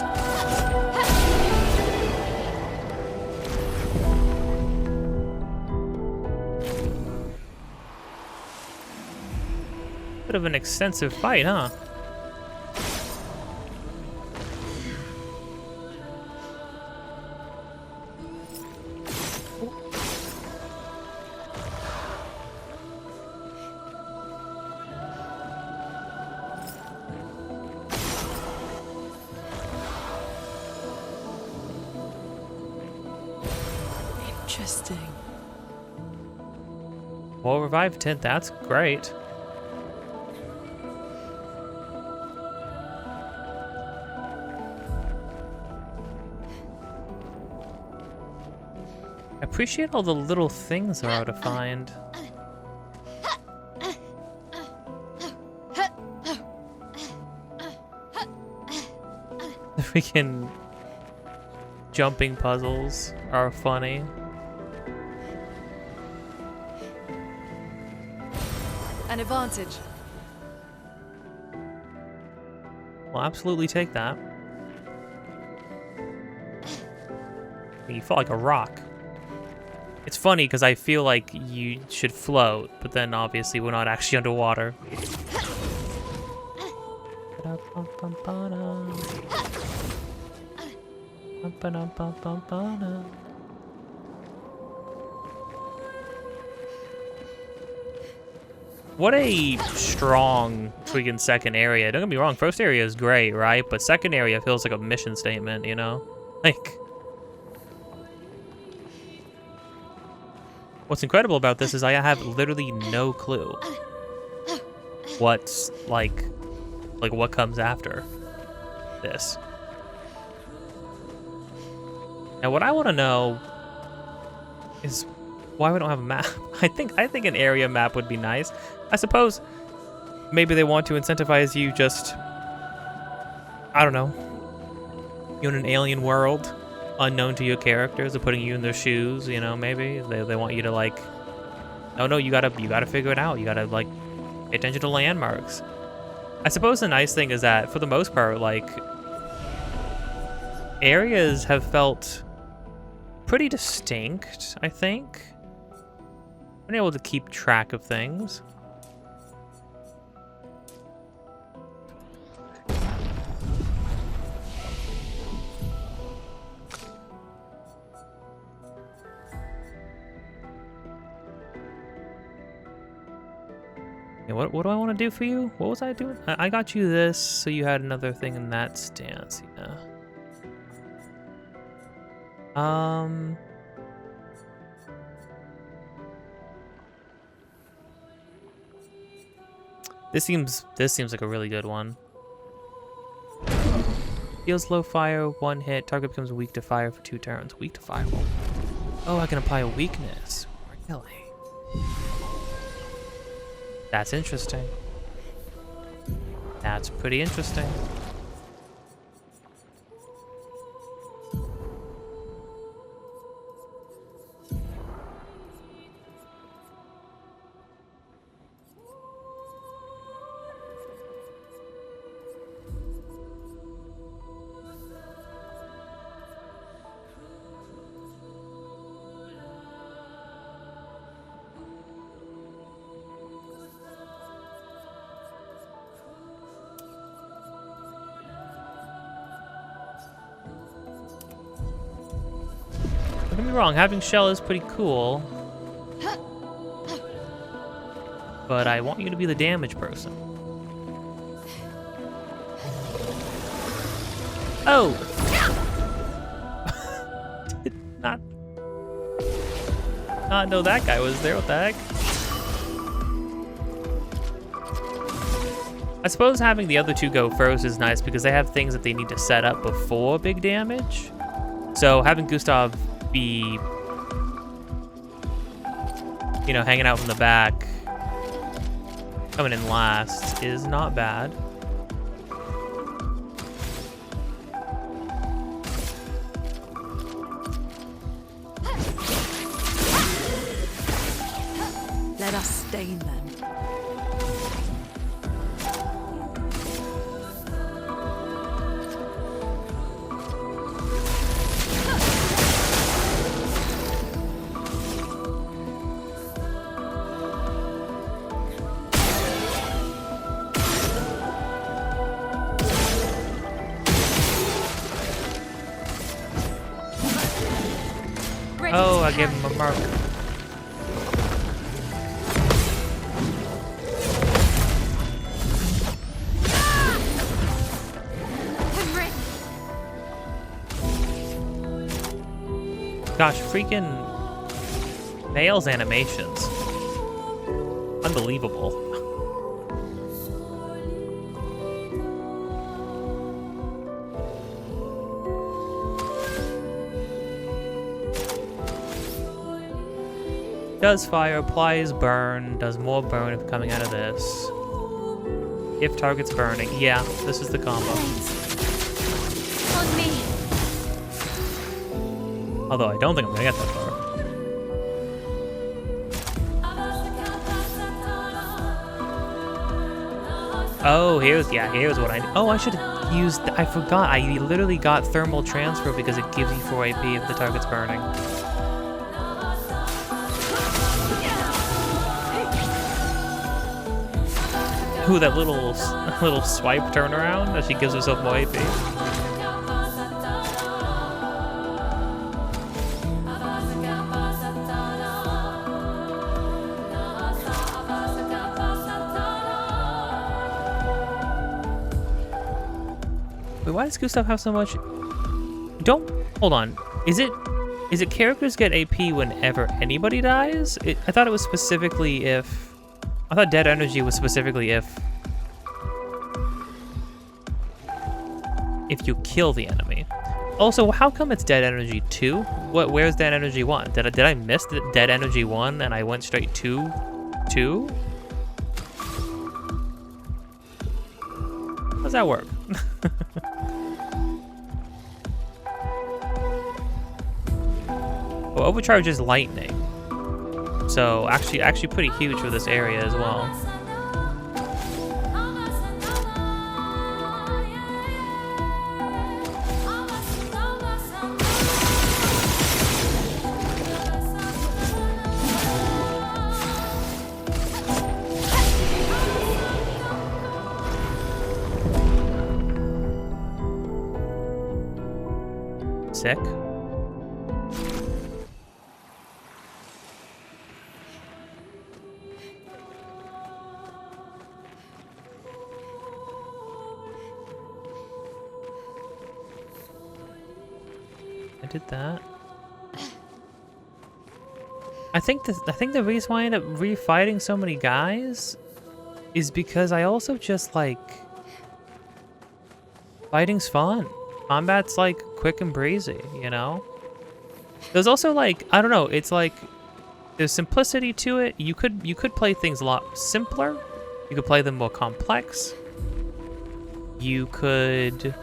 Bit of an extensive fight, huh? Interesting. Well, revive tint, that's great. I appreciate all the little things there are to find. The freaking jumping puzzles are funny. An advantage. We'll absolutely take that. You fall like a rock. It's funny because I feel like you should float, but then obviously we're not actually underwater. What a strong freaking second area. Don't get me wrong, first area is great, right? But second area feels like a mission statement, you know? Like, what's incredible about this is I have literally no clue what's like what comes after this. Now, what I want to know is why we don't have a map. I think an area map would be nice. I suppose maybe they want to incentivize you just, I don't know, you're in an alien world, unknown to your characters, they're putting you in their shoes, you know, maybe. They want you to like, no, you gotta figure it out. You gotta like pay attention to landmarks. I suppose the nice thing is that for the most part, like, areas have felt pretty distinct, I think. Been able to keep track of things. Yeah, what do I want to do for you? What was I doing? I got you this, so you had another thing in that stance, yeah. This seems like a really good one. Deals low fire, 1 hit. Target becomes weak to fire for 2 turns. Weak to fire. Oh, I can apply a weakness. Really? That's interesting. That's pretty interesting. Don't get me wrong, having Shell is pretty cool. But I want you to be the damage person. Oh! Did not know that guy was there. What the heck? I suppose having the other two go first is nice because they have things that they need to set up before big damage. So having Gustav be, you know, hanging out from the back, coming in last is not bad. Let us stain them. Oh, I gave him a mark. Gosh, freaking Nail's animations. Unbelievable. Does fire, applies burn, does more burn if coming out of this. If target's burning. Yeah, this is the combo. On me. Although I don't think I'm gonna get that far. Oh, here's what I need. Oh, I should have used, I forgot. I literally got thermal transfer because it gives you 4 AP if the target's burning. Ooh, that little swipe turnaround as she gives herself more AP. Wait, why does Gustav have so much? Hold on. Is it characters get AP whenever anybody dies? I thought it was specifically if. I thought dead energy was specifically if you kill the enemy. Also, how come it's dead energy 2? Where's dead energy 1? Did I miss the dead energy 1 and I went straight to 2? How does that work? Well, overcharge is lightning, so actually pretty huge for this area as well. Sick. I did that. I think the reason why I end up refighting so many guys is because I also just like fighting's fun. Combat's like quick and breezy, you know? There's also like, I don't know, it's like there's simplicity to it. You could play things a lot simpler. You could play them more complex. You could,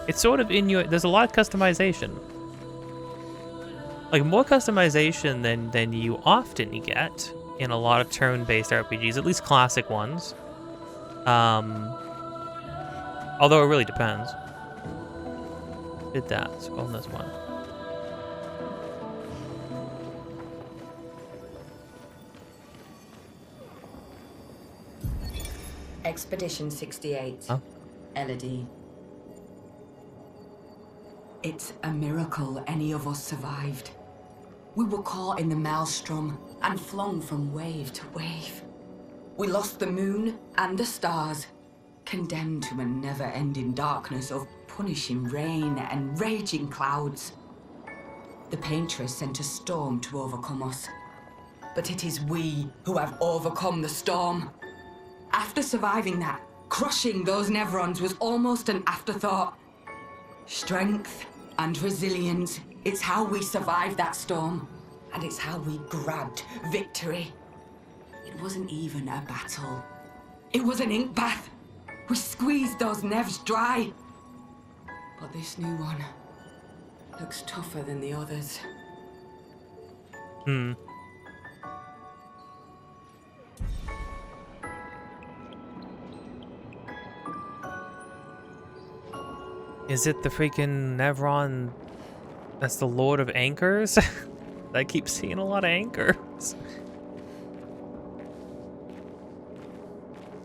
it's sort of in your, there's a lot of customization. Like more customization than you often get in a lot of turn-based RPGs, at least classic ones. Although it really depends. Did that, let's go on this one. Expedition 68. Huh? Elodie. It's a miracle any of us survived. We were caught in the maelstrom and flung from wave to wave. We lost the moon and the stars, condemned to a never-ending darkness of punishing rain and raging clouds. The paintress sent a storm to overcome us. But it is we who have overcome the storm. After surviving that, crushing those Nevrons was almost an afterthought. Strength and resilience, it's how we survived that storm. And it's how we grabbed victory. It wasn't even a battle. It was an ink bath. We squeezed those Nevs dry. But this new one looks tougher than the others. Is it the freaking Nevron that's the Lord of Anchors? I keep seeing a lot of anchors.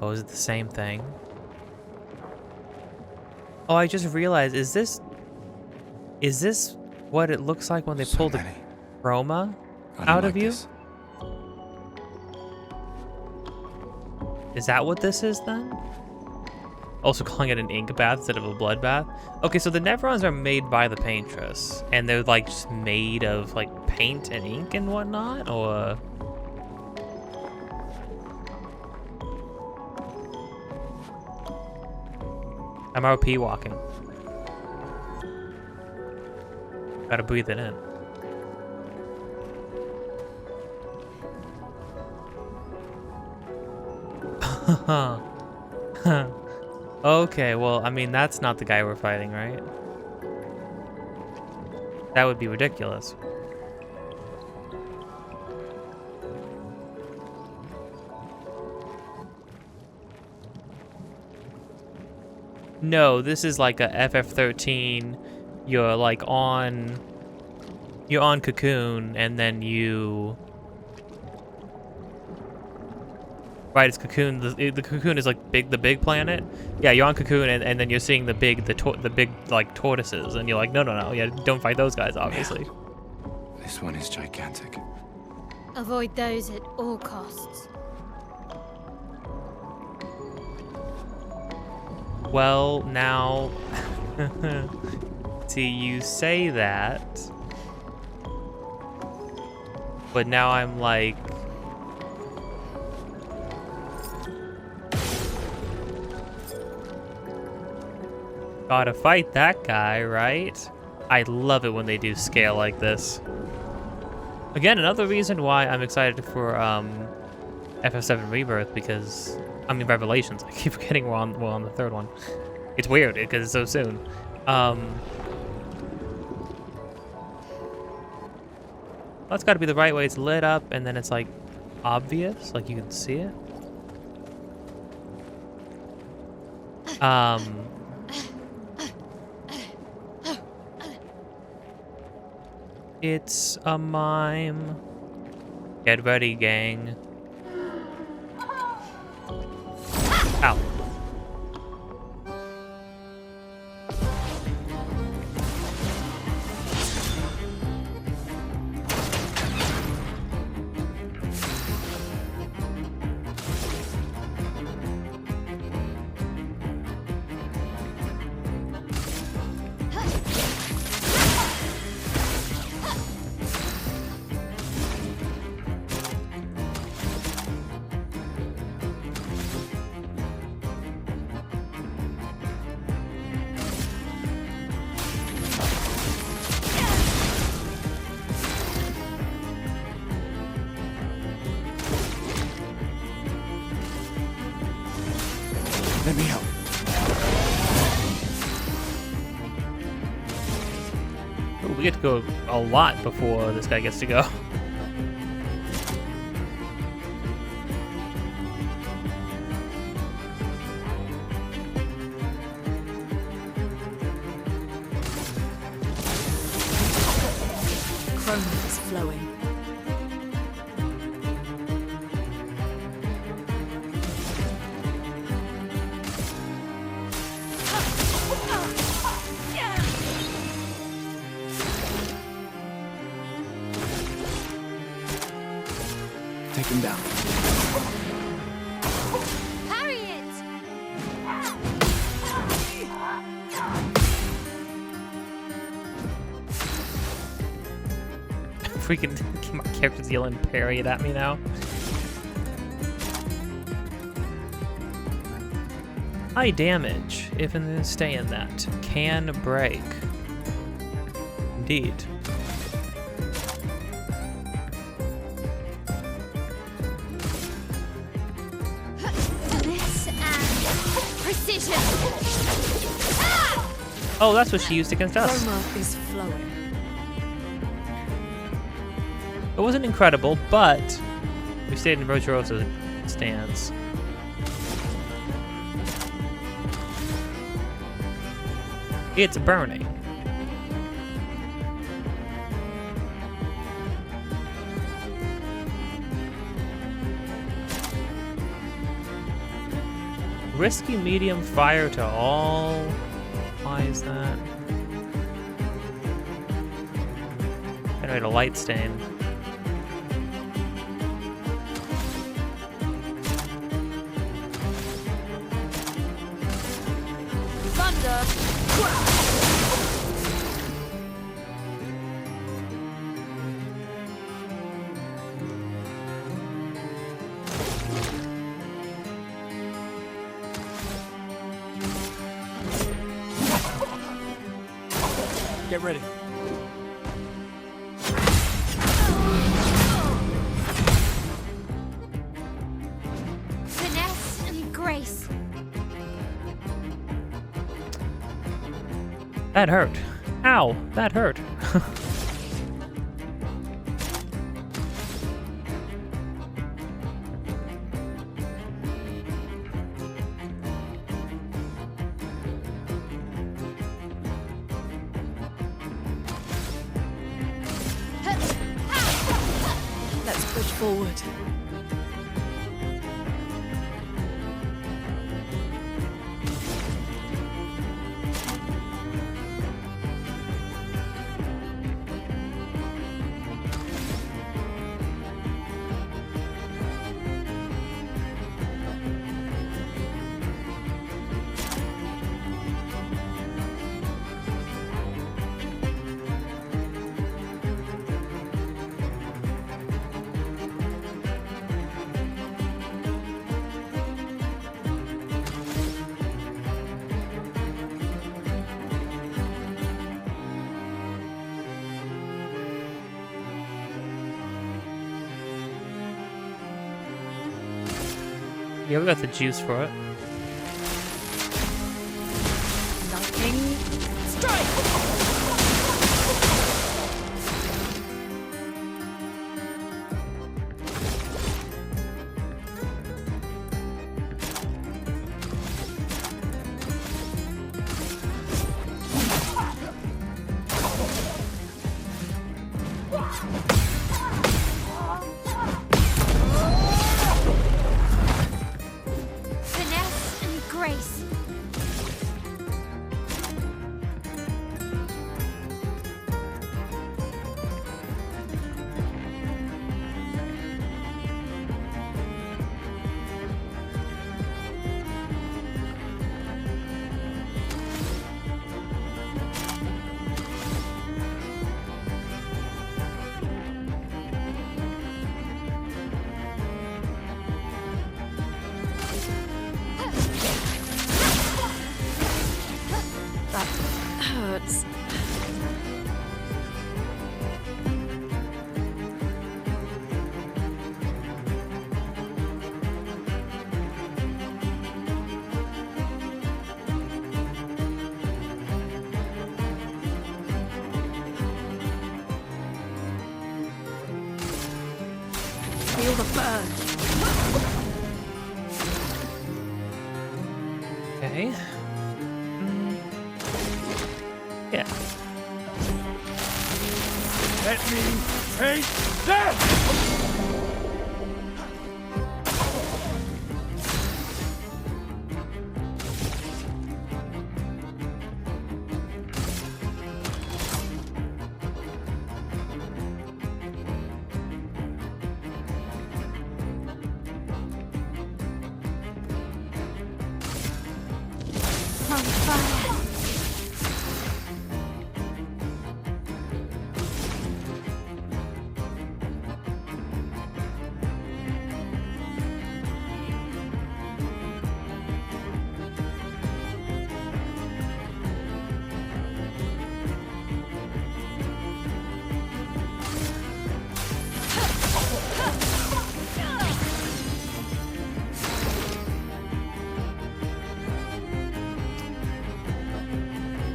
Oh, is it the same thing? Oh, I just realized, is this what it looks like when they pull the chroma out of you? Is that what this is then? Also calling it an ink bath instead of a blood bath. Okay, so the Nevrons are made by the paintress, and they're like just made of like paint and ink and whatnot, or I'm RP walking. Gotta breathe it in. Okay, well, I mean, that's not the guy we're fighting, right? That would be ridiculous. No, this is like a FF13. You're like on Cocoon, and then you. Right, it's Cocoon. The Cocoon is like the big planet. Yeah, you're on Cocoon, and then you're seeing the big like tortoises, and you're like, no, yeah, don't fight those guys, obviously. Yeah. This one is gigantic. Avoid those at all costs. Well, now See, you say that, but now I'm like, gotta fight that guy, right? I love it when they do scale like this. Again, another reason why I'm excited for FF7 Rebirth, because, I mean, Revelations. I keep forgetting we're on the third one. It's weird because it's so soon. That's got to be the right way. It's lit up, and then it's like obvious, like you can see it. It's a mime. Get ready, gang. Ow. Let me help. Ooh, we get to go a lot before this guy gets to go. Chroma is flowing. Take him down. Parry it! Freaking my character's yelling parry it at me now. High damage, if in stay in that. Can break. Indeed. This and precision! Oh, that's what she used against us. Chroma is flowing. It wasn't incredible, but we stayed in Virtuoso stance. It's burning. Risky medium fire to all. Why is that? Generate a light stain. Get ready. Finesse and grace. That hurt. Ow, that hurt. Let's push forward. Yeah, we got the juice for it. Lightning strike! Finesse and grace. That hurts. Feel the burn. Okay. Yeah. Let me take that! On fire.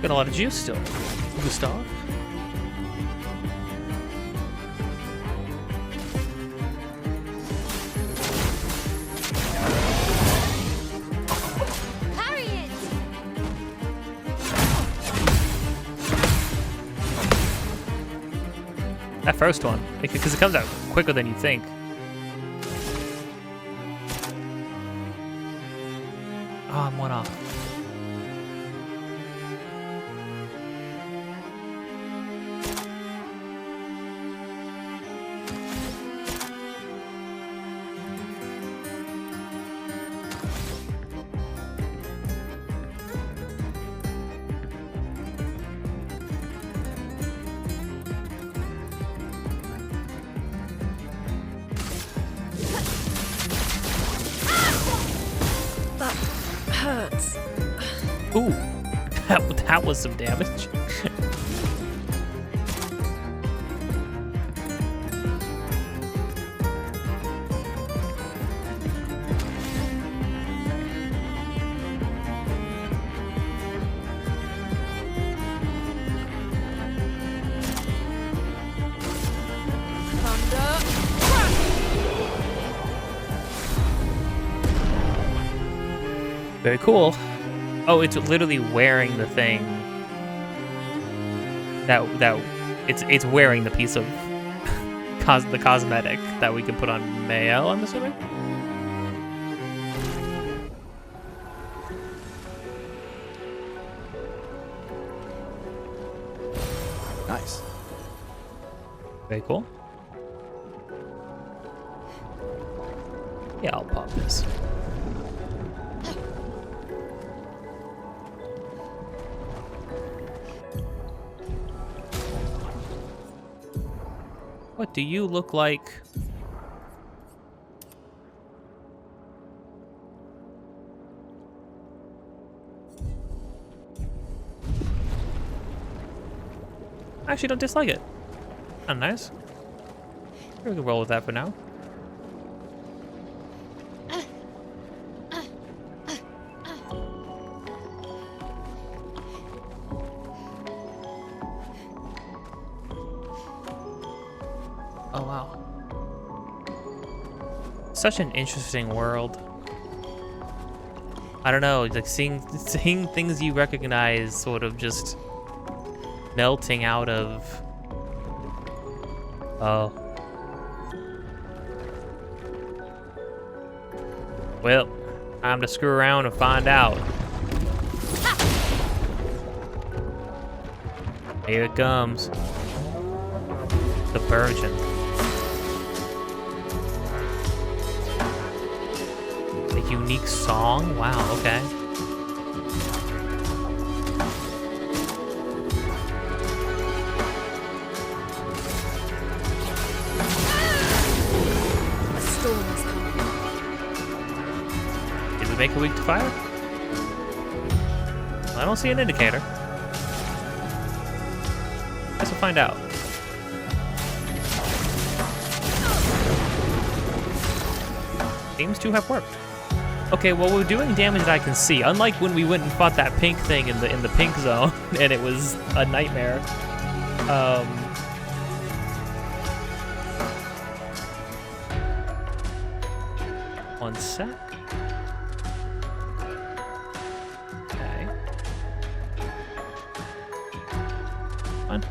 Got a lot of juice still. Gustav. Parry it. That first one, because it comes out quicker than you think. Oh, I'm one off. That hurts. Ooh, that was some damage. Thunder. Very cool. Oh, it's literally wearing the thing. It's wearing the piece of the cosmetic that we can put on Mael, I'm assuming. Nice. Very cool. Yeah, I'll pop this. What do you look like? I actually don't dislike it. Oh, nice. We can roll with that for now. Oh, wow. Such an interesting world. I don't know, like seeing things you recognize sort of just melting out of... Oh. Well, time to screw around and find out. Here it comes. The Virgin. A unique song? Wow, okay. A storm is coming. Did we make it weak to fire? I don't see an indicator. Guess we'll find out. Seems to have worked. Okay, well, we're doing damage that I can see. Unlike when we went and fought that pink thing in the pink zone, and it was a nightmare. One sec. Okay. Fine.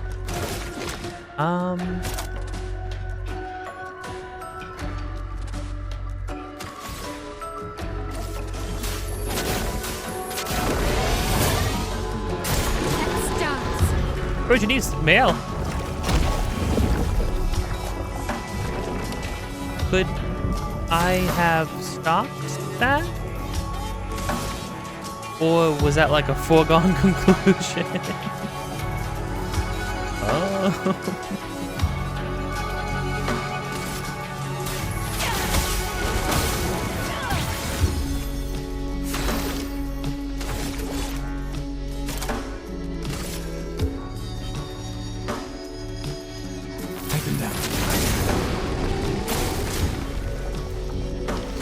Virgin needs mail. Could I have stopped that? Or was that like a foregone conclusion? Oh.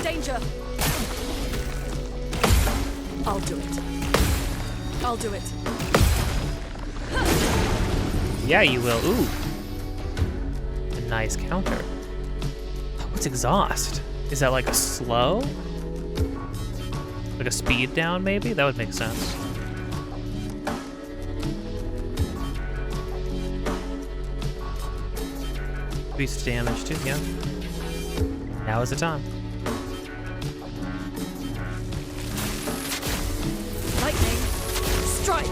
Danger! I'll do it. I'll do it. Yeah, you will. Ooh. A nice counter. What's exhaust? Is that like a slow? Like a speed down, maybe? That would make sense. Increased damage too, yeah. Now is the time. Lightning! Strike!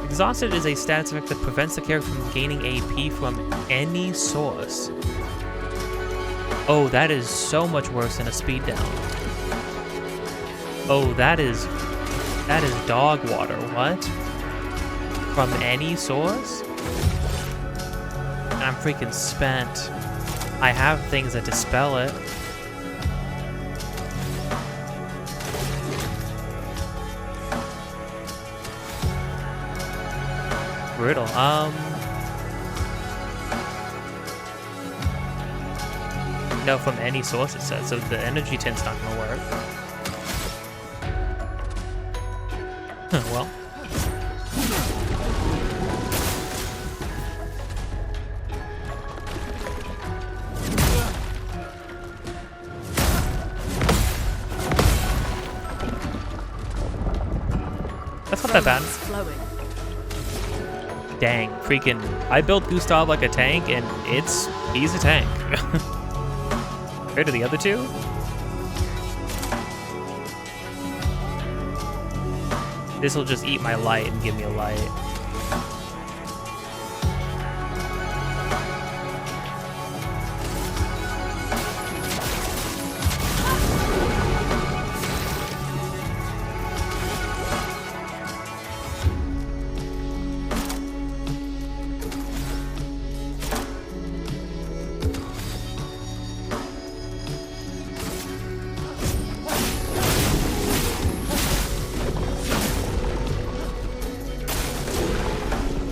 Exhausted is a status effect that prevents the character from gaining AP from any source. Oh, that is so much worse than a speed down. Oh, that is dog water. What? From any source? And I'm freaking spent. I have things that dispel it. Brutal. No, from any source it says, so the energy tint's not gonna work. Well. That's not that bad. Flowing. Dang, freaking, I built Gustav like a tank, and he's a tank. Compared to the other two? This'll just eat my light and give me a light.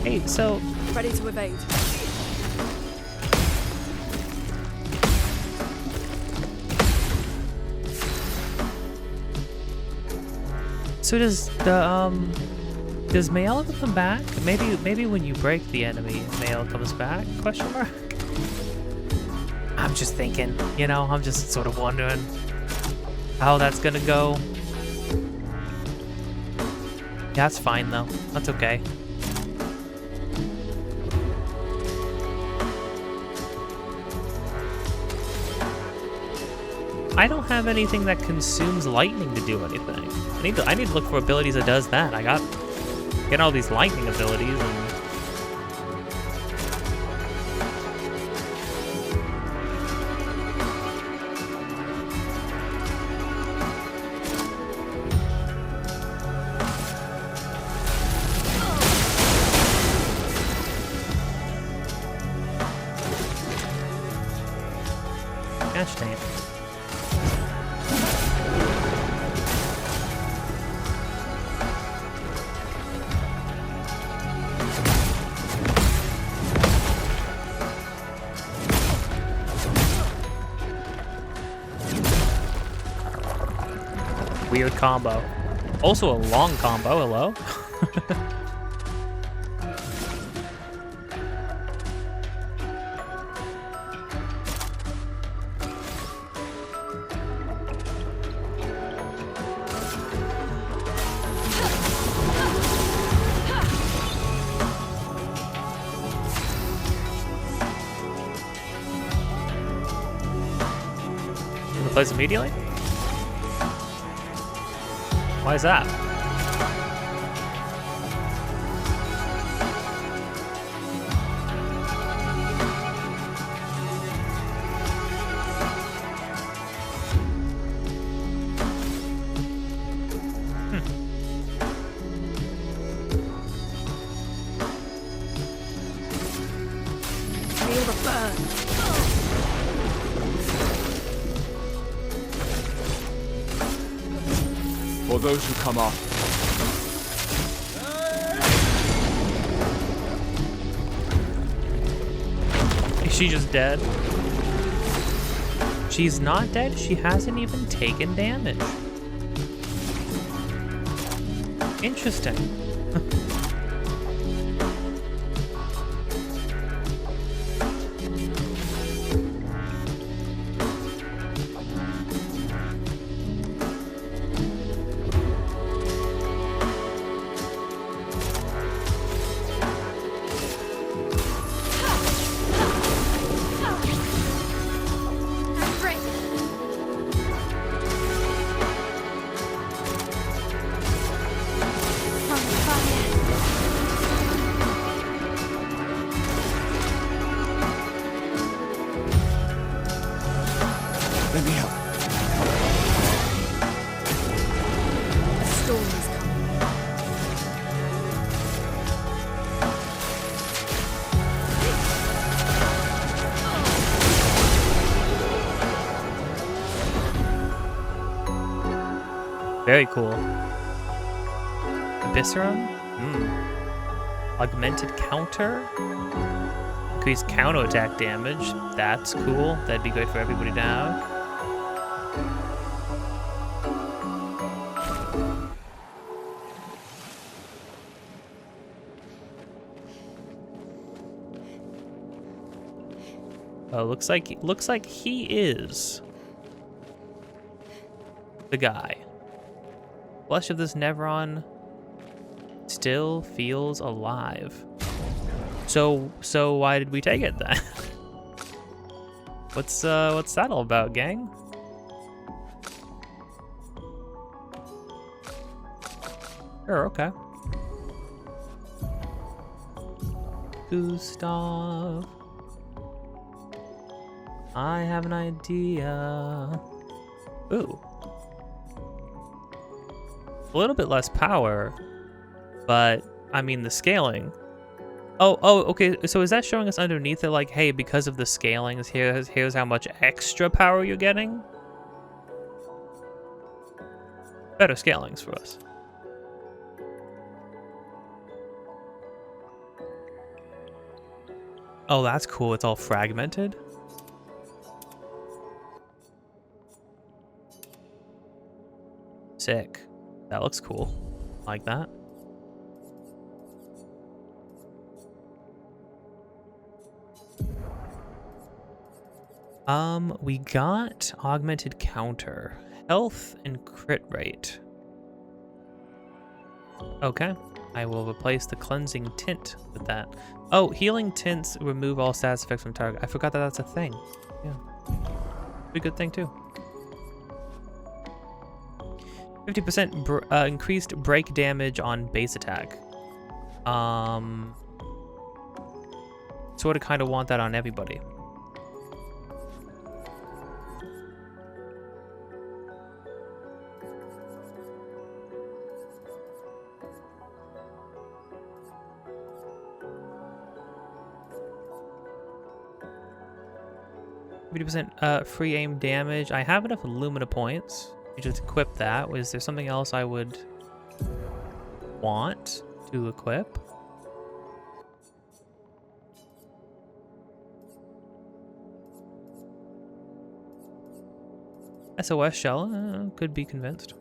Hey, so... Ready to evade. So does the, Does Mael ever come back? Maybe when you break the enemy, Mael comes back? Question mark. I'm just thinking, you know, I'm just sort of wondering how that's gonna go. Yeah, that's fine though. That's okay. I don't have anything that consumes lightning to do anything. I need to look for abilities that does that. I got getting all these lightning abilities and gosh dang it. Weird combo. Also a long combo, hello? Replace immediately? Why is that? Feel the burn. For those who come after. Is she just dead? She's not dead. She hasn't even taken damage. Interesting. Let me help. A storm is coming. Very cool. Viscerum? Augmented counter? Increased counterattack damage. That's cool. That'd be great for everybody to have. Oh, looks like he is the guy. Flesh of this Nevron still feels alive. So why did we take it then? What's that all about, gang? Sure, okay. Gustav, I have an idea. Ooh. A little bit less power, but I mean the scaling. Oh, okay. So is that showing us underneath it, like, hey, because of the scalings, here's how much extra power you're getting? Better scalings for us. Oh, that's cool. It's all fragmented. Sick. That looks cool. Like that. We got augmented counter, health and crit rate. Okay, I will replace the cleansing tint with that. Oh, healing tints remove all status effects from target. I forgot that that's a thing. Yeah, be a good thing too. 50% increased break damage on base attack. Sort of kind of want that on everybody. Free aim damage. I have enough Lumina points to just equip that. Was there something else I would want to equip? SOS shell, could be convinced.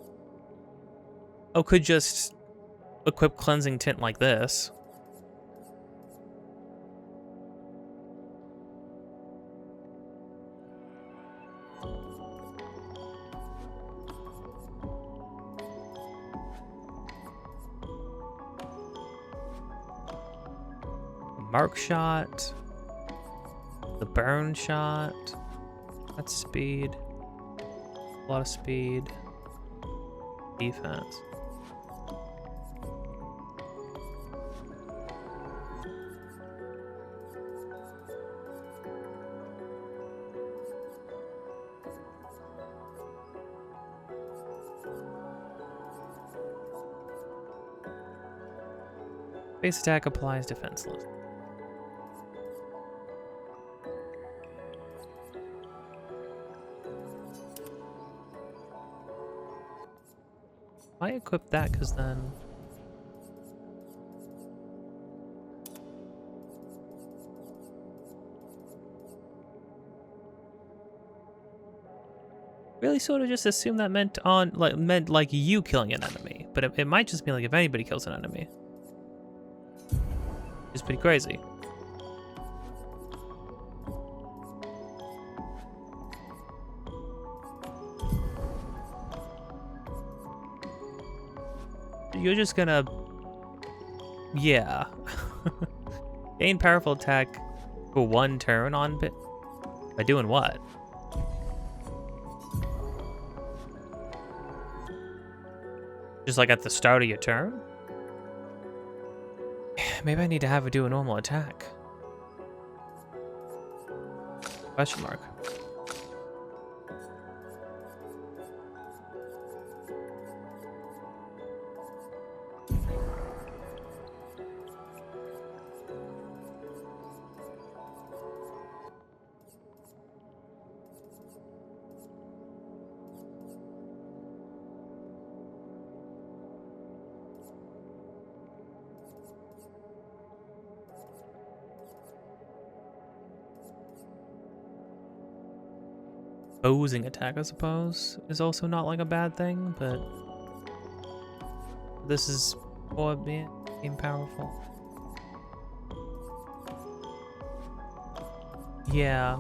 Oh, could just equip cleansing tint like this. Mark shot, the burn shot, that's speed, a lot of speed, defense. Base attack applies defenseless. I equip that because then really sort of just assume that meant like you killing an enemy, but it might just be like if anybody kills an enemy. It's pretty crazy. You're just gonna... Yeah. Gain powerful attack for 1 turn on bit. By doing what? Just like at the start of your turn? Maybe I need to have her do a normal attack. Question mark. Opposing attack, I suppose, is also not like a bad thing, but this is more being powerful. Yeah.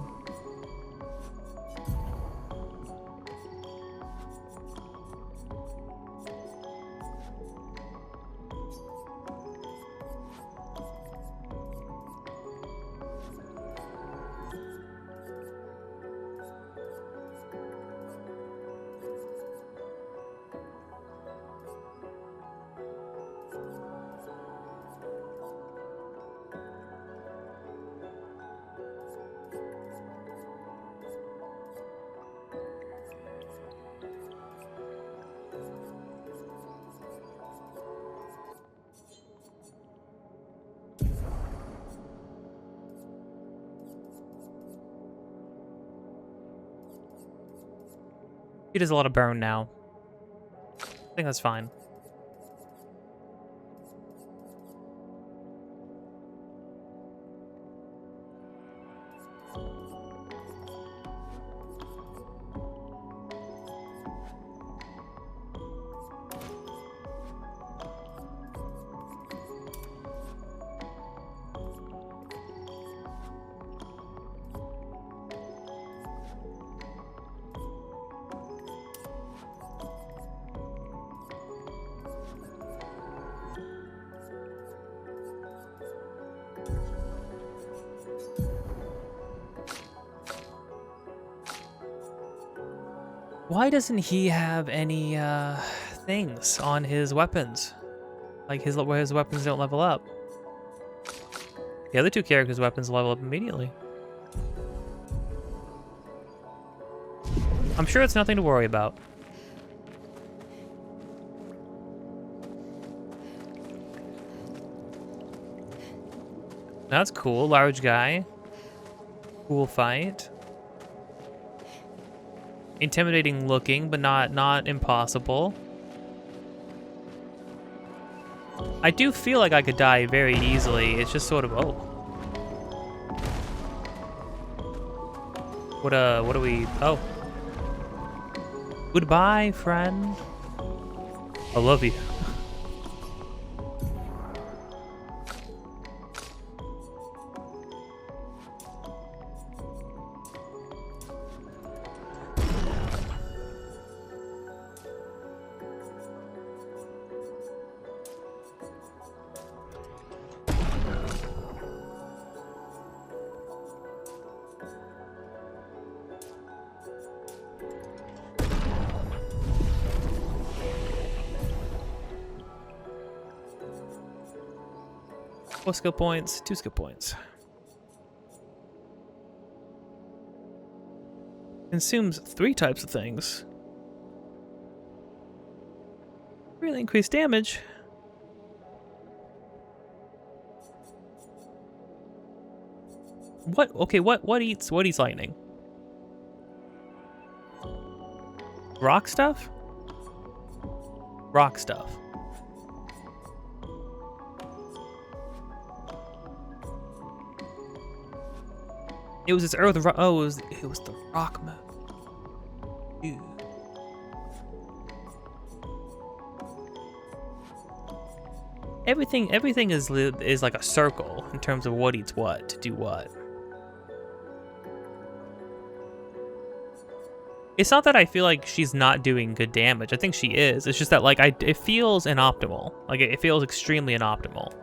He does a lot of burn now. I think that's fine. Why doesn't he have any things on his weapons? Like where his weapons don't level up. The other two characters' weapons level up immediately. I'm sure it's nothing to worry about. That's cool. Large guy. Cool fight. Intimidating looking, but not impossible. I do feel like I could die very easily. It's just sort of, oh. What do we, oh. Goodbye, friend. I love you. Four skill points, 2 skill points. Consumes 3 types of things. Really increased damage. What? Okay, what eats lightning? Rock stuff? Rock stuff. It was its earth. Oh, it was the rock mode. Ew. Everything is like a circle in terms of what eats what to do what. It's not that I feel like she's not doing good damage. I think she is. It's just that like it feels inoptimal. Like it feels extremely inoptimal.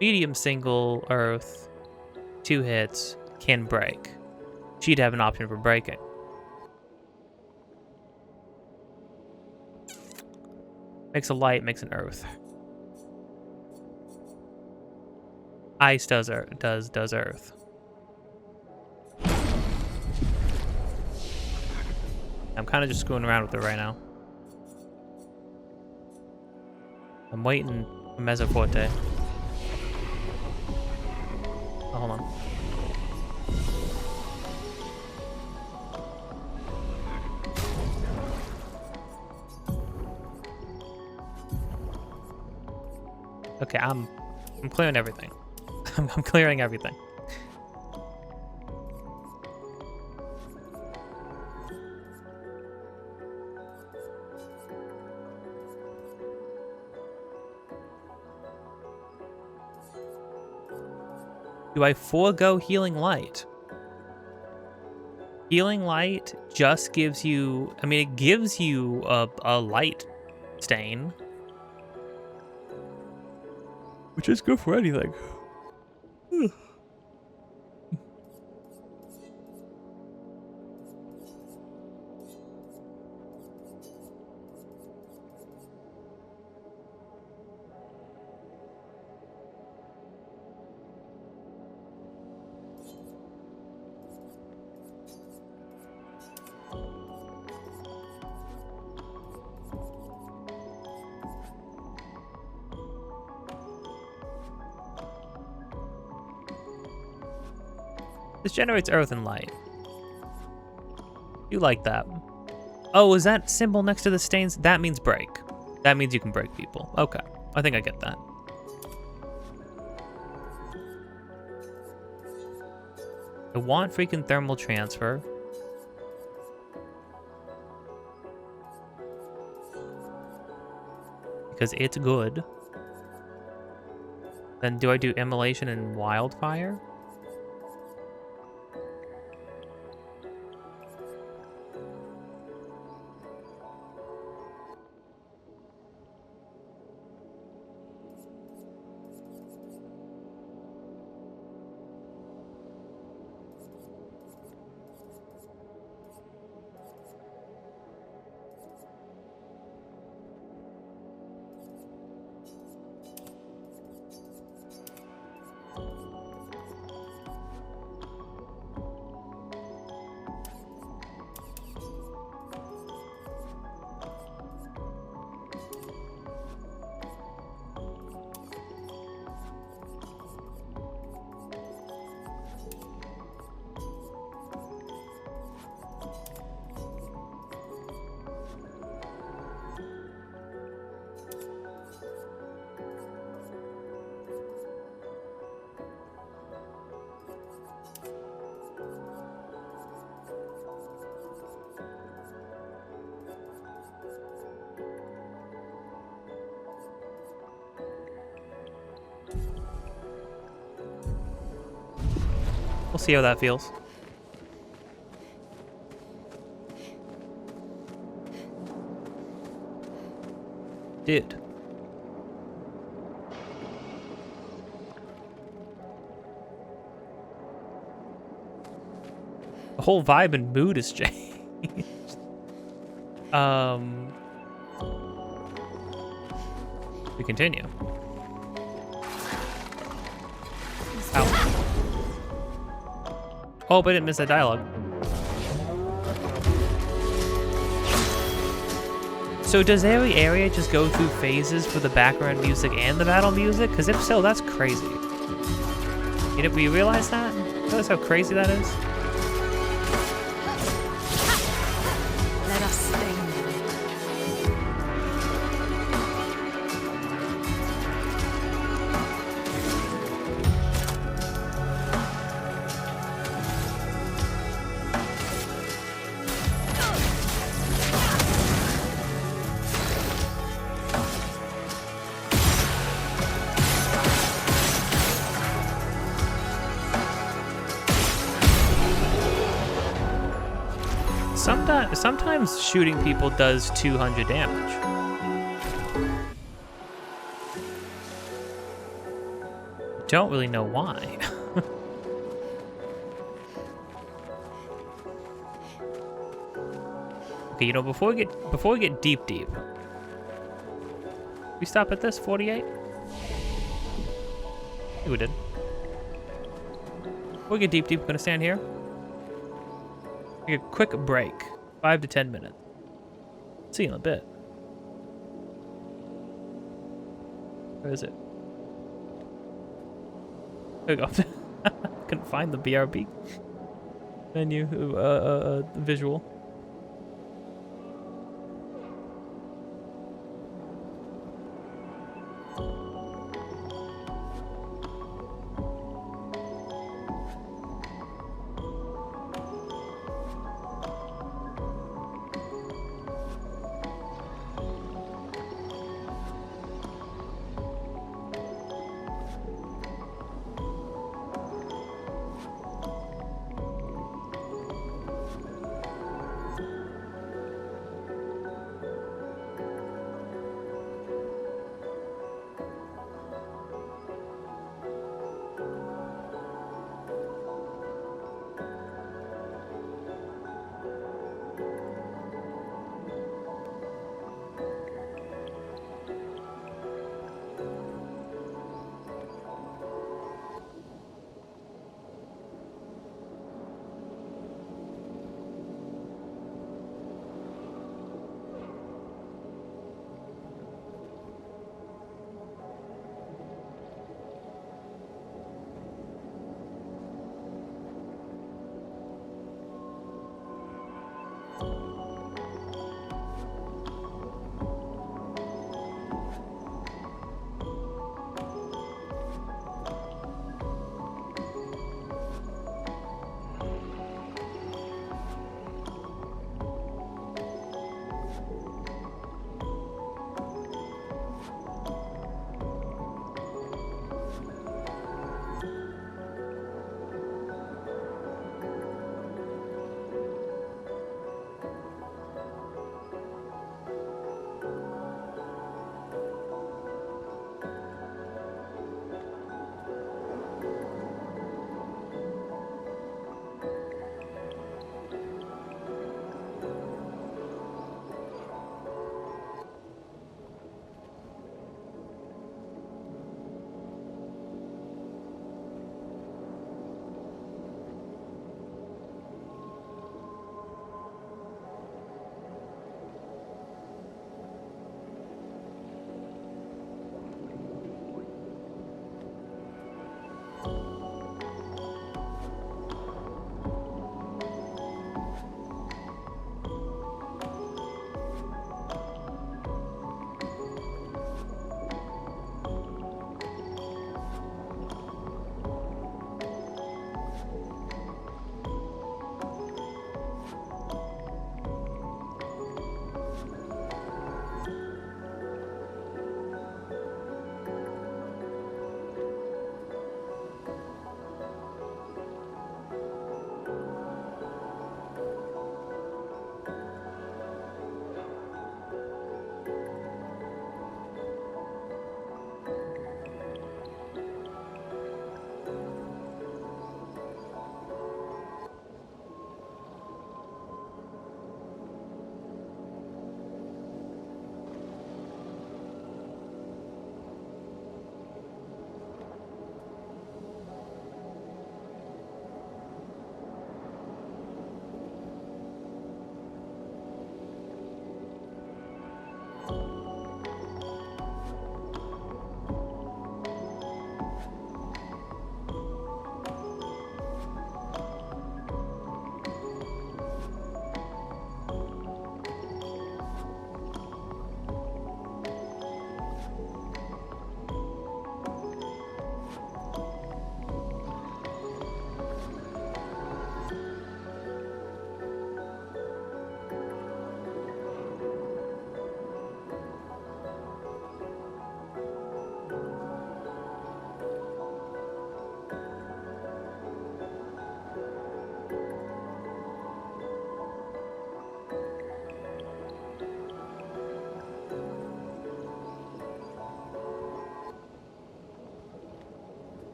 Medium single earth, 2 hits, can break. She'd have an option for breaking. Makes a light, makes an earth. Ice does earth. I'm kind of just screwing around with it right now. I'm waiting for Mezzoforte. Oh, hold on. Okay, I'm clearing everything. I'm clearing everything. Do I forego Healing Light? Healing Light just gives you, I mean, it gives you a light stain. Which is good for anything. This generates earth and light. You like that. Oh, is that symbol next to the stains? That means break. That means you can break people. Okay, I think I get that. I want freaking thermal transfer. Because it's good. Then do I do immolation and wildfire? We'll see how that feels. Dude. The whole vibe and mood has changed. We continue. Ow. Oh, but I didn't miss that dialogue. So does every area just go through phases for the background music and the battle music? Because if so, that's crazy. You know, you realize that? Realize how crazy that is? Let us stay. Sometimes shooting people does 200 damage. Don't really know why. Okay, you know, before we get deep, we stop at this 48. I think we did. Before we get deep, we're gonna stand here. Take a quick break, 5 to 10 minutes. See you in a bit. Where is it? There we go. Couldn't find the BRB menu visual.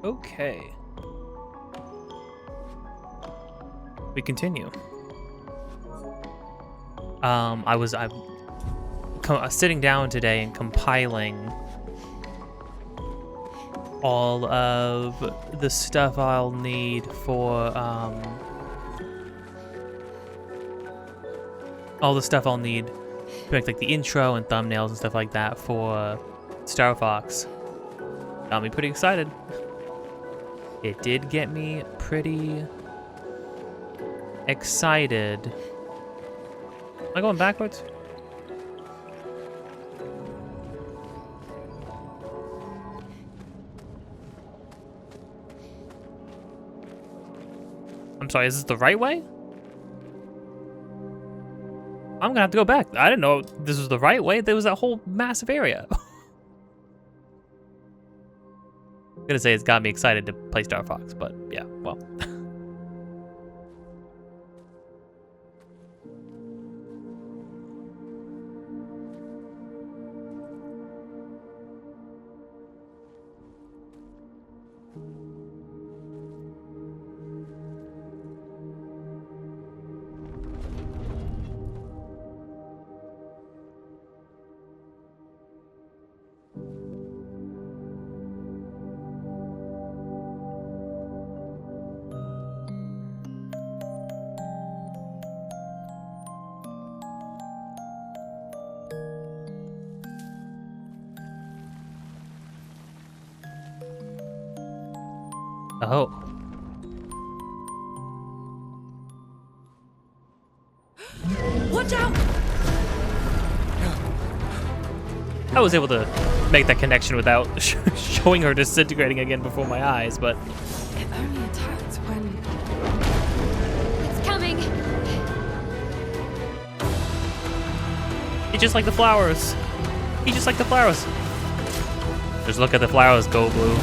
Okay. We continue. I'm sitting down today and compiling all of the stuff I'll need for all the stuff I'll need to make like the intro and thumbnails and stuff like that for Star Fox. Got me pretty excited. It did get me pretty excited. Am I going backwards? I'm sorry, is this the right way? I'm gonna have to go back. I didn't know this was the right way. There was that whole massive area. I'm gonna say it's got me excited to play Star Fox, but yeah, well. Oh. Watch out! I was able to make that connection without showing her disintegrating again before my eyes, but... It only attacked when... It's coming. He's just like the flowers. He's just like the flowers. Just look at the flowers, Go Blue.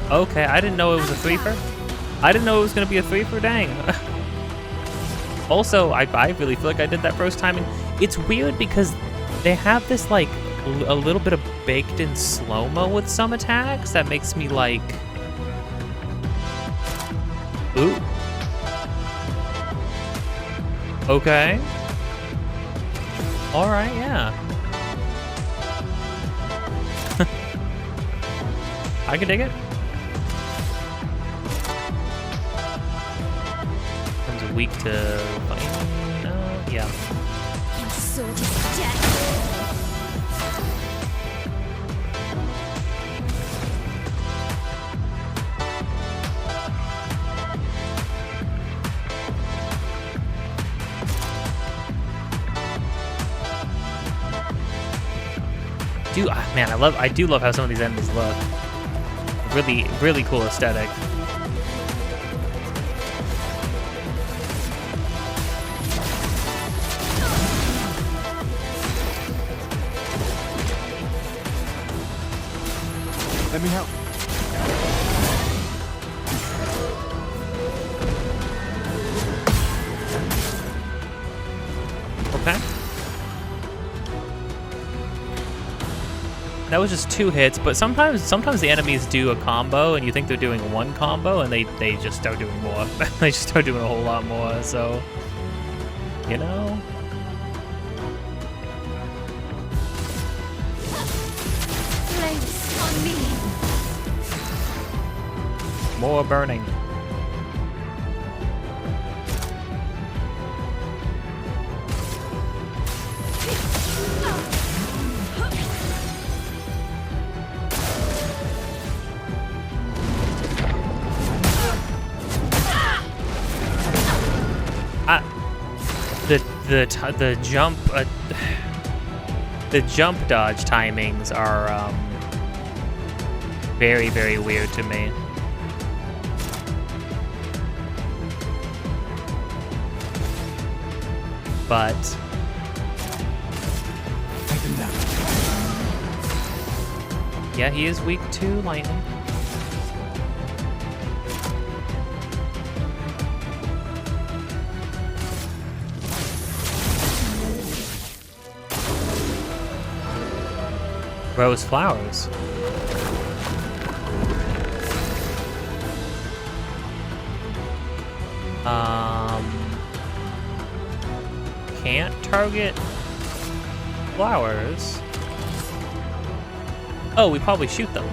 Okay, I didn't know it was a threefer. I didn't know it was gonna be a threefer, dang. Also, I really feel like I did that first time. And it's weird because they have this like a little bit of baked in slow-mo with some attacks that makes me like, ooh. Okay. All right, yeah. I can dig it. Weak to fighting? Yeah. Your sword is death. Man, I do love how some of these enemies look. Really, really cool aesthetic. Let me help. Okay. That was just 2 hits, but sometimes the enemies do a combo and you think they're doing one combo and they just start doing more. They just start doing a whole lot more, so you know. Flames on me. More burning. The jump dodge timings are very, very weird to me. But yeah, he is weak to lightning. Rose flowers. Can't target flowers. Oh, we probably shoot them.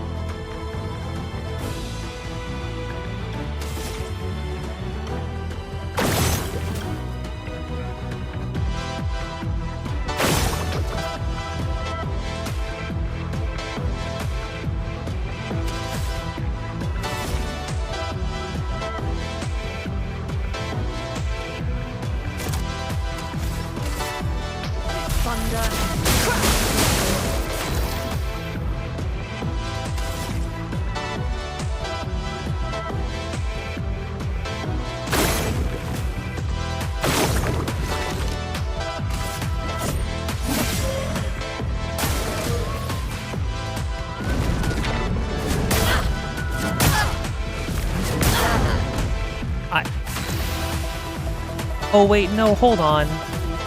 Oh wait, no, hold on.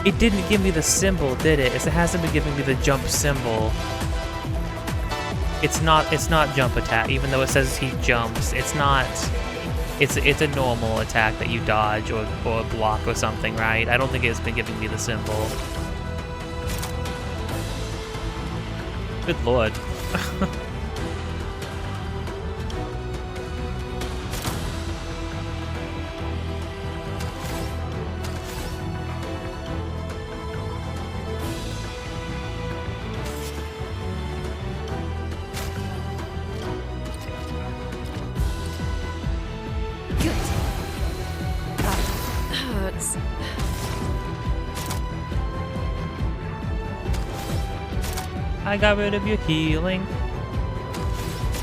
It didn't give me the symbol, did it? It hasn't been giving me the jump symbol. It's not jump attack, even though it says he jumps. It's not. It's a normal attack that you dodge or block or something, right? I don't think it's been giving me the symbol. Good lord. I got rid of your healing,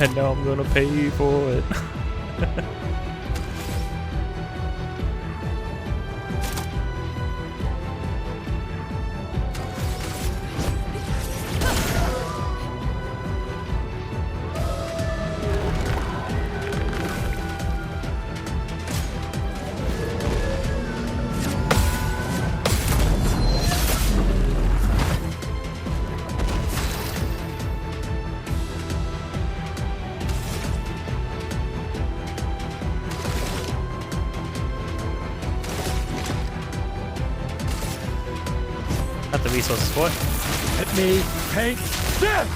and now I'm gonna pay for it. The resources for it. Let me take this!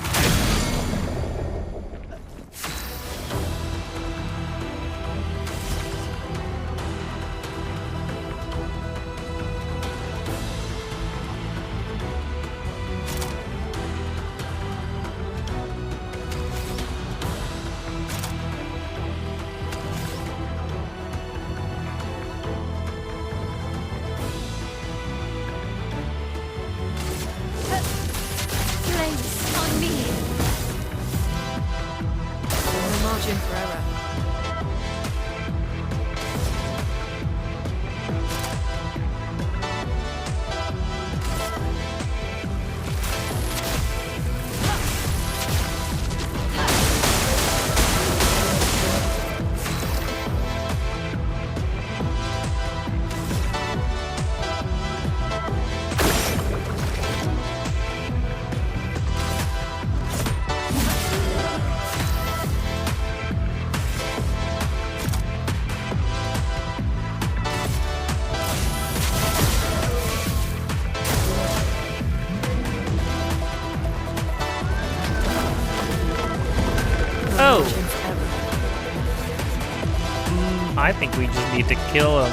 I think we just need to kill him.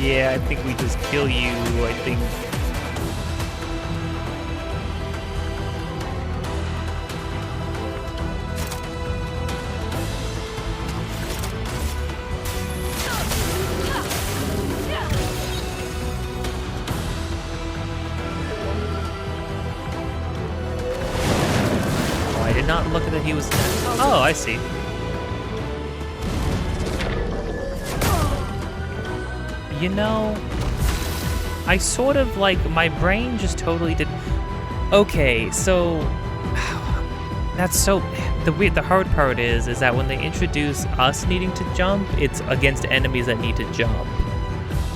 Yeah, I think we just kill you, I think. Oh, I did not look at that he was... Oh, I see. You know, I sort of like, my brain just totally did. Okay, so that's so, the hard part is that when they introduce us needing to jump, it's against enemies that need to jump.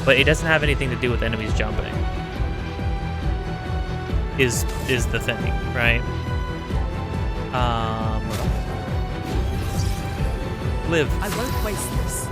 But it doesn't have anything to do with enemies jumping. Is the thing, right? Live. I won't waste this.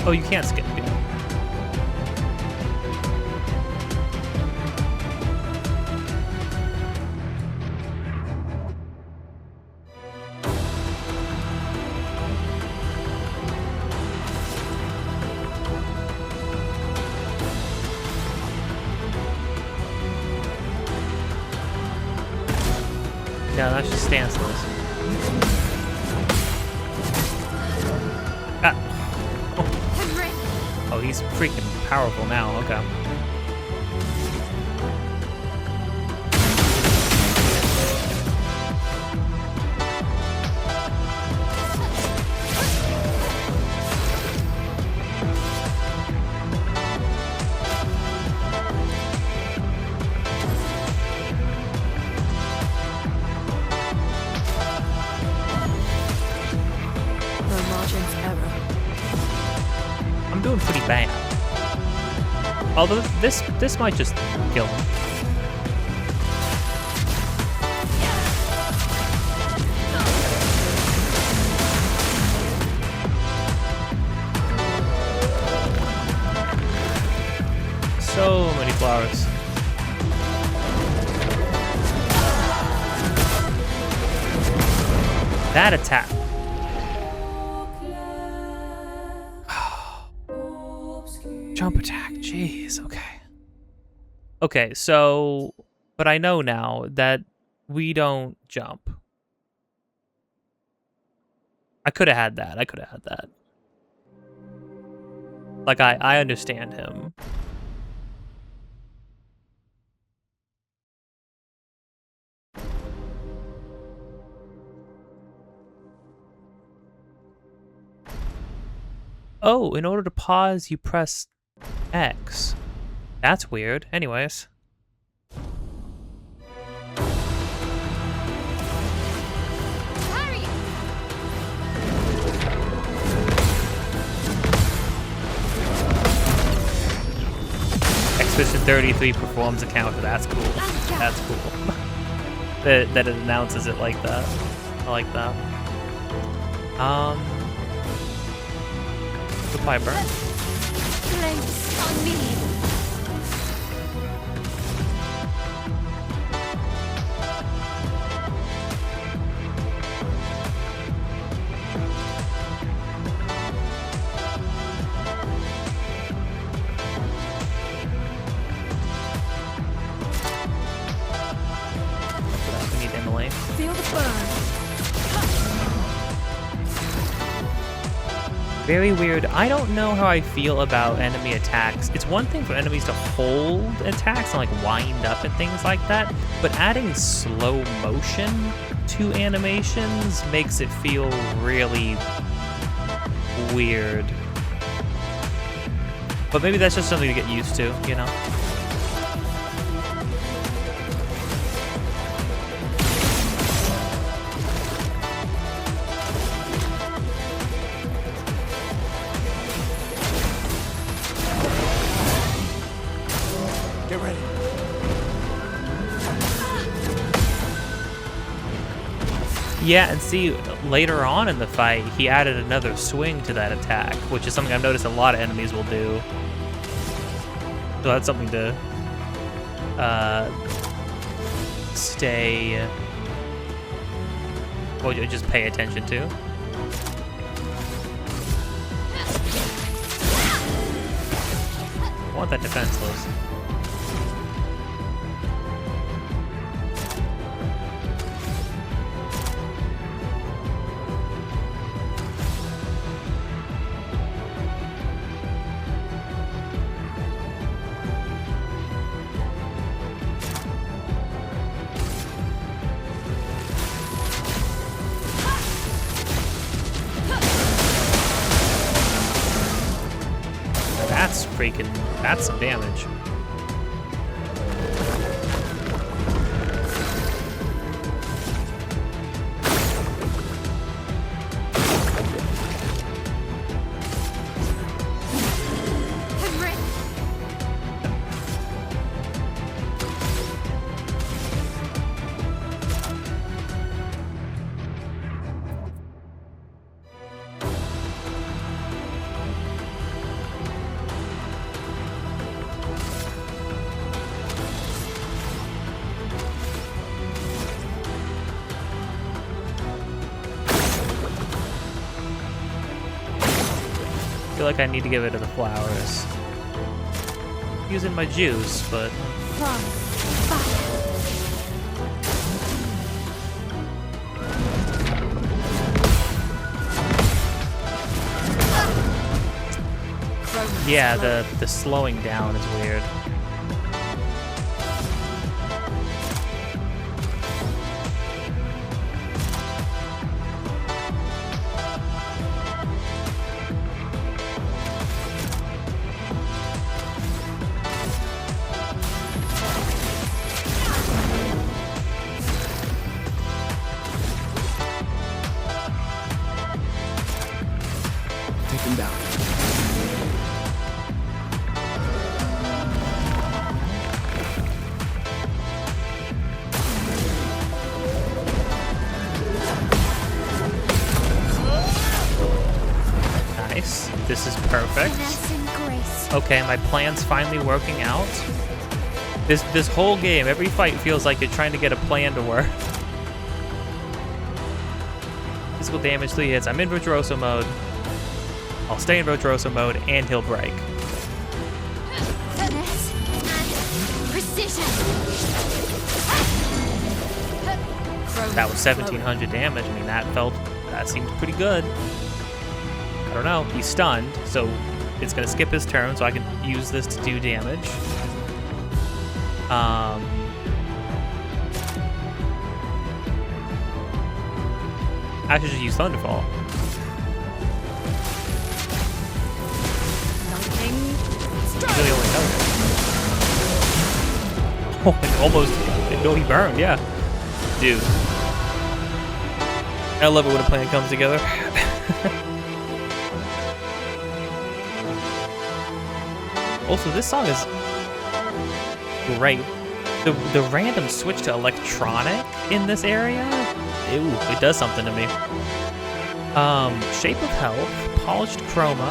Oh, you can't skip. Yeah. Yeah, that's just stanceless. Ah. Oh, he's freaking powerful now. Okay. No margin for error. I'm doing pretty bad. Although this might just kill him. So many flowers. That attack. Jump attack. Jeez. Okay. Okay, so... But I know now that we don't jump. I could have had that. I could have had that. Like, I understand him. Oh, in order to pause, you press X. That's weird. Anyways. Harry! Expedition 33 performs a counter. That's cool. That's cool. that it announces it like that. I like that. Goodbye, burn. Place on me. We need Emily. Feel the burn. Very weird. I don't know how I feel about enemy attacks. It's one thing for enemies to hold attacks and like wind up and things like that, but adding slow motion to animations makes it feel really weird. But maybe that's just something to get used to, you know? Get ready. Yeah, and see, later on in the fight, he added another swing to that attack, which is something I've noticed a lot of enemies will do. So that's something to stay, or just pay attention to. I want that defenseless. That's freaking... That's some damage. I feel like I need to give it to the flowers. Using my juice, but... Yeah, the slowing down is weird. Take him down. Nice. This is perfect. Okay, my plan's finally working out. This whole game, every fight feels like you're trying to get a plan to work. Physical damage, 3 hits. I'm in Virtuoso mode. I'll stay in Virtuoso mode, and he'll break. Finesse and precision. That was 1,700 damage. I mean, that seemed pretty good. I don't know. He's stunned, so it's gonna skip his turn, so I can use this to do damage. I should just use Thunderfall. Really only knows it. Oh, it almost... he burned, yeah. Dude. I love it when a plan comes together. Also, this song is great. The random switch to electronic in this area, ew, it does something to me. Shape of Health, Polished Chroma.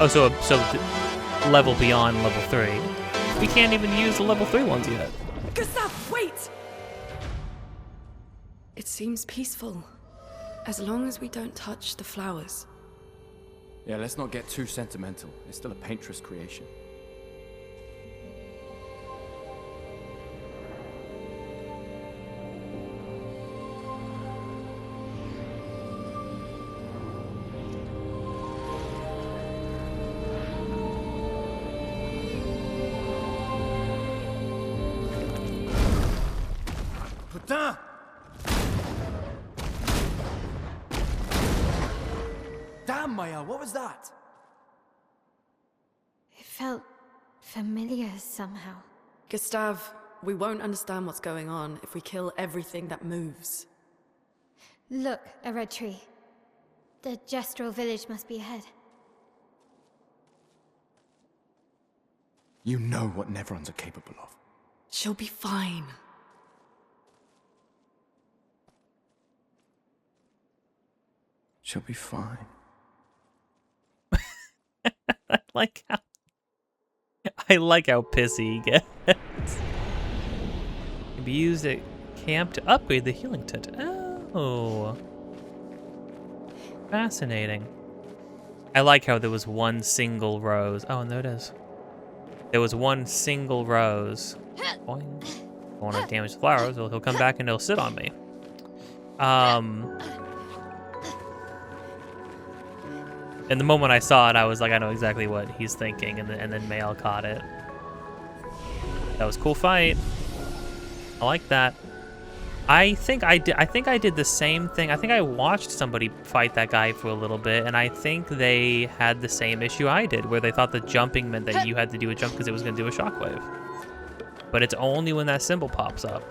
Oh, so level beyond level 3. We can't even use the level 3 ones yet. Gustav, wait! It seems peaceful, as long as we don't touch the flowers. Yeah, let's not get too sentimental. It's still a paintress creation. Putain! Damn, Maya, what was that? It felt familiar somehow. Gustav, we won't understand what's going on if we kill everything that moves. Look, a red tree. The gestural village must be ahead. You know what Neverons are capable of. She'll be fine. She'll be fine. I like how pissy he gets. Can be used at camp to upgrade the healing tent. Oh. Fascinating. I like how there was one single rose. Oh, and there it is. There was one single rose. Boing. I want to damage the flowers, he'll come back and he'll sit on me. And the moment I saw it, I was like, I know exactly what he's thinking, and then Mael caught it. That was a cool fight. I like that. I think I did the same thing. I think I watched somebody fight that guy for a little bit, and I think they had the same issue I did, where they thought the jumping meant that you had to do a jump because it was going to do a shockwave. But it's only when that symbol pops up.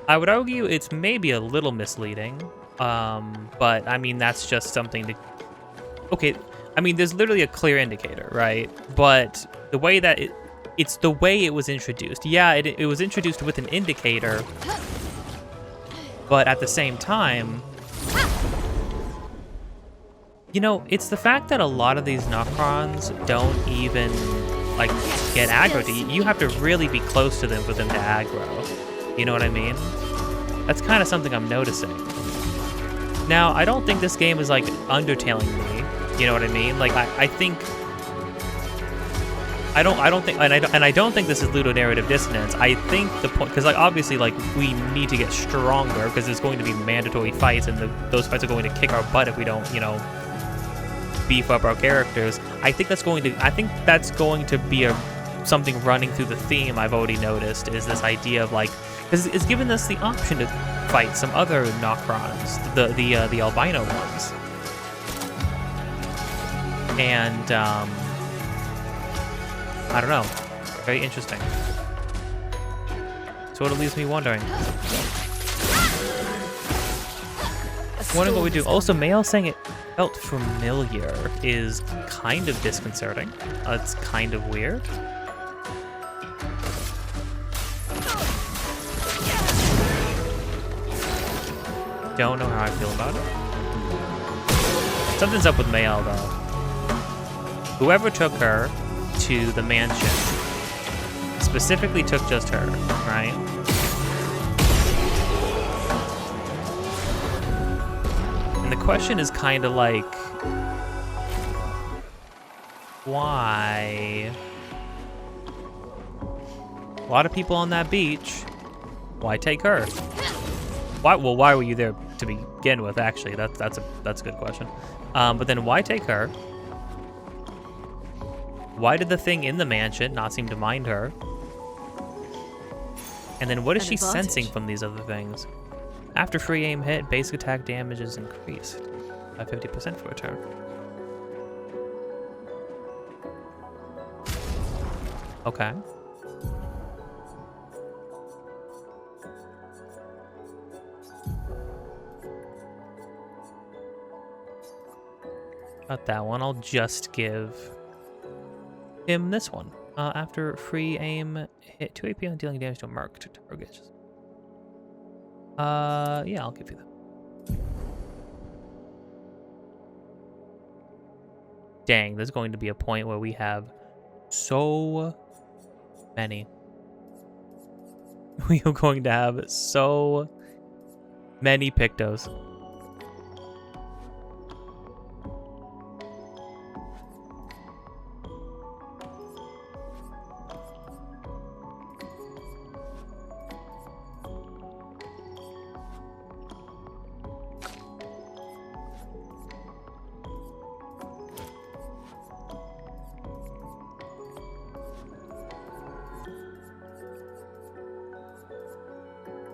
I would argue it's maybe a little misleading, but I mean, that's just something to... Okay, I mean, there's literally a clear indicator, right? But the way that it's the way it was introduced. Yeah, it was introduced with an indicator, but at the same time, you know, it's the fact that a lot of these Necrons don't even, like, get aggro to you. You have to really be close to them for them to aggro. You know what I mean? That's kind of something I'm noticing. Now, I don't think this game is, like, undertailing me. You know what I mean? Like, I think... I don't think, and I don't think this is ludonarrative dissonance. I think the point, because like obviously like we need to get stronger because there's going to be mandatory fights, and those fights are going to kick our butt if we don't, you know, beef up our characters. I think that's going to be something running through the theme. I've already noticed is this idea of like, because it's given us the option to fight some other Necrons, the albino ones, and I don't know. Very interesting. Sort of leaves me wondering. Wondering what we do. Also, Mail saying it felt familiar is kind of disconcerting. It's kind of weird. Don't know how I feel about it. Something's up with Mail, though. Whoever took her to the mansion specifically took just her, right? And the question is kind of like, why? A lot of people on that beach. Why take her? Why? Well, why were you there to begin with? Actually, that's a good question. But then why take her? Why did the thing in the mansion not seem to mind her? And then what is she sensing from these other things? After free aim hit, basic attack damage is increased by 50% for a turn. Okay. Got that one. I'll just give him this one. After free aim, hit 2 AP on dealing damage to a marked target. Yeah, I'll give you that. Dang, there's going to be a point where we have so many. We are going to have so many Pictos.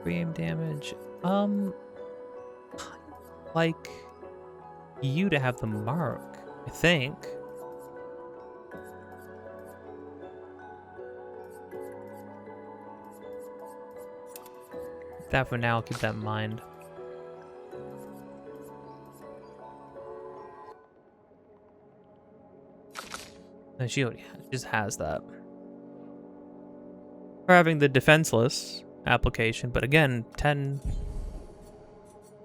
Free aim damage. Like you to have the mark, I think. That for now, I'll keep that in mind. No, she already just has that. For having the defenseless application, but again, 10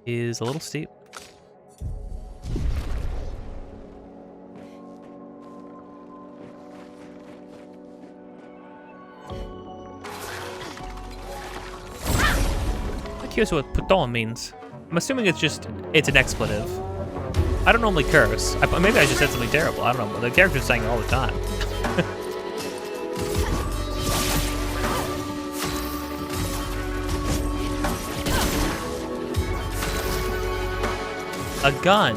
is a little steep. I'm curious what puton means. I'm assuming it's an expletive. I don't normally curse. Maybe I just said something terrible. I don't know. The character's saying it all the time. A gun.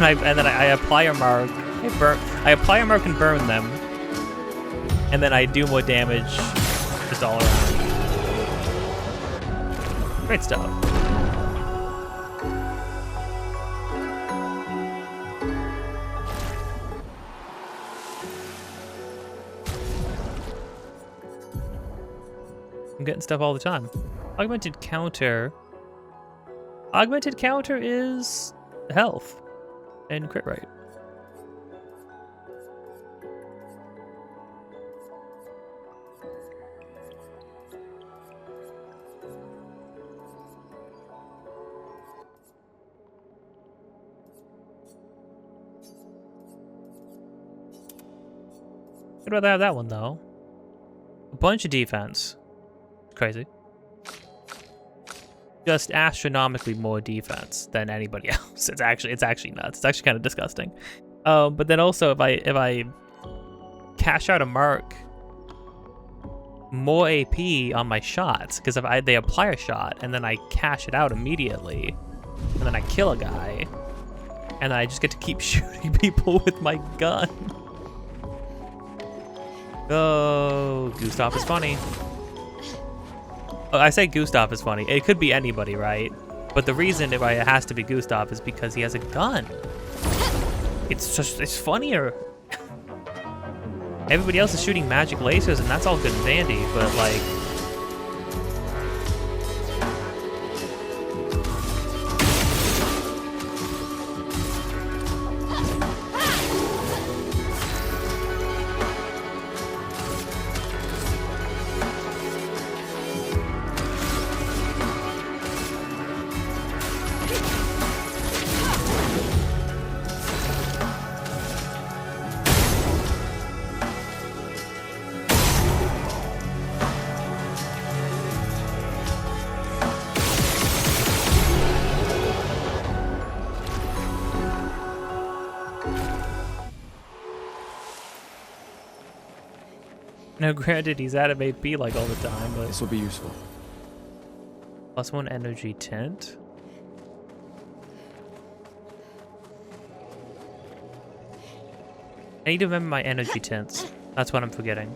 and then I apply a mark. I apply a mark and burn them. and then I do more damage just all around. Great stuff. I'm getting stuff all the time. Augmented counter. Augmented counter is health and crit rate. I'd rather have that one though. A bunch of defense. Crazy. Just astronomically more defense than anybody else. It's actually nuts. It's actually kind of disgusting. But then also if I cash out a mark, more AP on my shots, because if they apply a shot and then I cash it out immediately, and then I kill a guy, and then I just get to keep shooting people with my gun. Oh, Gustav is funny. Oh, I say Gustav is funny. It could be anybody, right? But the reason it has to be Gustav is because he has a gun. It's funnier. Everybody else is shooting magic lasers, and that's all good and dandy, but like... Now, granted, he's out of AP like all the time, but... This will be useful. +1 energy tint. I need to remember my energy tints. That's what I'm forgetting.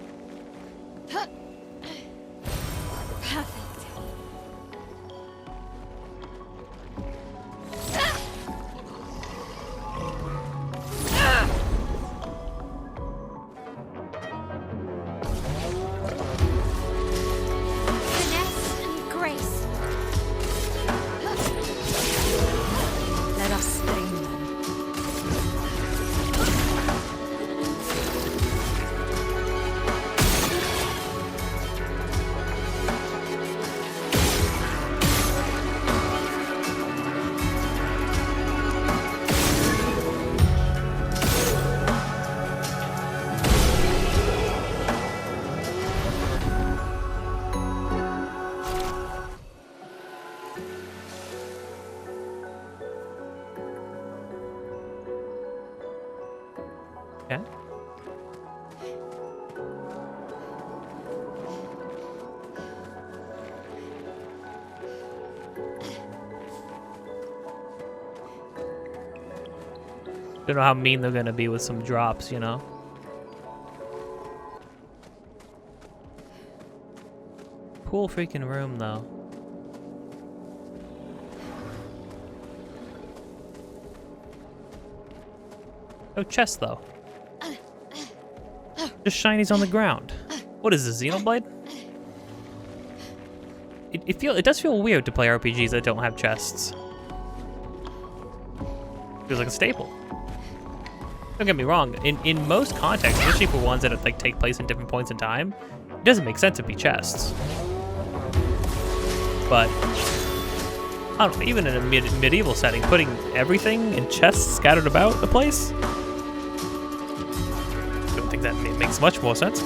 Okay. Don't know how mean they're gonna be with some drops, you know? Cool freaking room, though. No chest, though. Just shinies on the ground. What is this, Xenoblade? It does feel weird to play RPGs that don't have chests. Feels like a staple. Don't get me wrong. In most contexts, especially for ones that like take place in different points in time, it doesn't make sense to be chests. But I don't know, even in a medieval setting, putting everything in chests scattered about the place. Don't think that makes much more sense.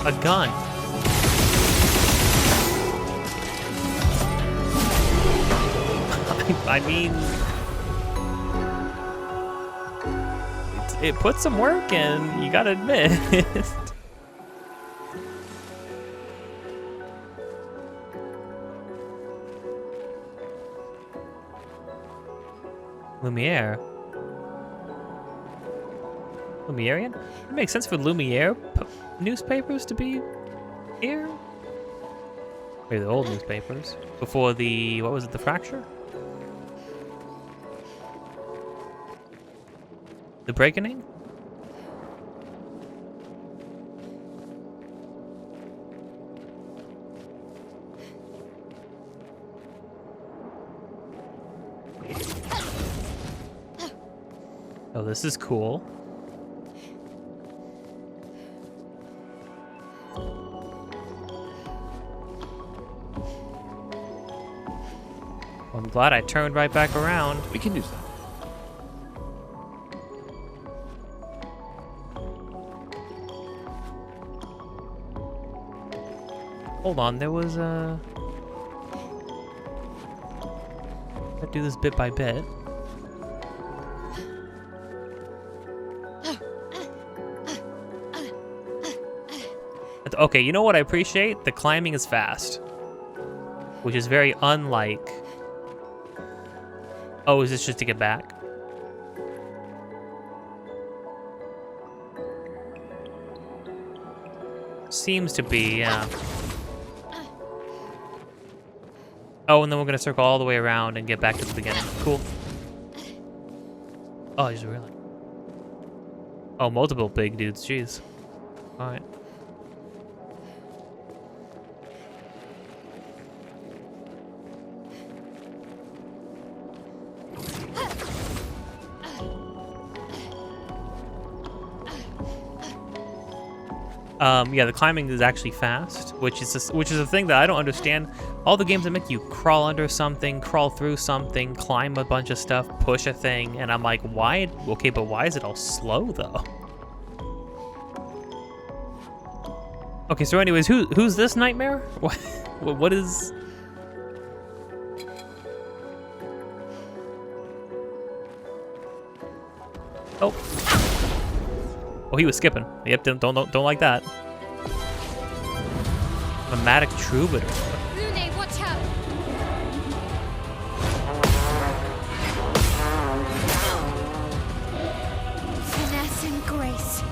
A gun. I mean, it puts some work in, you gotta admit. Lumiere. Lumierean? It makes sense for Lumiere newspapers to be here. Maybe the old newspapers. Before the, what was it, the fracture? The Breakening? Oh, this is cool. I'm glad I turned right back around. We can use that. Hold on, there was a... I'll do this bit by bit. Okay, you know what I appreciate? The climbing is fast. Which is very unlike... Oh, is this just to get back? Seems to be, yeah. Oh, and then we're gonna circle all the way around and get back to the beginning. Cool. Oh, he's really... Oh, multiple big dudes, jeez. Alright. Yeah, the climbing is actually fast, which is a thing that I don't understand. All the games that make you crawl under something, crawl through something, climb a bunch of stuff, push a thing, and I'm like, why? Okay, but why is it all slow though? Okay, so anyways, who's this nightmare? What is? Oh. Oh, he was skipping. Yep, don't like that. Nomadic troubadour. Lune, watch out! Finesse and grace.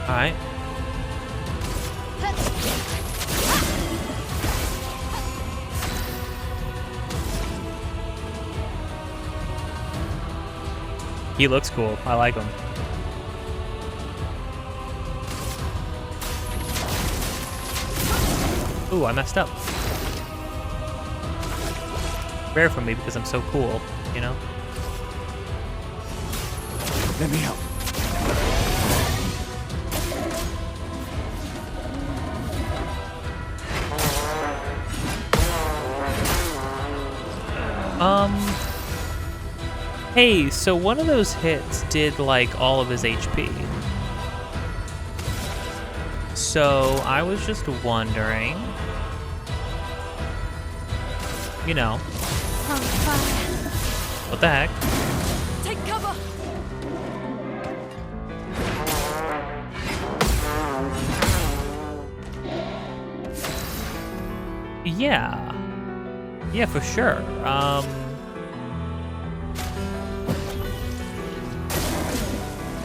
Alright. He looks cool. I like him. Ooh, I messed up. Rare for me because I'm so cool, you know? Let me help. Hey, so one of those hits did like all of his HP. So I was just wondering, you know, what the heck? Take cover! Yeah. Yeah, for sure.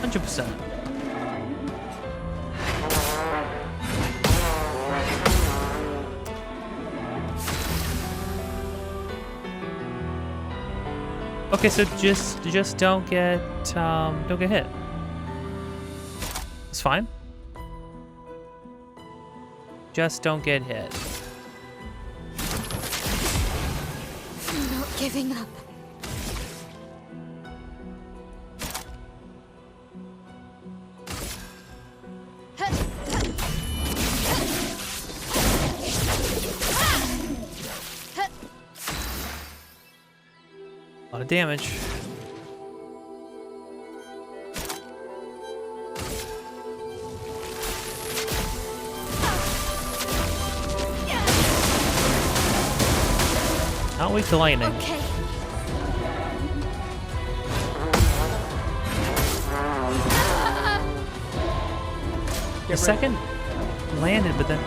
100%. Okay, so just don't get hit. It's fine. Just don't get hit. I'm not giving up. A lot of damage. Not weak to lightning. Okay. The second landed, but then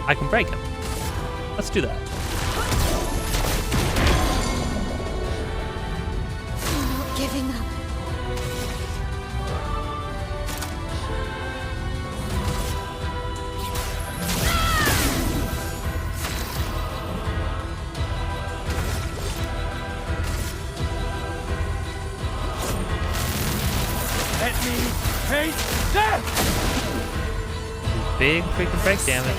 I can break him. Let's do that. I'm not giving up. Let me taste death! Big freaking break damage.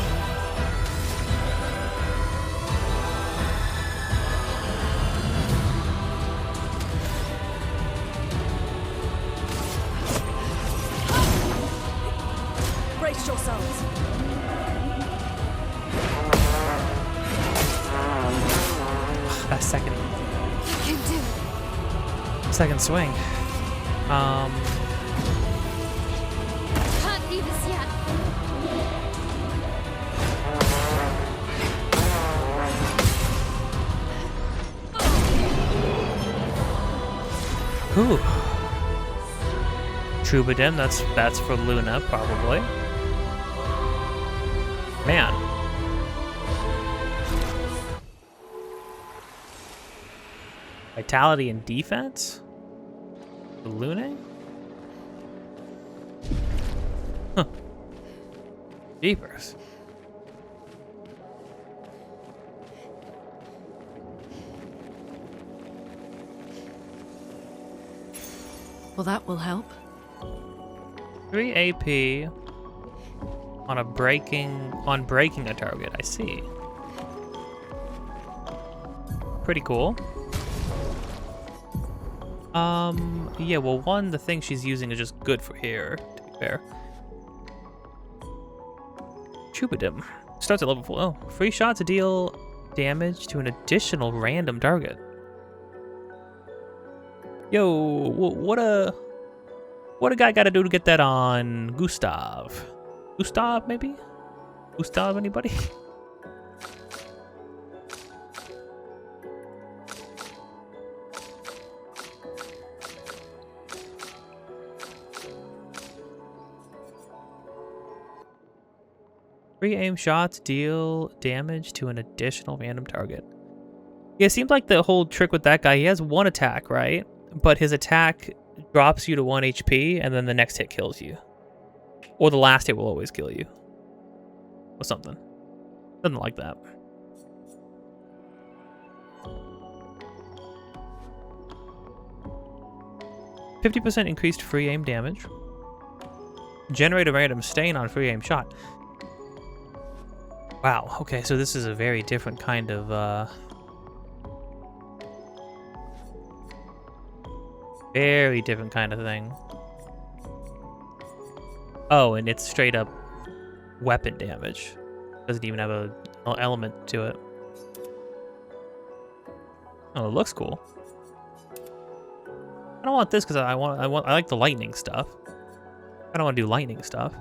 Brace yourselves. That second You can do it. second swing. Can't leave us yet. Ooh. Troubadour, that's for Luna, probably. Man. Vitality and defense? For Luna? Huh. Jeepers. Well, that will help. 3 AP on breaking a target. I see. Pretty cool. Yeah, well, the thing she's using is just good for here, to be fair. Troubadour. Starts at level 4. Oh, free shot to deal damage to an additional random target. Yo, what a guy got to do to get that on Gustav? Gustav, maybe? Gustav, anybody? Free aim shots deal damage to an additional random target. Yeah, it seems like the whole trick with that guy, he has one attack, right? But his attack drops you to 1 HP, and then the next hit kills you. Or the last hit will always kill you. Or something. Something like that. %50 increased free aim damage. Generate a random stain on free aim shot. Wow, okay, so this is a very different kind of, very different kind of thing. Oh, and it's straight up weapon damage. Doesn't even have an element to it. Oh, it looks cool. I don't want this because I like the lightning stuff. I don't want to do lightning stuff.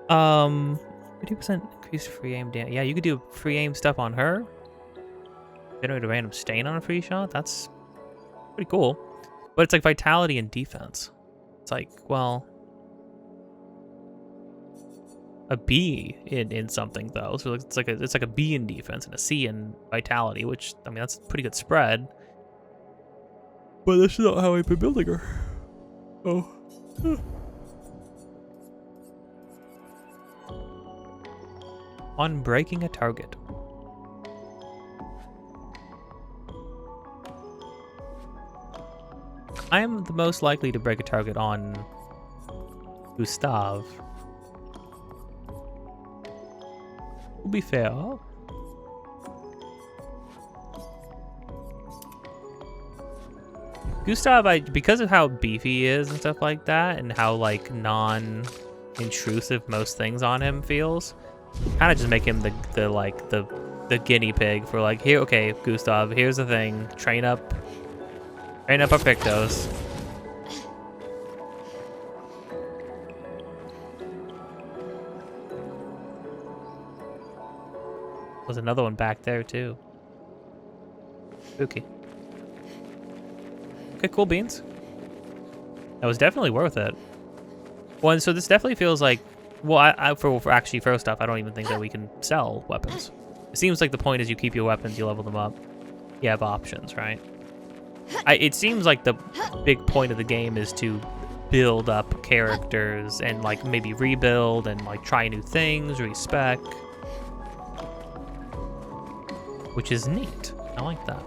50% increased free aim damage. Yeah, you could do free aim stuff on her. Generate a random stain on a free shot. That's pretty cool. But it's like vitality and defense. It's like, well, a B in something though. So it's like a B in defense and a C in vitality, which I mean that's a pretty good spread. But that's not how I've been building her. Oh. On breaking a target. I am the most likely to break a target on Gustav. To be fair. Gustav, because of how beefy he is and stuff like that, and how like intrusive most things on him feels. Kind of just make him the guinea pig for like, here, okay, Gustav, here's the thing. Train up our Pictos. There's another one back there too. Spooky. Okay, cool beans. That was definitely worth it. Well, and so this definitely feels like, well, for actually first off, I don't even think that we can sell weapons. It seems like the point is you keep your weapons, you level them up. You have options, right? It seems like the big point of the game is to build up characters and like maybe rebuild and like try new things, respec. Which is neat. I like that.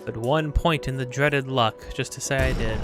But 1 point in the dreaded luck, just to say I did.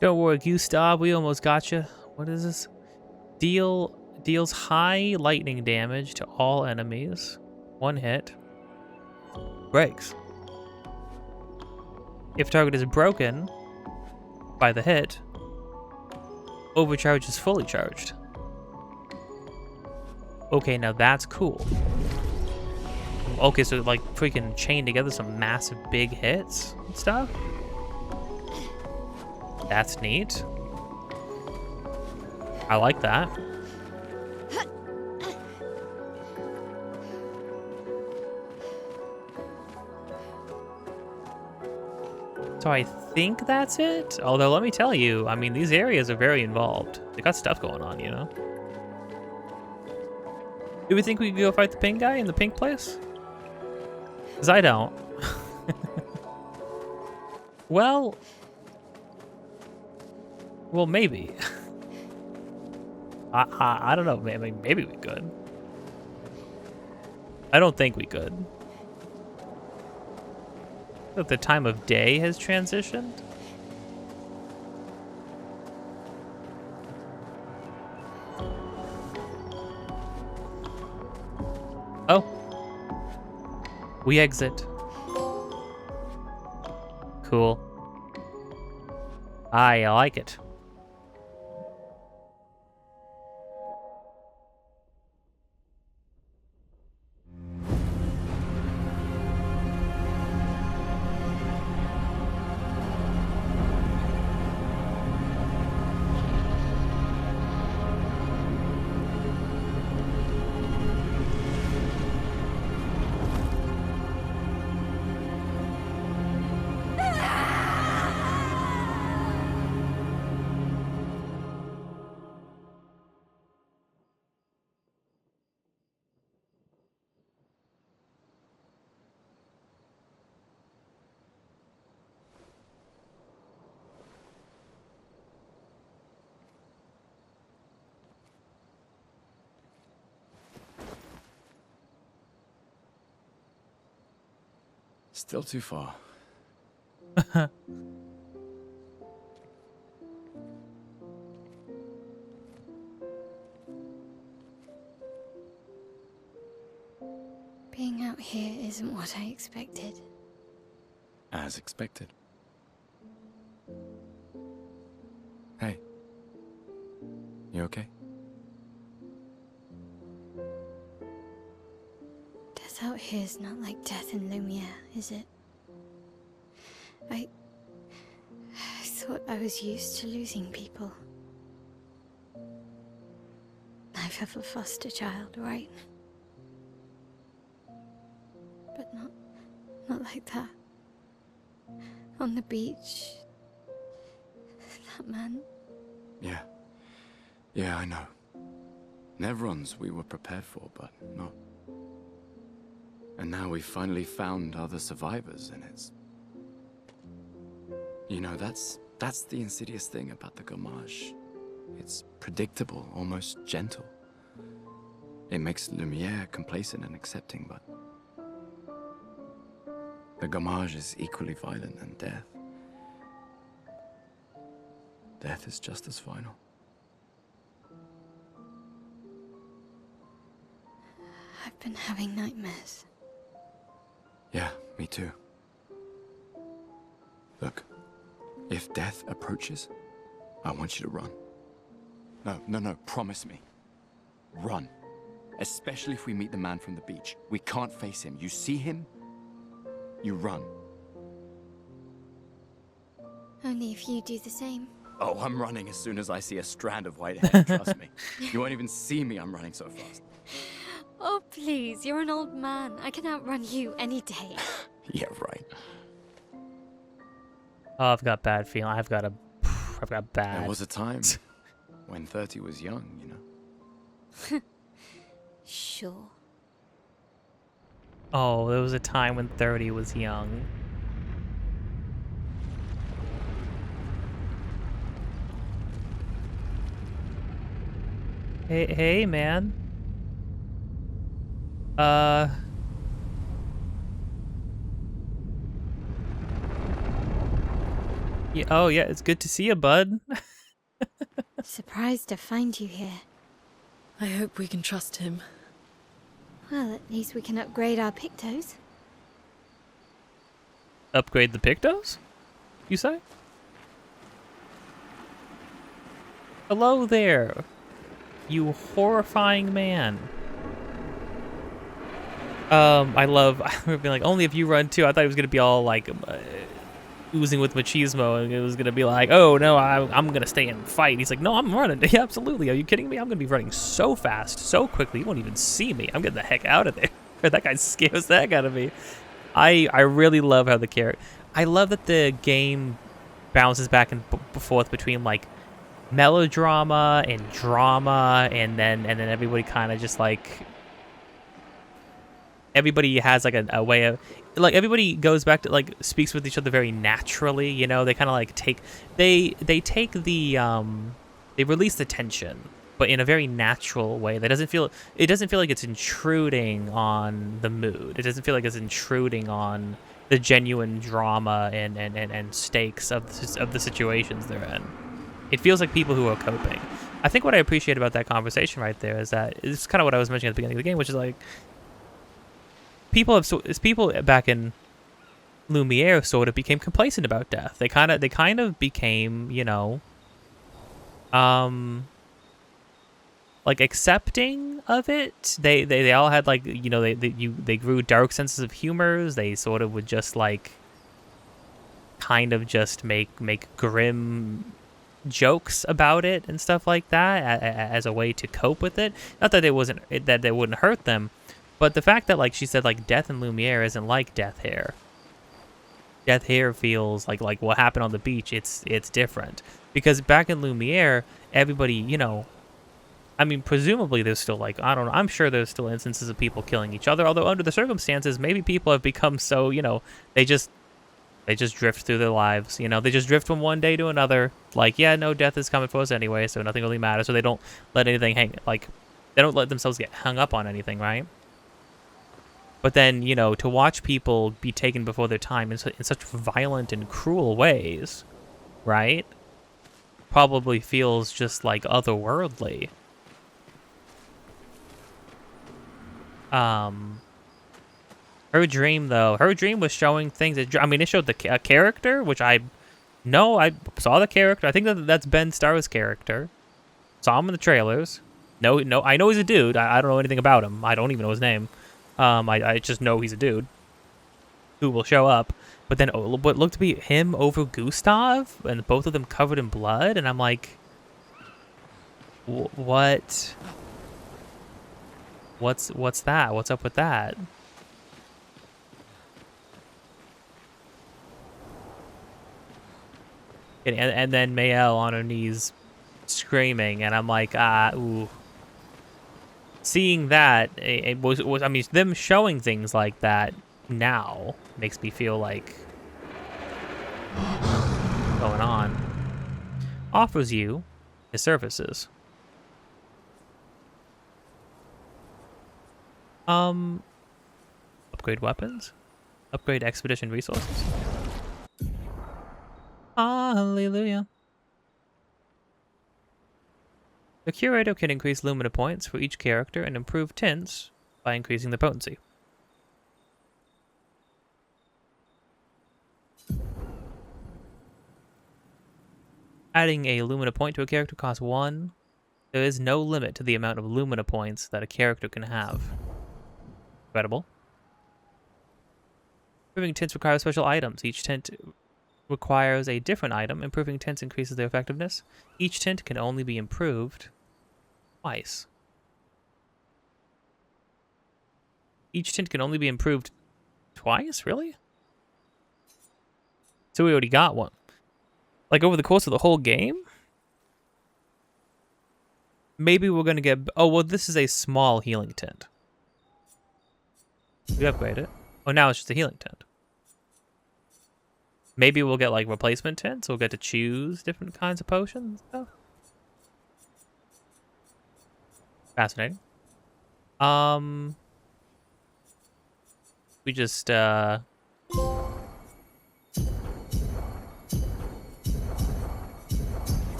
Don't worry, Gustav, we almost got you. What is this? Deals high lightning damage to all enemies. 1 hit. Breaks. If target is broken by the hit, overcharge is fully charged. Okay, now that's cool. Okay, so like freaking chain together some massive big hits and stuff. That's neat. I like that. So I think that's it. Although, let me tell you, I mean, these areas are very involved. They got stuff going on, you know? Do we think we could go fight the pink guy in the pink place? Because I don't. Well, maybe. I don't know. I mean, maybe we could. I don't think we could. But the time of day has transitioned. Oh. We exit. Cool. I like it. Still too far. Being out here isn't what I expected. As expected. Hey. You okay? Death out here is not like death in Lumiere, is it? I thought I was used to losing people. I've had a foster child, right? But not like that. On the beach. That man. Yeah. Yeah, I know. Nevrons we were prepared for, but not. And now we've finally found other survivors, and it's... You know, that's the insidious thing about the Gommage. It's predictable, almost gentle. It makes Lumiere complacent and accepting, but... The Gommage is equally violent than death. Death is just as final. I've been having nightmares. Yeah, me too. Look, if death approaches, I want you to run. No, promise me. Run. Especially if we meet the man from the beach. We can't face him. You see him, you run. Only if you do the same. Oh, I'm running as soon as I see a strand of white hair, trust me. You won't even see me, I'm running so fast. Oh, please, you're an old man. I can outrun you any day. Yeah, right. Oh, I've got bad feeling. I've got bad. There was a time when 30 was young, you know? Sure. Oh, there was a time when 30 was young. Hey, man. Yeah, oh, yeah, it's good to see you, bud. Surprised to find you here. I hope we can trust him. Well, at least we can upgrade our Pictos. Upgrade the Pictos? You say? Hello there, you horrifying man. I remember being like, only if you run too. I thought it was gonna be all like oozing with machismo, and it was gonna be like, oh no, I'm gonna stay and fight. He's like, no, I'm running. Yeah, absolutely. Are you kidding me? I'm gonna be running so fast, so quickly, you won't even see me. I'm getting the heck out of there. That guy scares the heck out of me. I really love how the character. I love that the game bounces back and forth between like melodrama and drama, and then everybody kind of just like. Everybody has like a way of like everybody goes back to like speaks with each other very naturally, you know. They kind of like they take the they release the tension, but in a very natural way. It doesn't feel like it's intruding on the mood. It doesn't feel like it's intruding on the genuine drama and stakes of the situations they're in. It feels like people who are coping. I think what I appreciate about that conversation right there is that it's kind of what I was mentioning at the beginning of the game, which is like people back in Lumiere sort of became complacent about death. They kind of became, you know, like accepting of it. They all had like, you know, they grew dark senses of humors. They sort of would just like kind of just make grim jokes about it and stuff like that as a way to cope with it. Not that it wouldn't hurt them. But the fact that, like she said, like death in Lumiere isn't like death here. Death here feels like what happened on the beach. It's different because back in Lumiere, everybody, you know, I mean, presumably there's still like I don't know. I'm sure there's still instances of people killing each other. Although under the circumstances, maybe people have become so, you know, they just drift through their lives. You know, they just drift from one day to another. Like, yeah, no, death is coming for us anyway, so nothing really matters. So they don't let anything hang. Like, they don't let themselves get hung up on anything, right? But then, you know, to watch people be taken before their time in such violent and cruel ways, right? Probably feels just like otherworldly. Her dream was showing things that, I mean, it showed a character, which I saw the character. I think that's Ben Starr's character. Saw him in the trailers. No, I know he's a dude. I don't know anything about him. I don't even know his name. I just know he's a dude who will show up. But then what looked to be him over Gustav, and both of them covered in blood, and I'm like, what? What's that? What's up with that? And then Mayel on her knees screaming, and I'm like, ooh. seeing that, it was I mean, them showing things like that now makes me feel like going on. Offers you his services. Upgrade weapons. Upgrade expedition resources. Hallelujah. The curator can increase Lumina points for each character and improve tints by increasing the potency. Adding a Lumina point to a character costs 1. There is no limit to the amount of Lumina points that a character can have. Incredible. Improving tints requires special items. Each tint requires a different item. Improving tints increases their effectiveness. Each tint can only be improved twice. Each tint can only be improved twice? Really? So we already got one. Like over the course of the whole game? Maybe we're going to get... Oh, well, this is a small healing tint. We upgrade it. Oh, now it's just a healing tint. Maybe we'll get, like, replacement tints. We'll get to choose different kinds of potions and stuff. Fascinating. We just,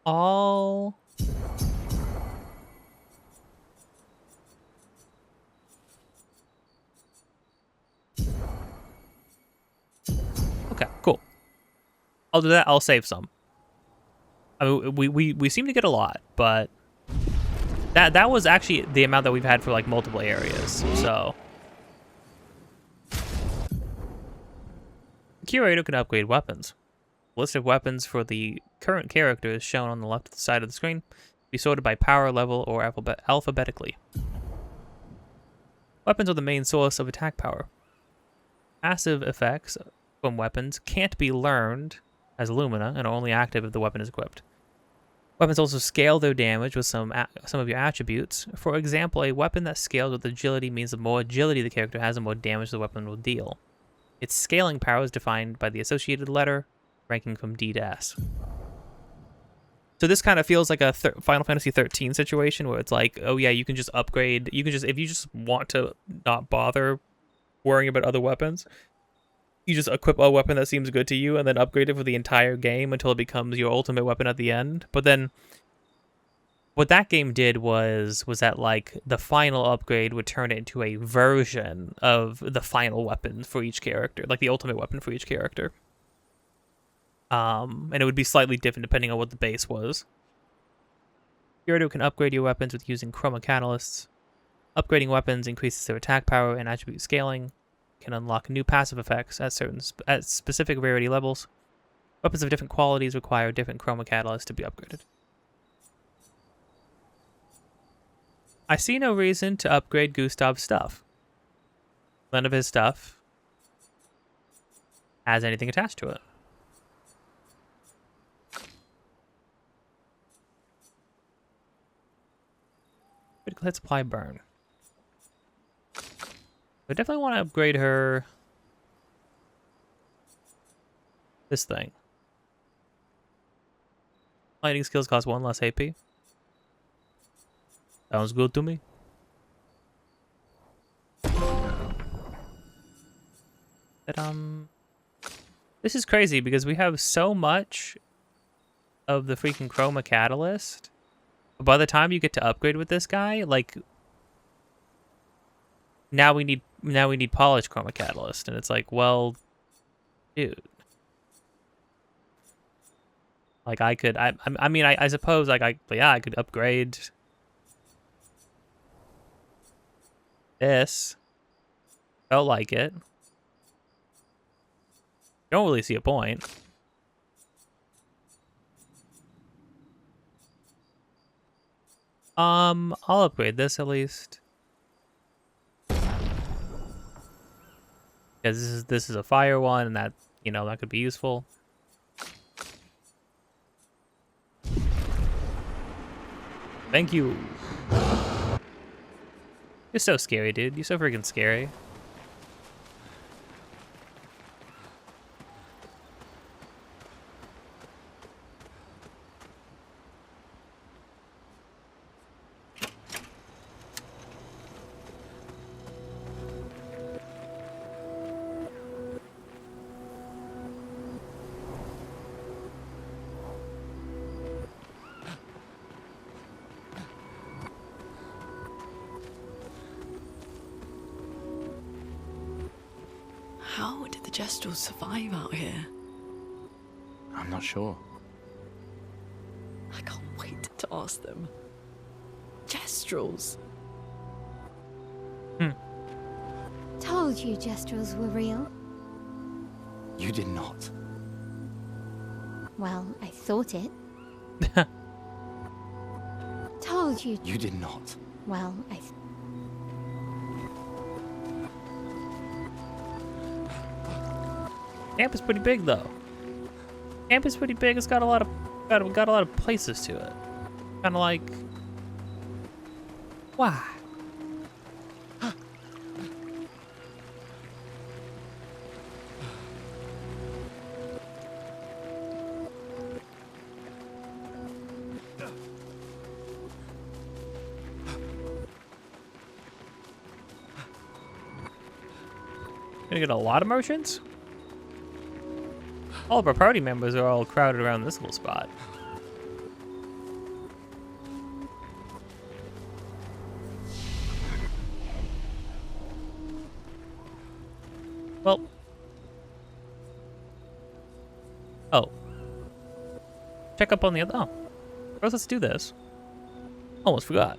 all... Okay, cool. I'll do that. I'll save some. I mean, we seem to get a lot, but that was actually the amount that we've had for like multiple areas. So the curator can upgrade weapons. The list of weapons for the current character is shown on the left side of the screen. Be sorted by power level or alphabetically. Weapons are the main source of attack power. Passive effects from weapons can't be learned as Lumina and are only active if the weapon is equipped. Weapons also scale their damage with some of your attributes. For example, a weapon that scales with agility means the more agility the character has, the more damage the weapon will deal. Its scaling power is defined by the associated letter, ranking from D to S. So this kind of feels like a Final Fantasy 13 situation where it's like, oh yeah, you can just upgrade. You can just, if you just want to not bother worrying about other weapons, you just equip a weapon that seems good to you and then upgrade it for the entire game until it becomes your ultimate weapon at the end. But then what that game did was that like the final upgrade would turn it into a version of the final weapon for each character, like the ultimate weapon for each character. And it would be slightly different depending on what the base was. Curator can upgrade your weapons with using chroma catalysts. Upgrading weapons increases their attack power and attribute scaling. Can unlock new passive effects at specific rarity levels. Weapons of different qualities require different chroma catalysts to be upgraded. I see no reason to upgrade Gustav's stuff. None of his stuff has anything attached to it. Critical hit, supply, burn. I definitely want to upgrade her this thing. Lighting skills cost 1 less AP. Sounds good to me. But, this is crazy because we have so much of the freaking chroma catalyst. But by the time you get to upgrade with this guy, like now we need polish chroma catalyst, and it's like, well, dude. Like I could, I mean, I suppose like I could upgrade this. Felt like it. Don't really see a point. I'll upgrade this at least. Because this is a fire one, and that, you know, that could be useful. Thank you. You're so scary, dude. You're so freaking scary. How did the Gestrels survive out here? I'm not sure. I can't wait to ask them. Gestrels? Told you Gestrels were real. You did not. Well, I thought it. Told you. You did not. Well, Camp is pretty big though. Camp is pretty big. It's got a lot of got a lot of places to it. Kind of like why? Gonna get a lot of merchants? All of our party members are all crowded around this little spot. Well. Oh. Check up on the other. Oh. First, let's do this. Almost forgot.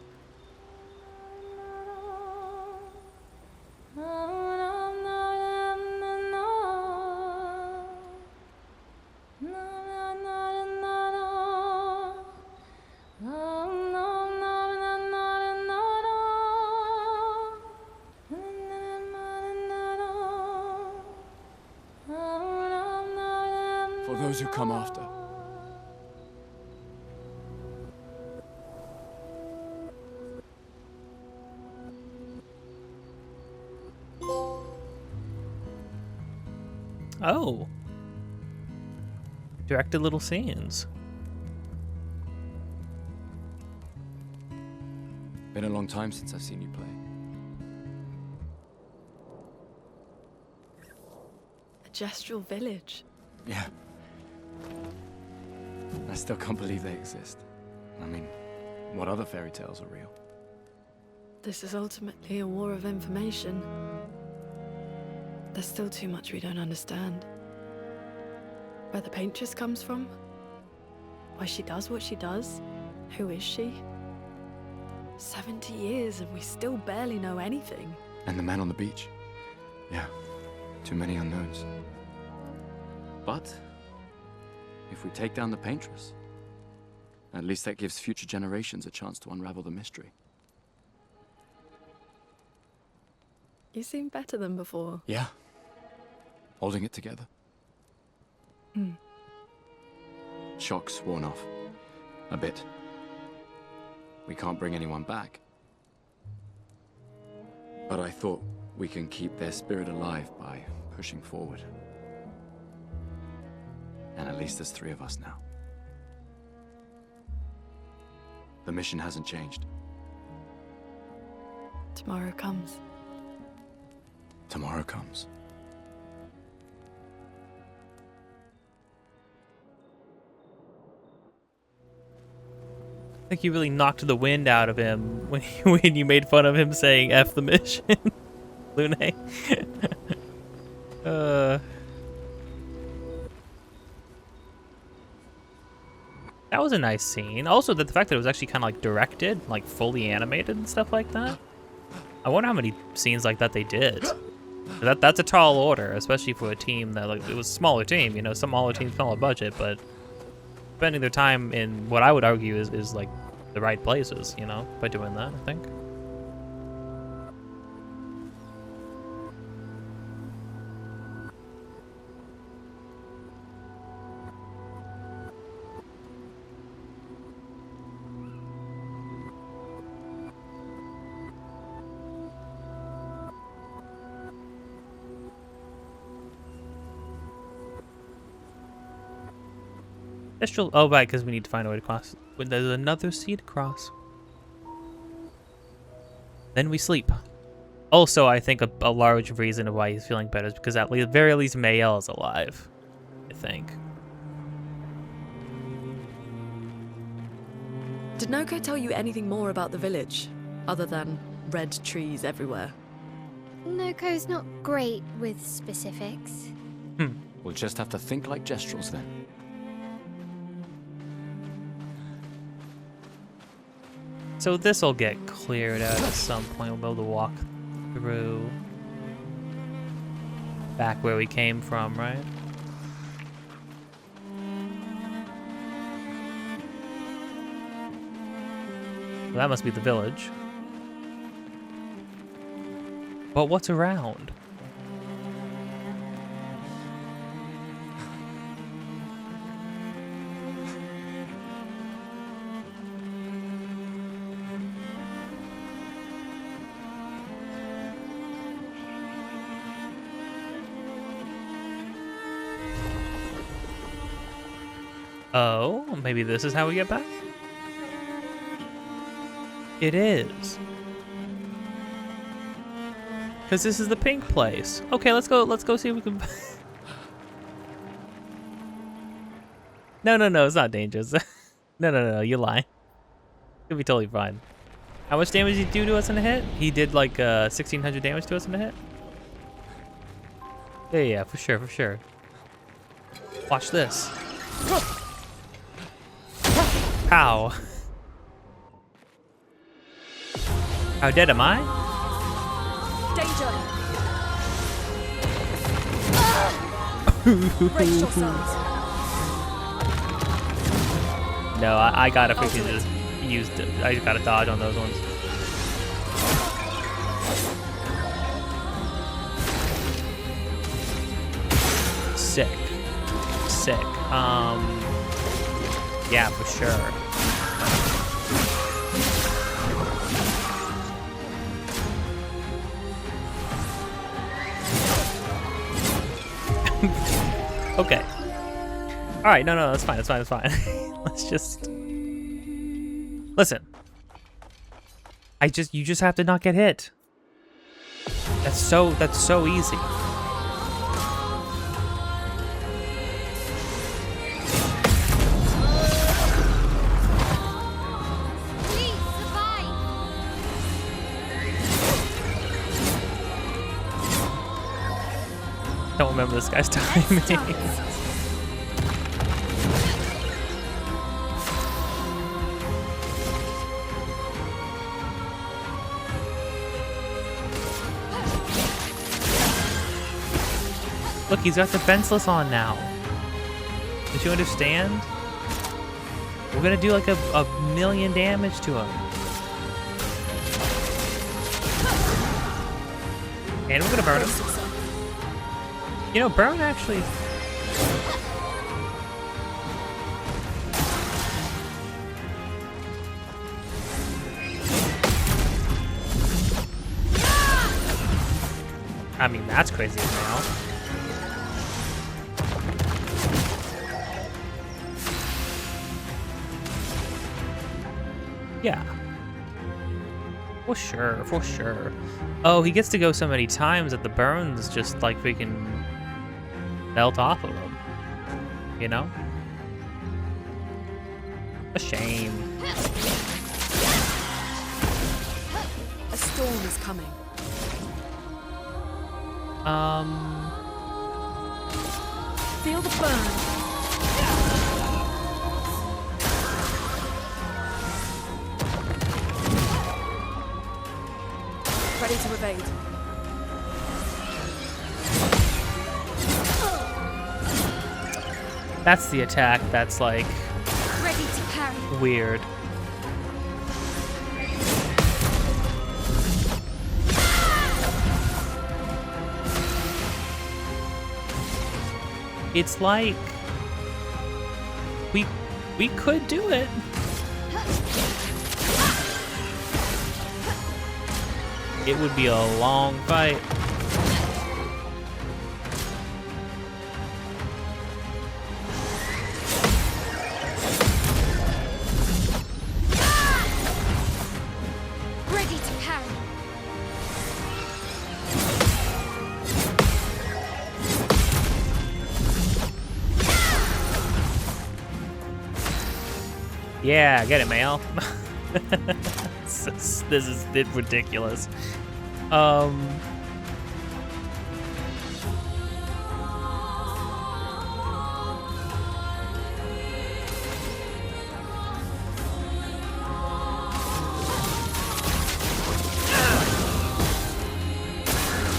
For those who come after. Oh. Directed little scenes. Been a long time since I've seen you play. A Gestrel village. Yeah. I still can't believe they exist. I mean, what other fairy tales are real? This is ultimately a war of information. There's still too much we don't understand. Where the paintress comes from? Why she does what she does? Who is she? 70 years and we still barely know anything. And the man on the beach? Yeah, too many unknowns. But if we take down the paintress, at least that gives future generations a chance to unravel the mystery. You seem better than before. Yeah. Holding it together. Shock's worn off. A bit. We can't bring anyone back. But I thought we can keep their spirit alive by pushing forward. And at least there's 3 of us now. The mission hasn't changed. Tomorrow comes. Tomorrow comes. I think you really knocked the wind out of him when you made fun of him saying F the mission. Lune. That was a nice scene. Also, the fact that it was actually kind of like directed, like fully animated and stuff like that. I wonder how many scenes like that they did. That's a tall order, especially for a team that, like, it was a smaller team. You know, some smaller teams smaller budget, but spending their time in what I would argue is like the right places. You know, by doing that, I think. Oh, right, because we need to find a way to cross. There's another sea to cross. Then we sleep. Also, I think a large reason of why he's feeling better is because at the very least Mael is alive. I think. Did Noko tell you anything more about the village, other than red trees everywhere? Noko's not great with specifics. We'll just have to think like Gestrels then. So this will get cleared out at some point. We'll be able to walk through back where we came from, right? Well, that must be the village. But what's around? Oh, maybe this is how we get back? It is. Because this is the pink place. Okay, let's go see if we can... No, it's not dangerous. No, you lie. It'll be totally fine. How much damage did he do to us in a hit? He did like 1,600 damage to us in a hit? Yeah, for sure. Watch this. How? How dead am I? Danger! Brace yourselves. No, I gotta freaking just use. I just gotta dodge on those ones. Sick. Yeah, for sure. Okay. All right, no, that's fine. Let's just listen. You just have to not get hit. That's so easy. Please survive. Don't remember this guy's timing. Look, he's got defenseless on now. Don't you understand? We're gonna do like a million damage to him. And we're gonna burn him. You know, burn actually... I mean, that's crazy as hell. Yeah. For sure. Oh, he gets to go so many times that the burns just like freaking melt off of him. You know? A shame. A storm is coming. Feel the burn. Ready to evade. That's the attack that's like Ready to parry. weird. It's like we could do it. It would be a long fight. Yeah, get it, Mail. this is ridiculous.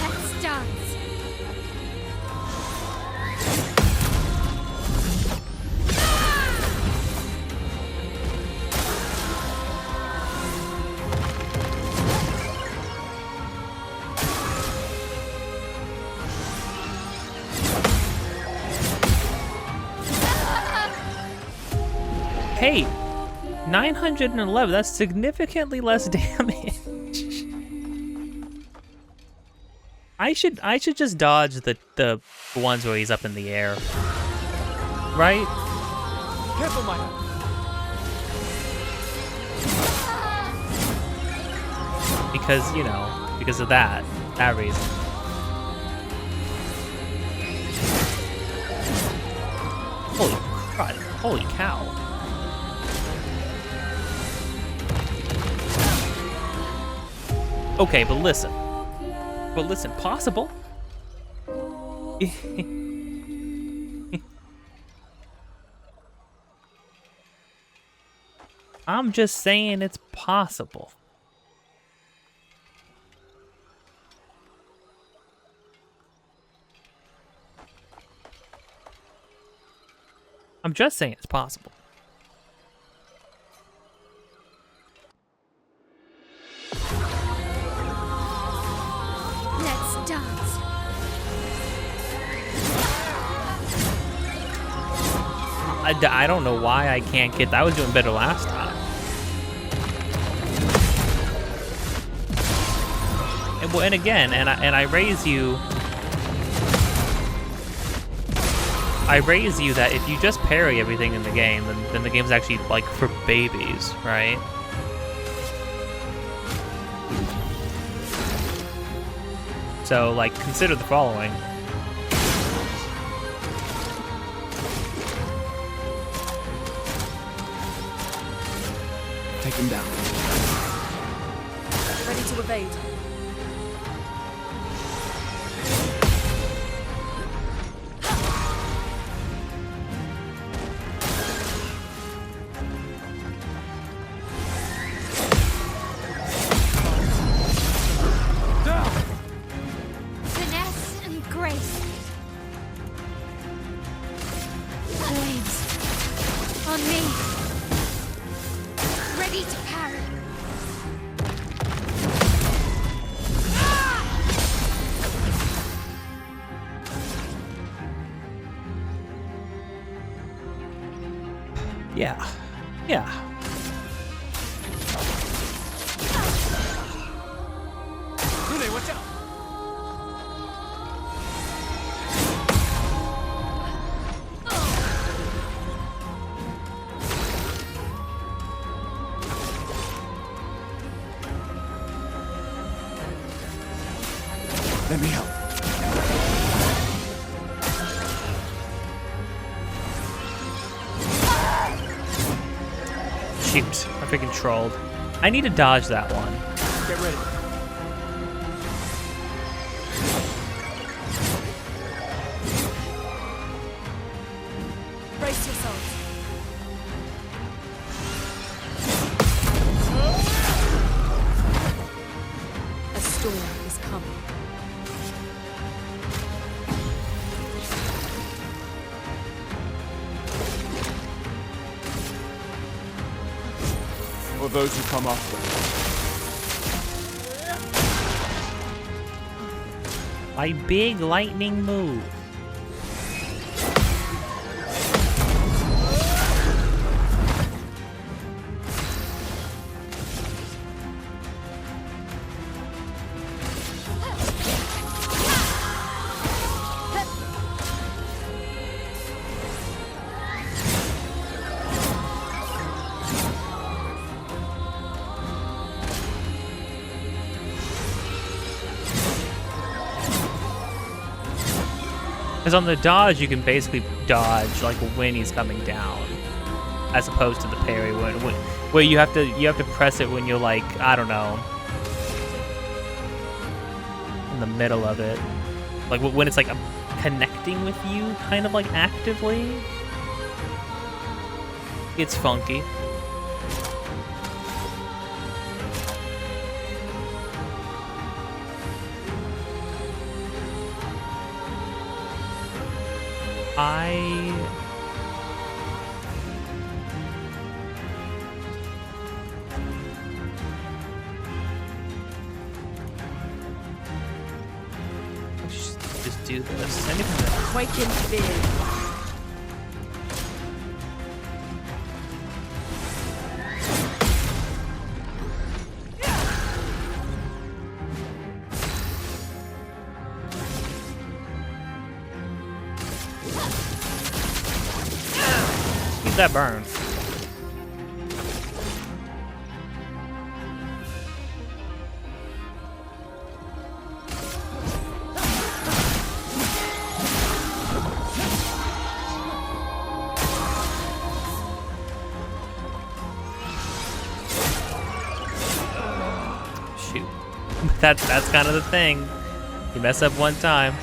Let's dance. Hey, 911. That's significantly less damage. I should just dodge the ones where he's up in the air, right? Careful, my hand. Because, you know, because of that reason. Holy crud! Holy cow! Okay, but listen. Possible. I'm just saying it's possible. I'm just saying it's possible. Let's dance. I don't know why I can't get that. I was doing better last time. And again, and I raise you. I raise you that if you just parry everything in the game, then the game's actually like for babies, right? So like consider the following. Take him down. Ready to evade. Finesse and grace. Blades. On me. Ready to parry. Yeah. Yeah. Rune, watch out! Let me help. Shoot, I freaking trolled. I need to dodge that one. Get ready. Brace yourselves. A storm is coming. For those who come after. My big lightning move. Because on the dodge, you can basically dodge like when he's coming down. as opposed to the parry where you have to press it when you're like, I don't know, in the middle of it, like when it's like connecting with you kind of like actively. It's funky. Just do this. Anything that Quake in fear. keep that burn. That's kind of the thing. You mess up one time.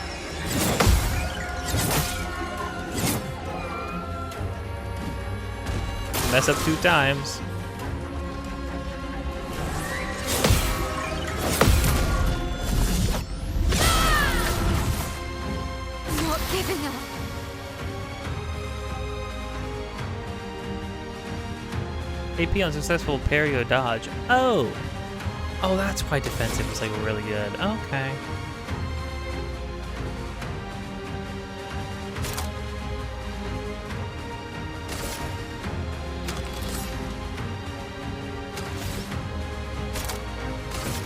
You mess up 2 times. I'm not giving up. AP unsuccessful parry or dodge. Oh! Oh, that's why defensive was like really good. Okay.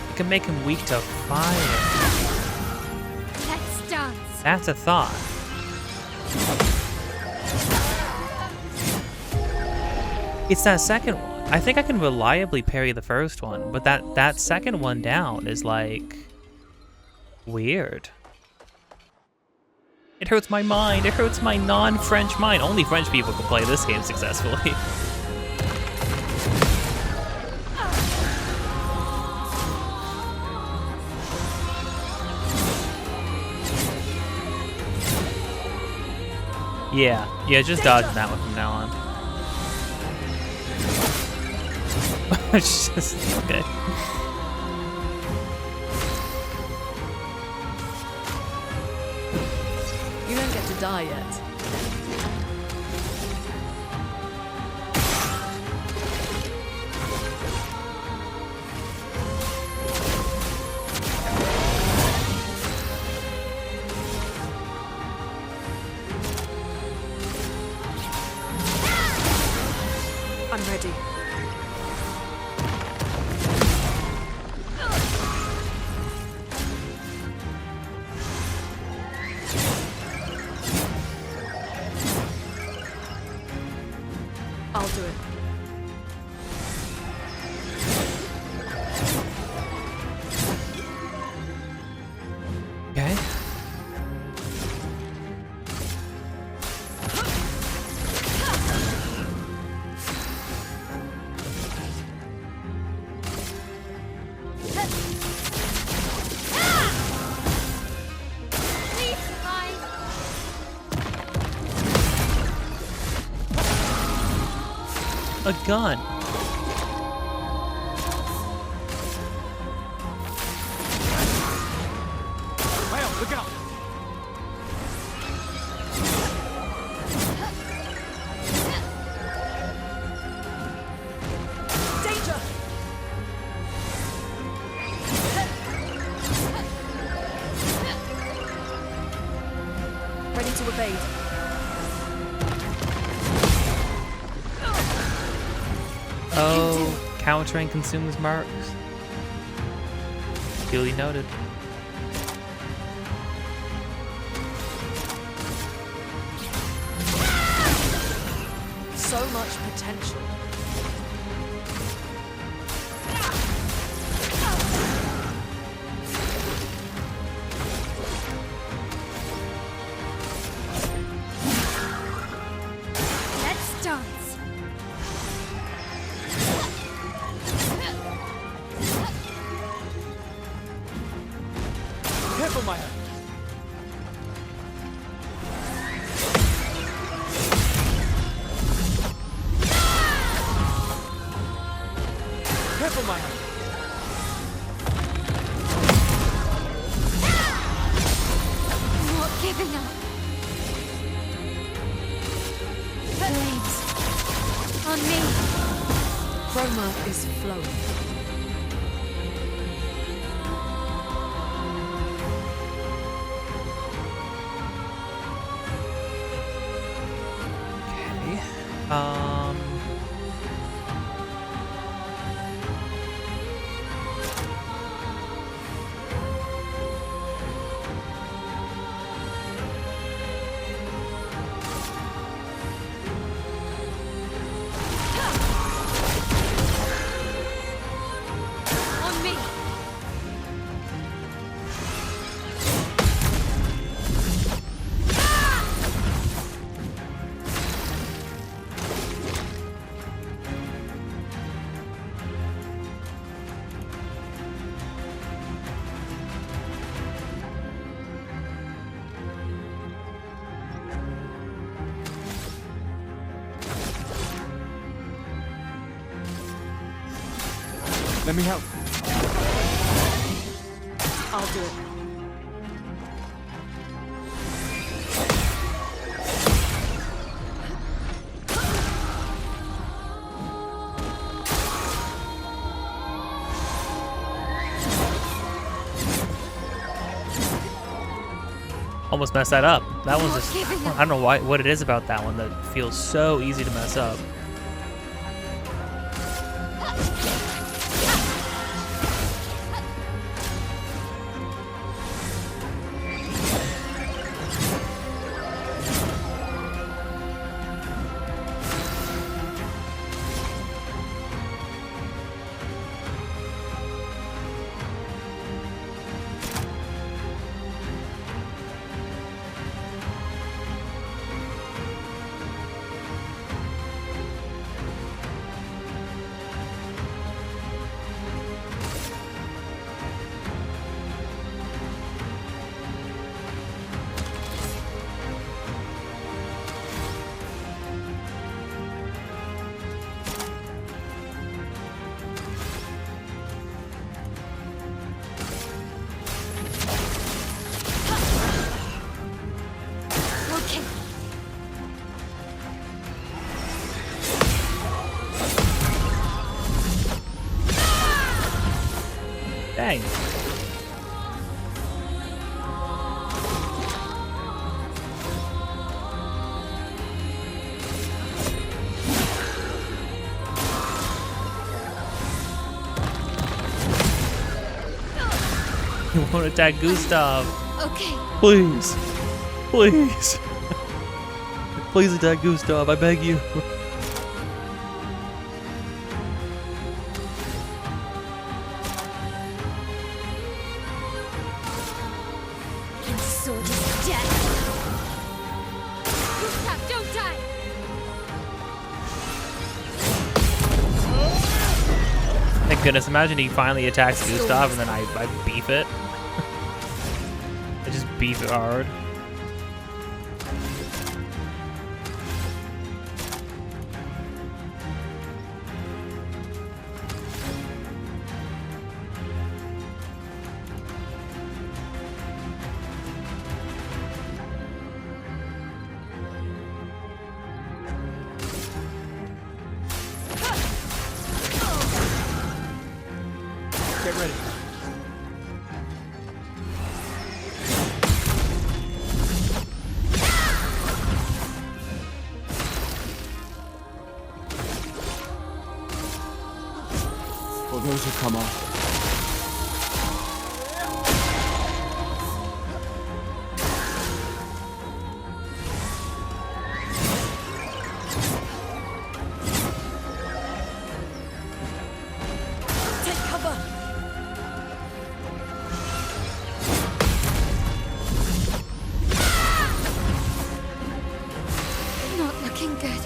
You can make him weak to fire. Let's dance. That's a thought. It's that second one. I think I can reliably parry the first one, but that second one down is like weird. It hurts my mind. It hurts my non-French mind. Only French people can play this game successfully. Yeah, just dodging that one from now on. It's just okay. You don't get to die yet. I'm ready. I'll do it. Okay. A gun. Well, look out! Danger! Ready to evade. Oh, countering consumes marks. Duly noted. So much potential. Let's dance. my hand. I'm not giving up. Flames. On me. Chroma is flowing. Okay. On me. Let me help. I'll do it. Almost messed that up. That one's just, I don't know what it is about that one that feels so easy to mess up. Okay. Dang. You won't attack Gustav. Okay. Please. Please. Please attack Gustav, I beg you. And sword is dead. Gustav, don't die. Thank goodness, imagine he finally attacks Gustav and then I beef it. I just beef it hard. Get ready. For those who come after. Take cover. Not looking good.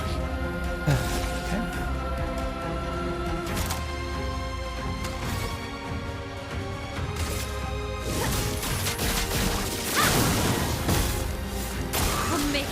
On me.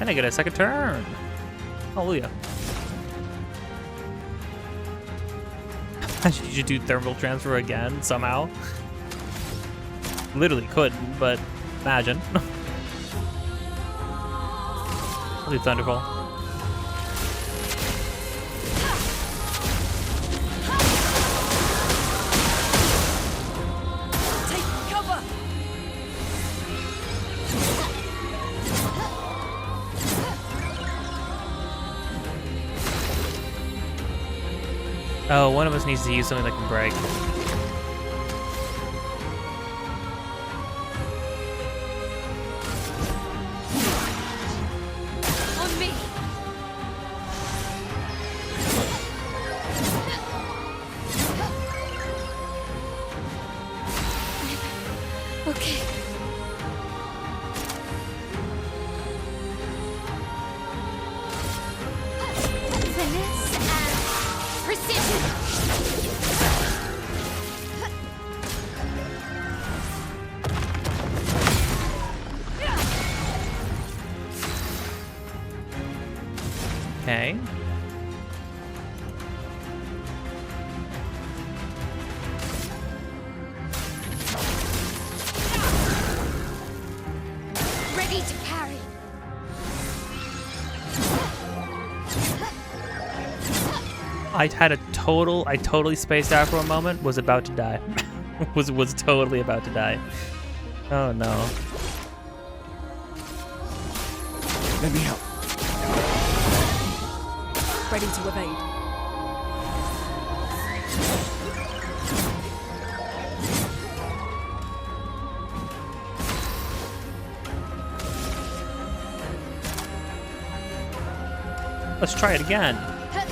And I get a second turn. Hallelujah. You should do thermal transfer again, somehow. Literally couldn't, but imagine. I'll do Thunderfall. Oh, one of us needs to use something that can break. On me. Okay. Finesse and precision. Okay. Ready to carry. I totally spaced out for a moment, was about to die. was totally about to die. Oh no. Let me help. Ready to evade. Let's try it again.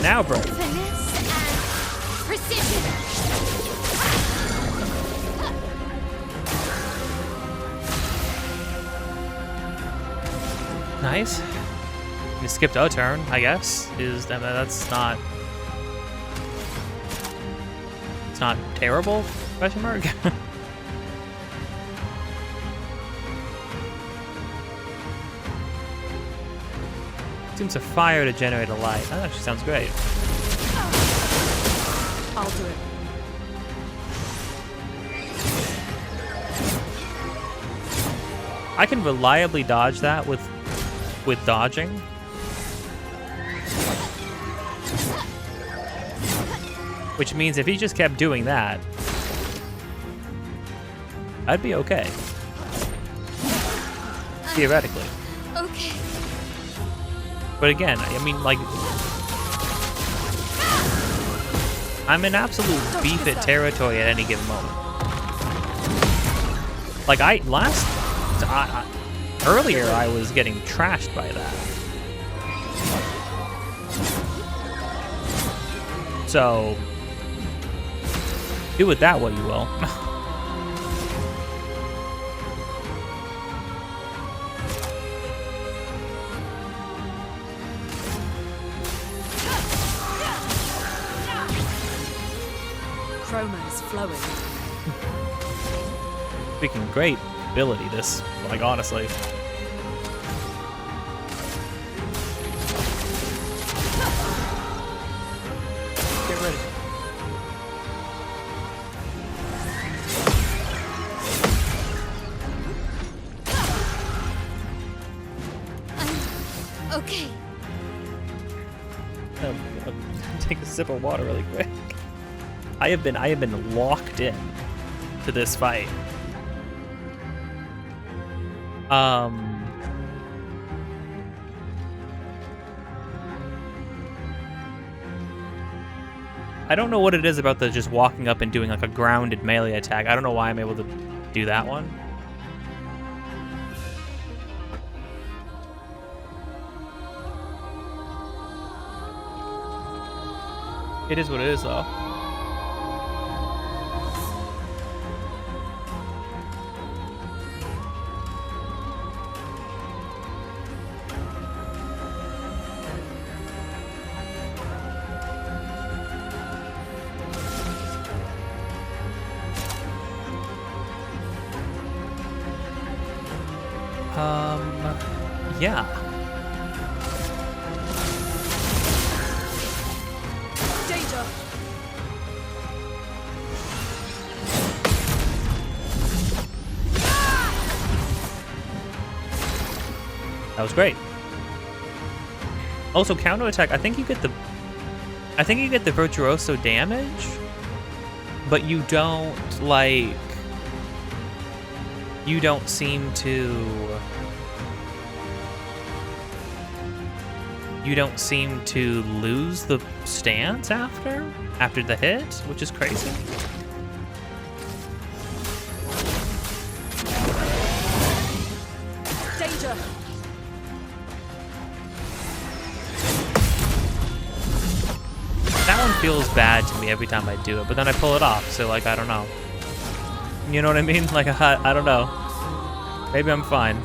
Now, bro. Finesse and precision. Nice. We skipped a turn, I guess. That's not. It's not terrible? Question mark. Seems a fire to generate a light. That actually sounds great. I'll do it. I can reliably dodge that with dodging. Which means if he just kept doing that, I'd be okay. Theoretically. Okay. But again, I mean, like, I'm in absolute beef it territory at any given moment. Like, earlier I was getting trashed by that. So, do with that what you will. Chroma is flowing. Freaking great ability, this, like, honestly. Get ready. Okay. Take a sip of water really quick. I have been locked in to this fight. I don't know what it is about the just walking up and doing like a grounded melee attack. I don't know why I'm able to do that one. It is what it is, though. Yeah. That was great. Also, counterattack, I think you get the virtuoso damage, but you don't seem to lose the stance after the hit, which is crazy. Danger! That one feels bad to me every time I do it, but then I pull it off, so like, I don't know. You know what I mean? Like, I don't know. Maybe I'm fine.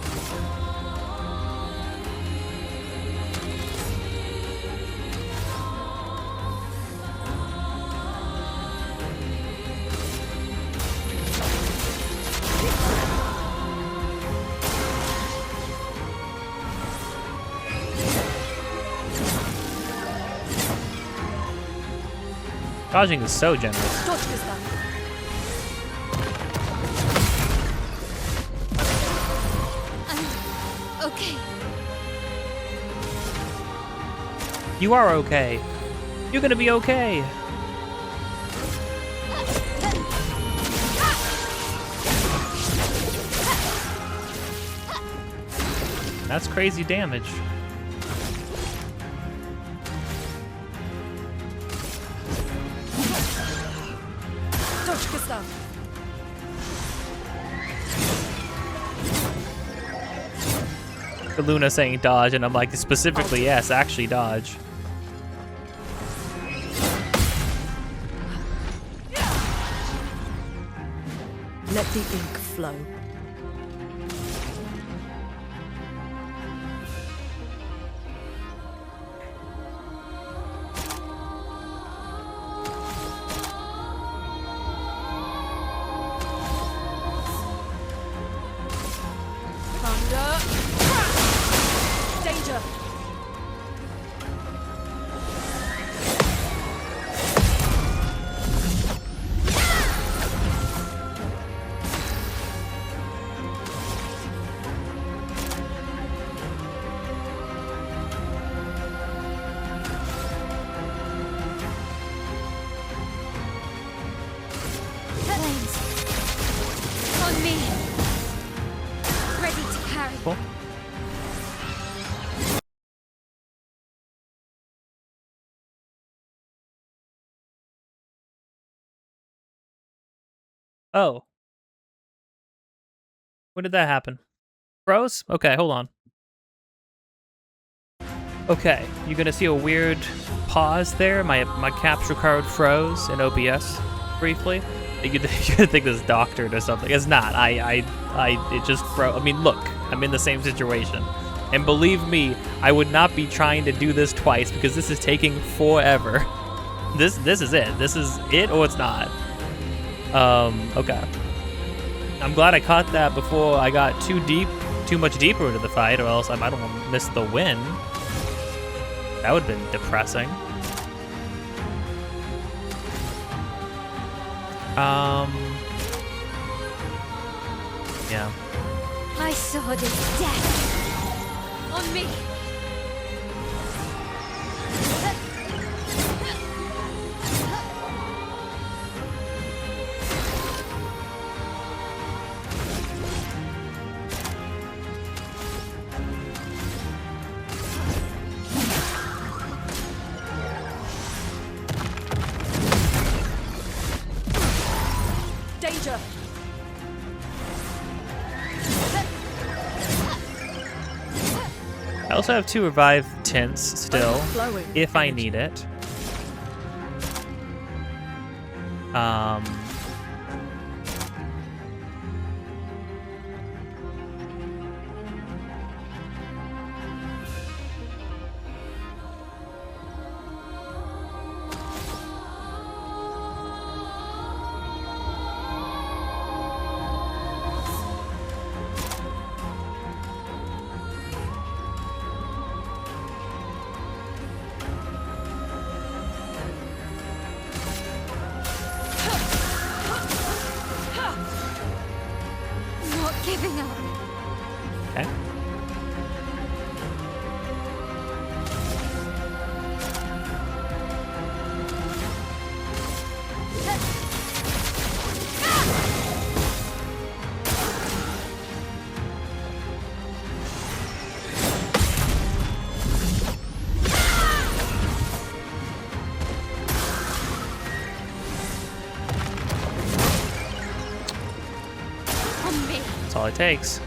Dodging is so generous. Okay. You are okay. You're gonna be okay. That's crazy damage. Luna saying dodge, and I'm like, specifically, yes, actually dodge. Let the ink flow. Danger! Flames. On me. Ready to carry. Cool. Oh. When did that happen? Froze? Okay, hold on. Okay, you're gonna see a weird pause there. My capture card froze in OBS briefly. You think this is doctored or something. It's not. It just froze. I mean, look, I'm in the same situation. And believe me, I would not be trying to do this twice because this is taking forever. This is it. This is it or it's not. Okay. I'm glad I caught that before I got too much deeper into the fight, or else I might have missed the win. That would have been depressing. Yeah. My sword is death. On me. Danger! I also have 2 revive tints still, Overflowing if I energy. need it. Not giving up. Okay. On me. That's all it takes.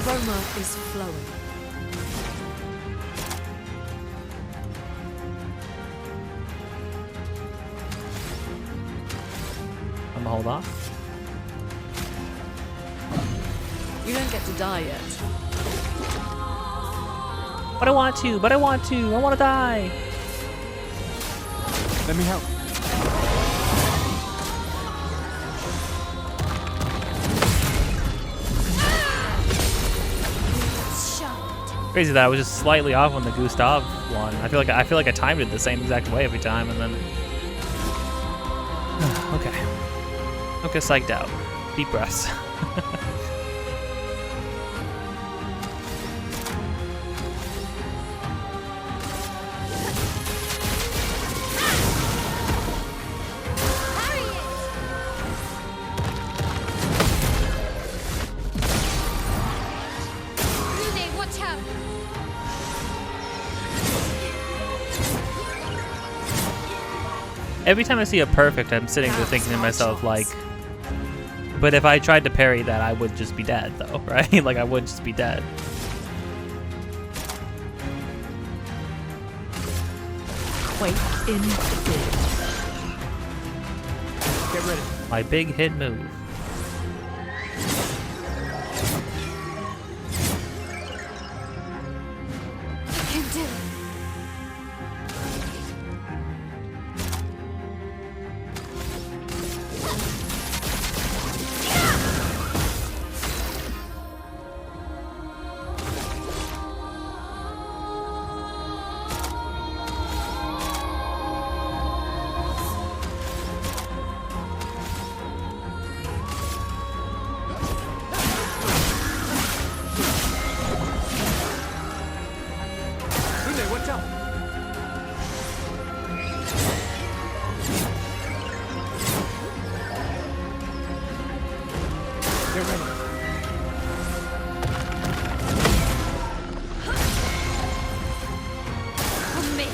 Aroma is flowing. I'm gonna hold off. You don't get to die yet. But I want to, I want to die. Let me help. Crazy that I was just slightly off on the Gustav one. I feel like I timed it the same exact way every time, and then okay, psyched out. Deep breaths. Every time I see a perfect, I'm sitting there thinking to myself, like, but if I tried to parry that, I would just be dead, though, right? Like, I would just be dead. Wait in bid. Get ready. My big hit move. I can do it. Watch out! Get ready. On me.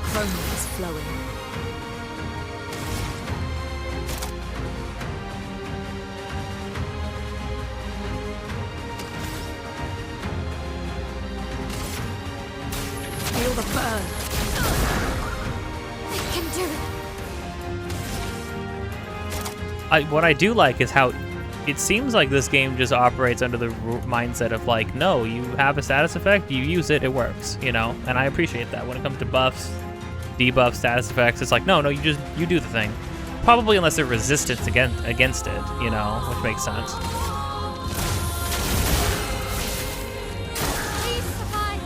Chroma is flowing. Feel the burn. I can do it. What I do like is how it seems like this game just operates under the mindset of like, no, you have a status effect, you use it, it works, you know? And I appreciate that. When it comes to buffs, debuffs, status effects, it's like, no, you do the thing. Probably unless there's resistance against it, you know, which makes sense. Please survive.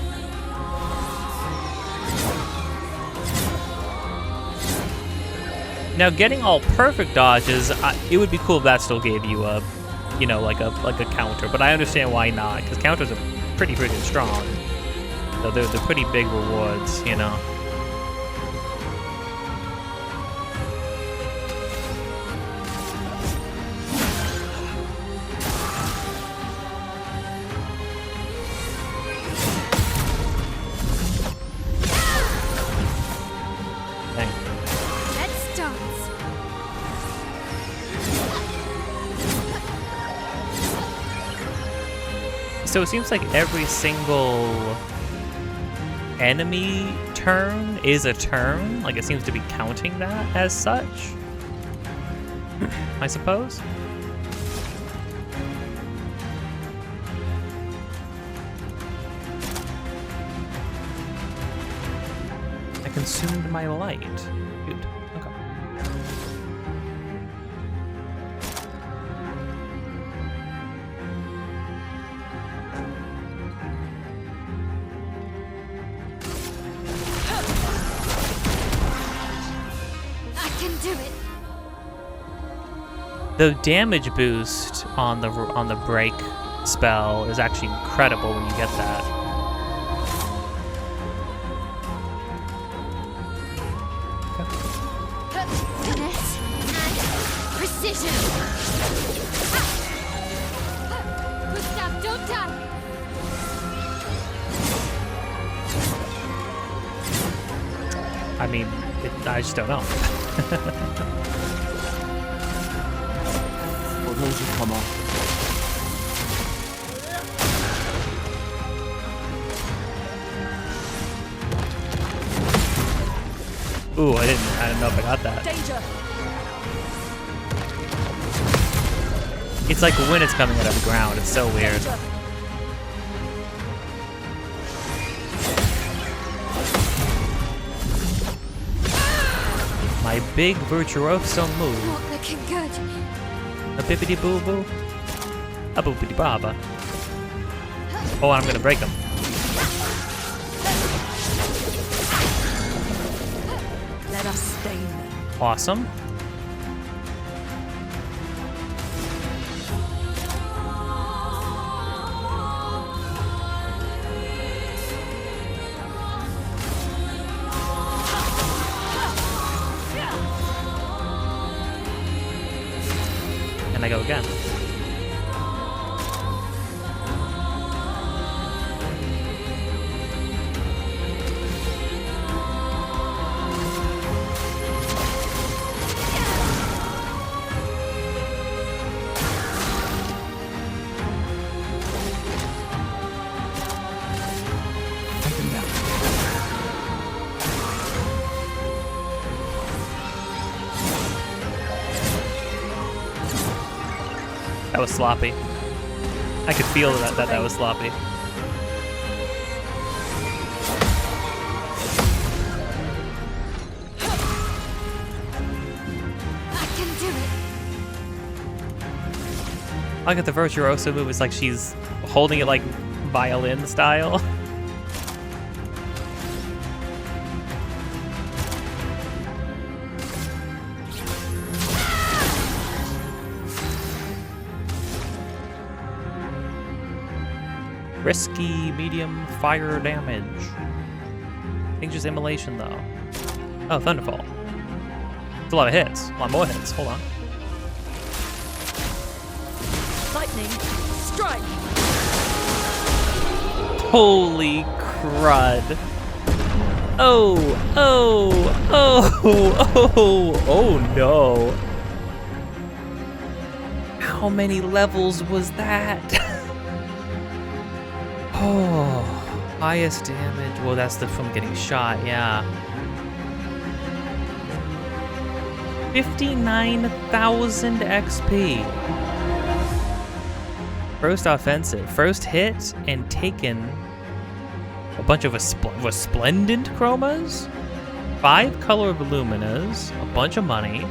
Now, getting all perfect dodges, it would be cool if that still gave you a, you know, like a counter. But I understand why not, because counters are pretty freaking strong. So they're pretty big rewards, you know. Let's dance. So it seems like every single enemy turn is a turn. Like, it seems to be counting that as such, I suppose. I consumed my light. Good. Okay. I can do it. The damage boost on the break spell is actually incredible when you get that. Finesse and precision. Don't die! I mean, I just don't know. For those who come after. Ooh, I didn't know if I got that. Danger! It's like when it's coming out of the ground. It's so weird. Danger. My big virtuoso move. Not looking good. A bippity boo boo. A boopity baba. Oh, I'm gonna break them. Let us stain them. Awesome. And I go again. That was sloppy. I could feel that was sloppy. I can do it. I like at the virtuoso move. It's like she's holding it like violin style. Risky medium fire damage. I think just immolation though. Oh, Thunderfall. It's a lot of hits. A lot more hits. Hold on. Lightning, strike! Holy crud. Oh, oh, oh, oh, oh no. How many levels was that? Oh, highest damage. Well, that's from getting shot, yeah. 59,000 XP. First offensive. First hit and taken a bunch of resplendent chromas, 5 color luminas, a bunch of money.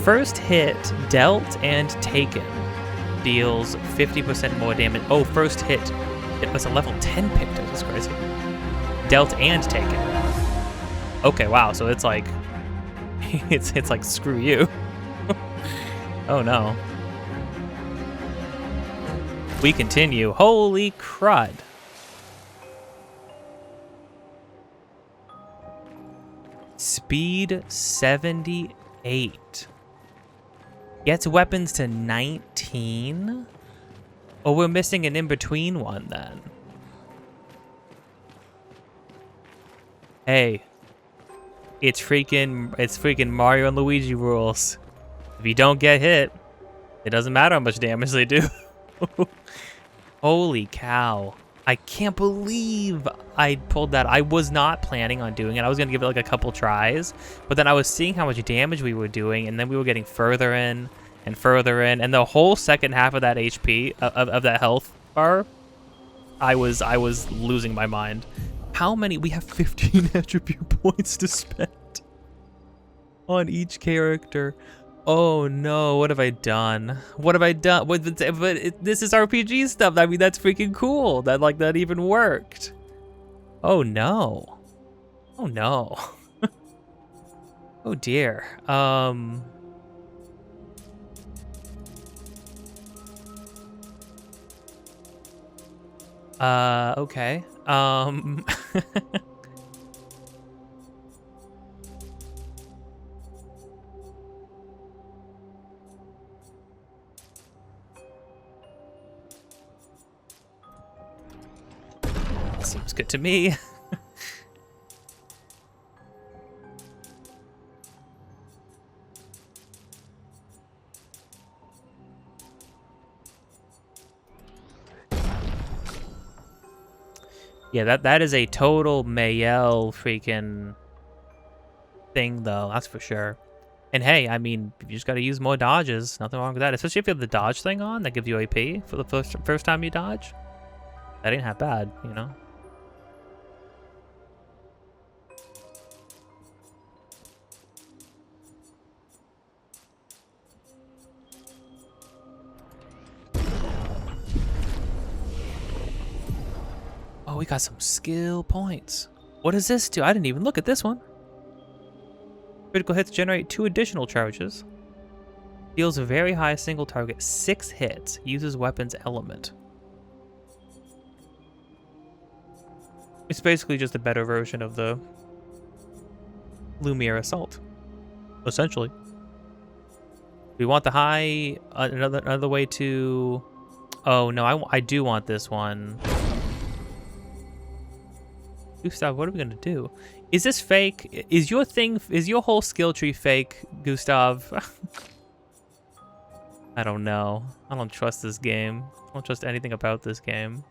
First hit dealt and taken. Deals 50% more damage. Oh, first hit. It was a level 10 pick. That's crazy. Dealt and taken. Okay, wow. So it's like, it's like screw you. Oh no. We continue. Holy crud. Speed 78. Gets weapons to 19? Oh, we're missing an in-between one then. Hey. It's freaking Mario and Luigi rules. If you don't get hit, it doesn't matter how much damage they do. Holy cow. I can't believe I pulled that. I was not planning on doing it. I was going to give it like a couple tries, but then I was seeing how much damage we were doing, and then we were getting further in and further in, and the whole second half of that HP, of that health bar, I was losing my mind. How many? We have 15 attribute points to spend on each character. Oh no, what have I done? What have I done? But this is RPG stuff. I mean, that's freaking cool. That even worked. Oh no. Oh no. Oh dear. Okay. Seems good to me. Yeah, that is a total Mayel freaking thing, though. That's for sure. And hey, I mean, you just got to use more dodges. Nothing wrong with that. Especially if you have the dodge thing on, that gives you AP for the first time you dodge. That ain't half bad, you know? Oh, we got some skill points. What does this do? I didn't even look at this one. Critical hits generate 2 additional charges. Deals a very high single target 6 hits. Uses weapons element. It's basically just a better version of the Lumiere Assault, essentially. We want the high. Another way to. Oh no, I do want this one. Gustav, what are we gonna do? Is this fake? Is your whole skill tree fake, Gustav? I don't know. I don't trust this game. I don't trust anything about this game.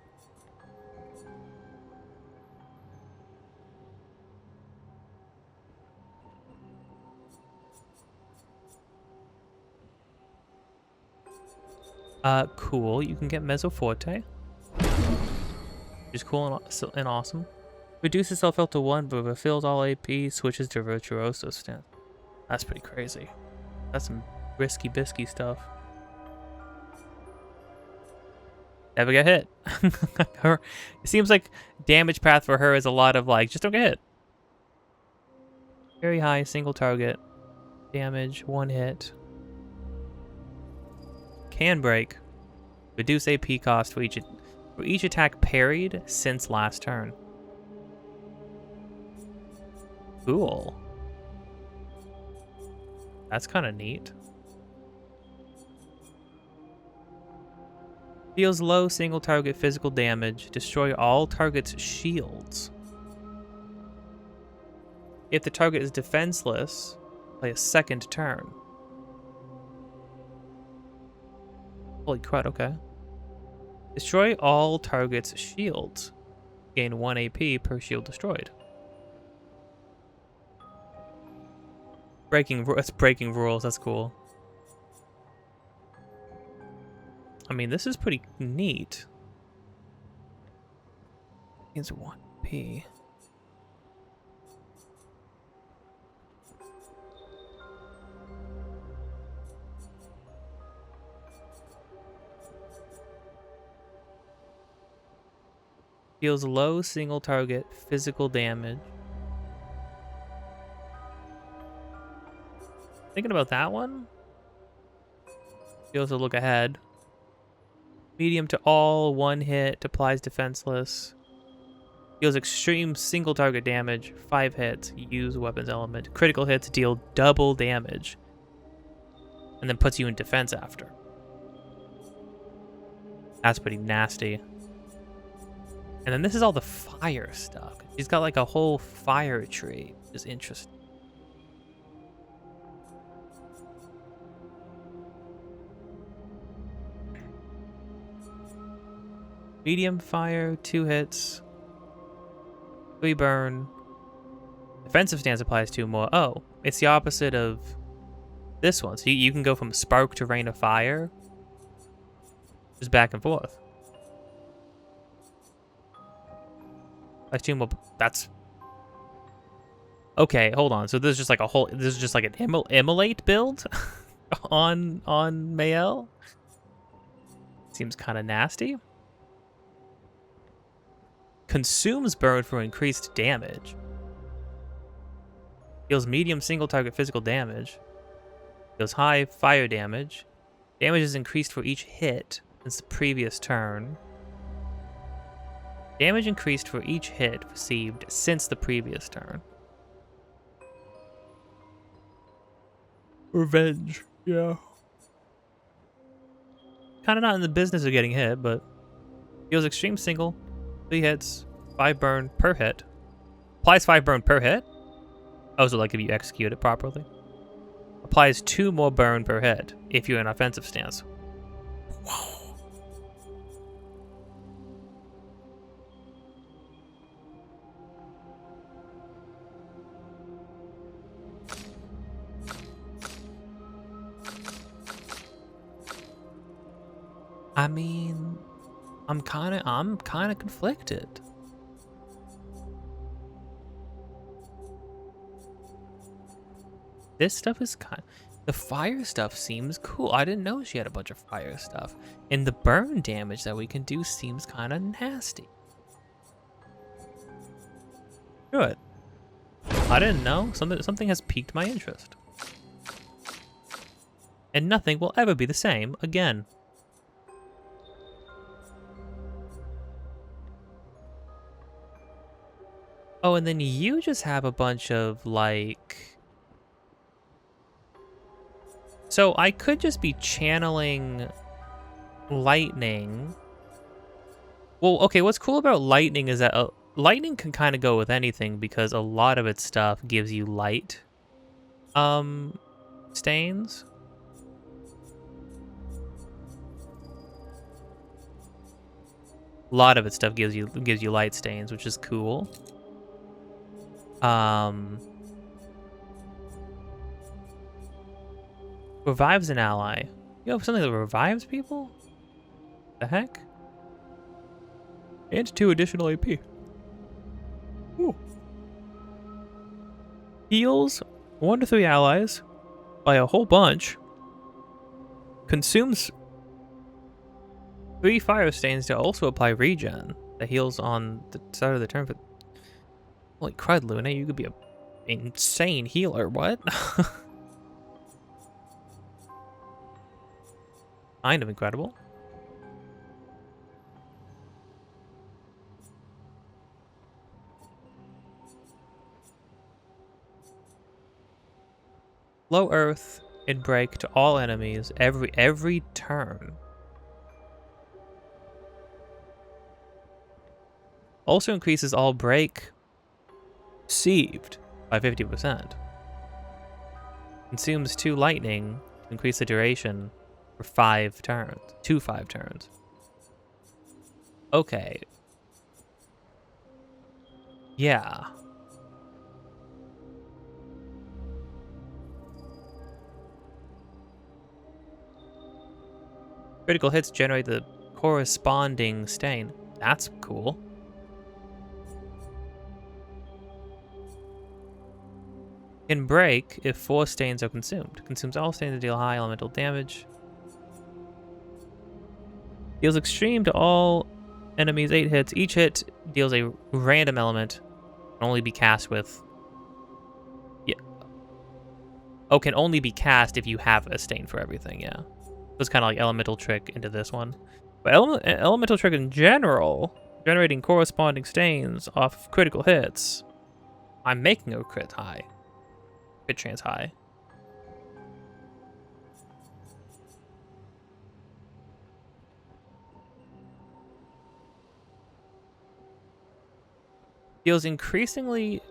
Cool. You can get Mezzoforte. Which is cool and awesome. Reduces self-health to 1, but refills all AP, switches to Virtuoso stance. That's pretty crazy. That's some risky bisky stuff. Never get hit. It seems like damage path for her is a lot of like, just don't get hit. Very high single target. Damage, 1 hit. Can break. Reduce AP cost for each attack parried since last turn. Cool. That's kind of neat. Deals low single target physical damage. Destroy all targets' shields. If the target is defenseless, play a second turn. Holy crud, okay. Destroy all targets' shields. Gain 1 AP per shield destroyed. That's breaking rules, that's cool. I mean, this is pretty neat. Gains 1 AP. Deals low single target physical damage. Thinking about that one. Deals a look ahead. Medium to all, 1 hit, applies defenseless. Deals extreme single target damage, 5 hits, use weapons element. Critical hits deal double damage. And then puts you in defense after. That's pretty nasty. And then this is all the fire stuff. She's got like a whole fire tree, which is interesting. Medium fire, 2 hits, 3 burn. Defensive stance applies 2 more. Oh, it's the opposite of this one. So you can go from spark to rain of fire. Just back and forth. Like 2 more. That's okay. Hold on. So this is just like a whole. This is just like an immolate build on Mayel. Seems kind of nasty. Consumes burn for increased damage. Deals medium single target physical damage. Deals high fire damage. Damage is increased for each hit since the previous turn. Damage increased for each hit received since the previous turn. Revenge, yeah. Kind of not in the business of getting hit, but deals extreme single, 3 hits, 5 burn per hit. Applies 5 burn per hit. Oh, so like if you execute it properly. Applies 2 more burn per hit if you're in offensive stance. Whoa. I mean, I'm kind of conflicted. This stuff is the fire stuff seems cool. I didn't know she had a bunch of fire stuff. And the burn damage that we can do seems kind of nasty. Good. I didn't know. Something has piqued my interest. And nothing will ever be the same again. Oh, and then you just have a bunch of, like... So I could just be channeling lightning. Well, okay, what's cool about lightning is that lightning can kind of go with anything because a lot of its stuff gives you light stains. A lot of its stuff gives you light stains, which is cool. Revives an ally. You have something that revives people? The heck? And 2 additional AP. Ooh. Heals 1 to 3 allies by a whole bunch. Consumes 3 fire stains to also apply regen. That heals on the start of the turn. But holy crud, Luna, you could be an insane healer. What? Kind of incredible. Low earth and break to all enemies every turn. Also increases all break received by 50%. Consumes 2 lightning to increase the duration for 5 turns. 5 turns. Okay. Yeah. Critical hits generate the corresponding stain. That's cool. Can break if 4 stains are consumed. Consumes all stains to deal high elemental damage. Deals extreme to all enemies 8 hits. Each hit deals a random element. Can only be cast with... Yeah. Oh, can only be cast if you have a stain for everything, yeah. So it's kind of like elemental trick into this one. But elemental trick in general, generating corresponding stains off critical hits. I'm making a crit high. Crit chance high. Deals increasingly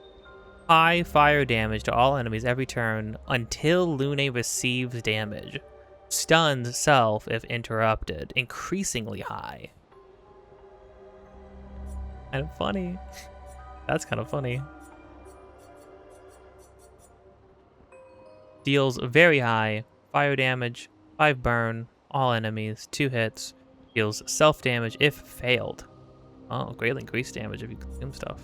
high fire damage to all enemies every turn until Lune receives damage. Stuns self if interrupted. Increasingly high. Kind of funny. That's kind of funny. Deals very high fire damage, 5 burn, all enemies, 2 hits. Deals self damage if failed. Oh, greatly increased damage if you consume stuff.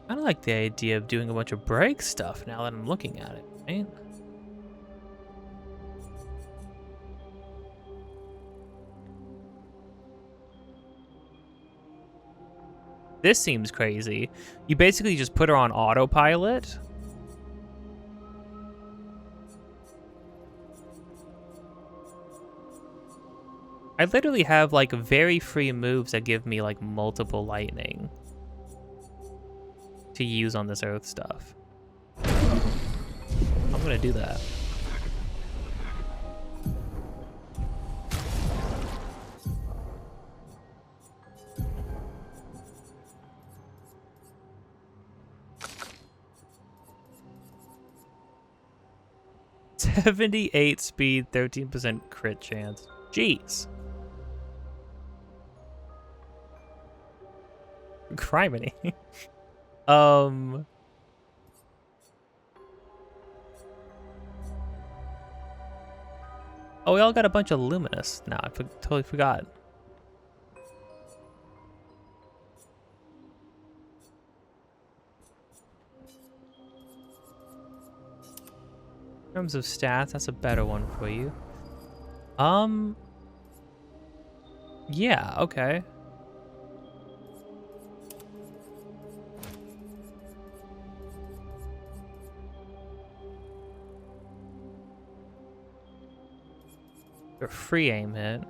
I kind of like the idea of doing a bunch of break stuff now that I'm looking at it, right? This seems crazy. You basically just put her on autopilot. I literally have like very free moves that give me like multiple lightning to use on this earth stuff. I'm gonna do that. 78 speed, 13% crit chance. Jeez. Criminy. Oh, we all got a bunch of luminous now. I totally forgot. In terms of stats, that's a better one for you. Yeah, okay. A free aim hit.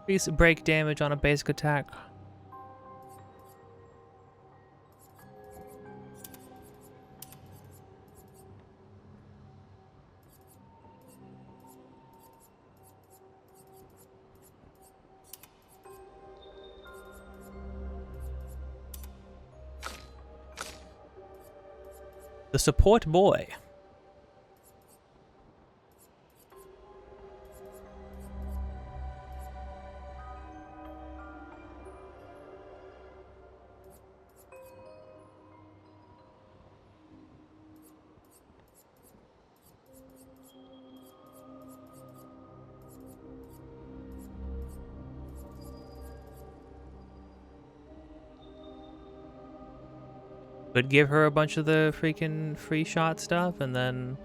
Increase break damage on a basic attack. The support boy. Could give her a bunch of the freaking free shot stuff and then...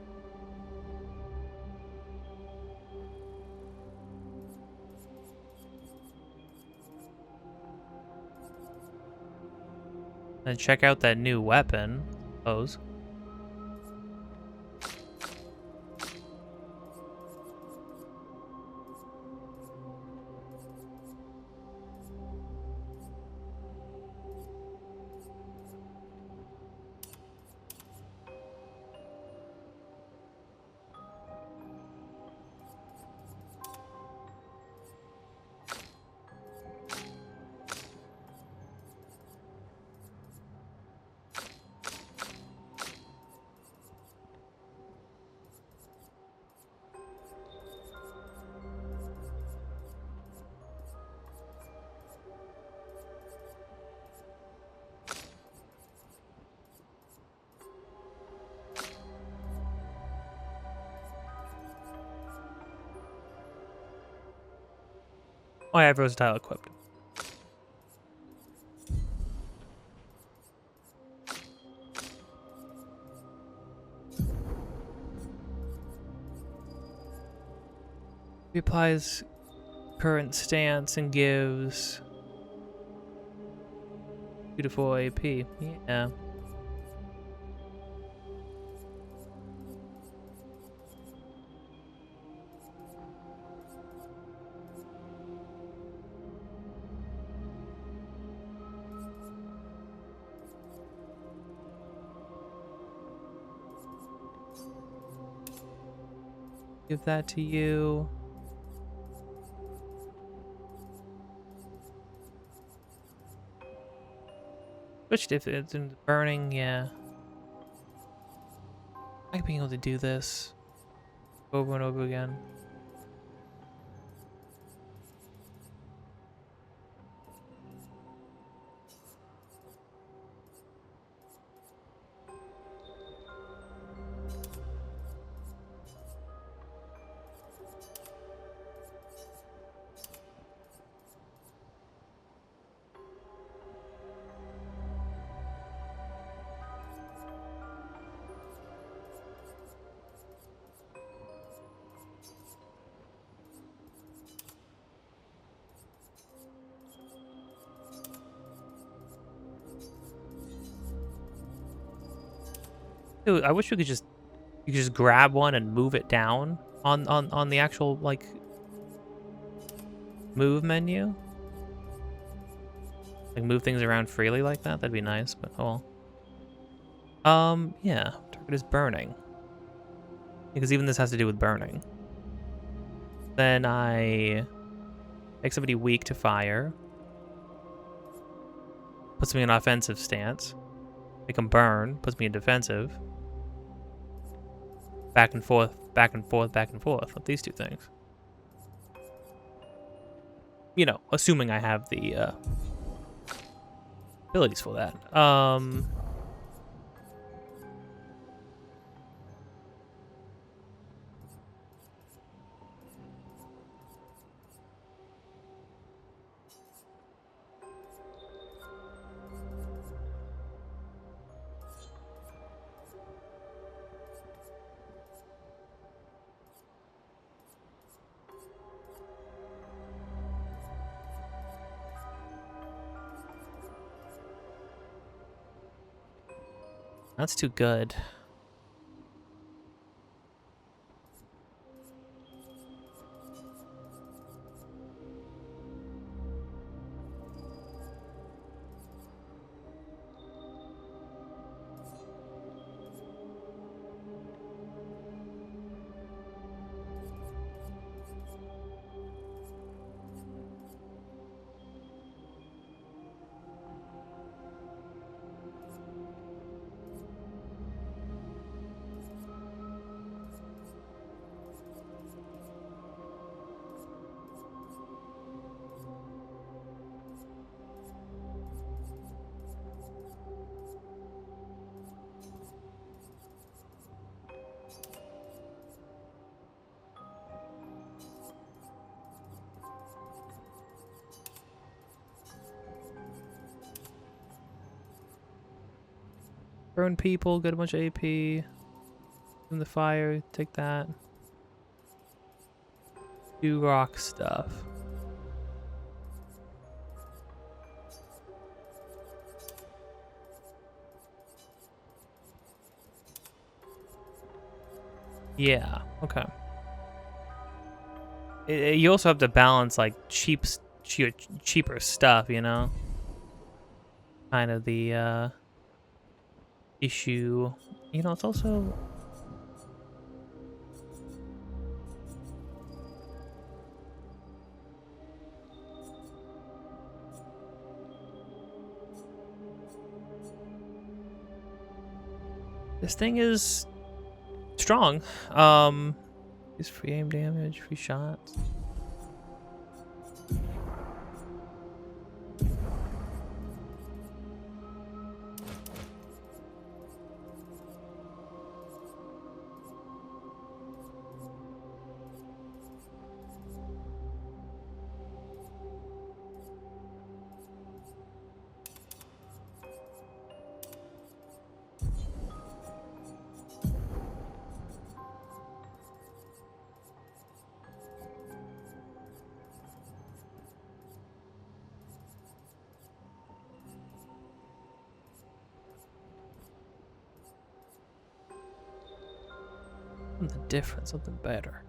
and check out that new weapon, suppose. Oh, I have versatile equipped. He applies current stance and gives 2 to 4 AP. Yeah. Give that to you. Switched if it's in burning, yeah. I like being able to do this over and over again. Dude, I wish you could just grab one and move it down on the actual like move menu. Like move things around freely like that. That'd be nice, but oh well. Yeah, target is burning. Because even this has to do with burning. Then I make somebody weak to fire. Puts me in an offensive stance. Make them burn. Puts me in defensive. Back and forth, back and forth, back and forth with these two things. You know, assuming I have the abilities for that. That's too good. Burn people, get a bunch of AP. In the fire, take that. Do rock stuff. Yeah, okay. You also have to balance like cheaper stuff, you know? Kind of the issue. You know, it's also this thing is strong. Is free aim damage, free shots. Something different, something better.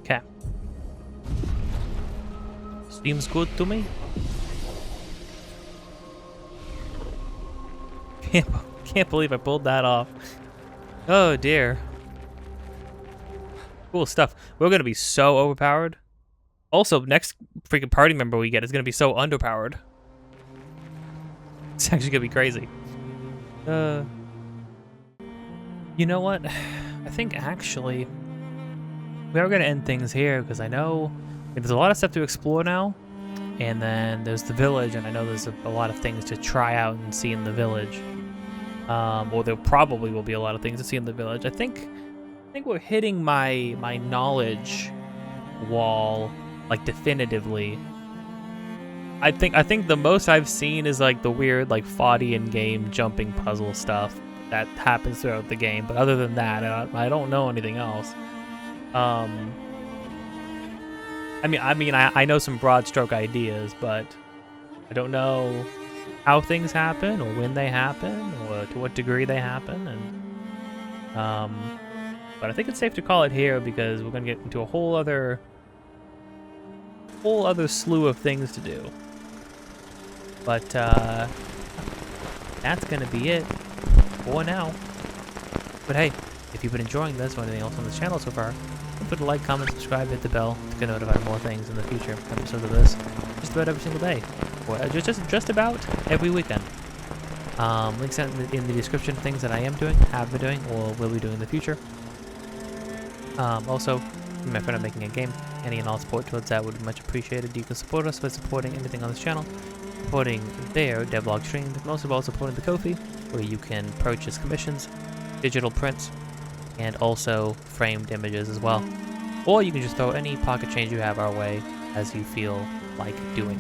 Okay. Seems good to me. Can't believe I pulled that off. Oh dear. Cool stuff. We're gonna be so overpowered. Also, next freaking party member we get is gonna be so underpowered. It's actually gonna be crazy. You know what? I think actually we are gonna end things here because I know there's a lot of stuff to explore now, And then there's the village, and I know there's a lot of things to try out and see in the village. Or there probably will be a lot of things to see in the village. I think we're hitting my knowledge wall, like, definitively. I think the most I've seen is like the weird, like, Faudian game jumping puzzle stuff that happens throughout the game. But other than that, I don't know anything else. I know some broad stroke ideas, but I don't know how things happen or when they happen or to what degree they happen. And but I think it's safe to call it here because we're gonna get into a whole other slew of things to do. But that's gonna be it for now. But hey, if you've been enjoying this or anything else on this channel so far, don't forget to like, comment, subscribe, hit the bell to get notified of more things in the future episodes of this. Just about every single day, or just about every weekend. Links in the description of things that I am doing, have been doing, or will be doing in the future. Also, my friend I'm making a game. Any and all support towards that would be much appreciated. You can support us by supporting anything on this channel, supporting their devlog streams, most of all supporting the Ko-fi, where you can purchase commissions, digital prints, and also framed images as well. Or you can just throw any pocket change you have our way as you feel like doing.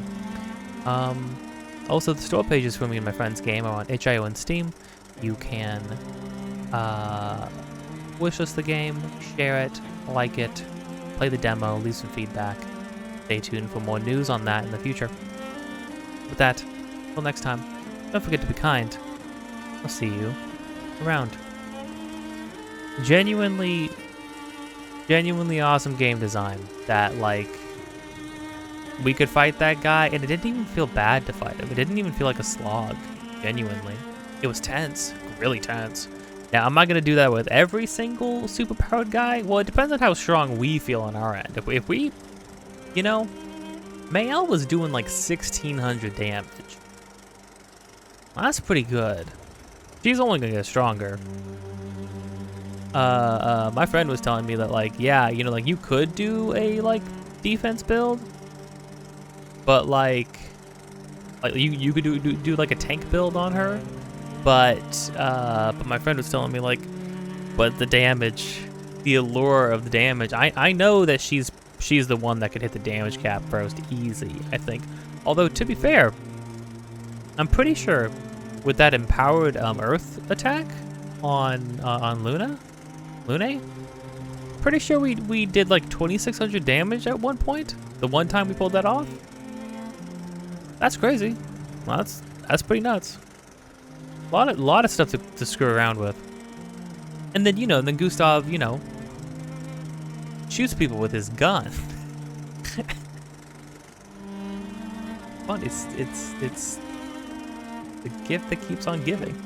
Also, the store pages for me and my friend's game are on itch.io and Steam. You can wishlist the game, share it, like it, play the demo, leave some feedback. Stay tuned for more news on that in the future. With that, until next time, don't forget to be kind. I'll see you around. Genuinely awesome game design that, like, we could fight that guy and it didn't even feel bad to fight him. It didn't even feel like a slog, genuinely. It was tense, really tense. Now, I'm not going to do that with every single superpowered guy. Well, it depends on how strong we feel on our end. If we, you know, Mayel was doing like 1,600 damage. Well, that's pretty good. She's only going to get stronger. My friend was telling me that, like, yeah, you know, like, you could do a, like, defense build. But, like you could do like a tank build on her. But my friend was telling me, like, but the damage, the allure of the damage, I know that she's the one that could hit the damage cap first, easy, I think. Although, to be fair, I'm pretty sure with that empowered Earth attack on Lune, pretty sure we did like 2,600 damage at one point. The one time we pulled that off. That's crazy. Well, that's pretty nuts. A lot of stuff to screw around with. And then, you know, Gustav, you know, shoots people with his gun. Fun. It's the gift that keeps on giving.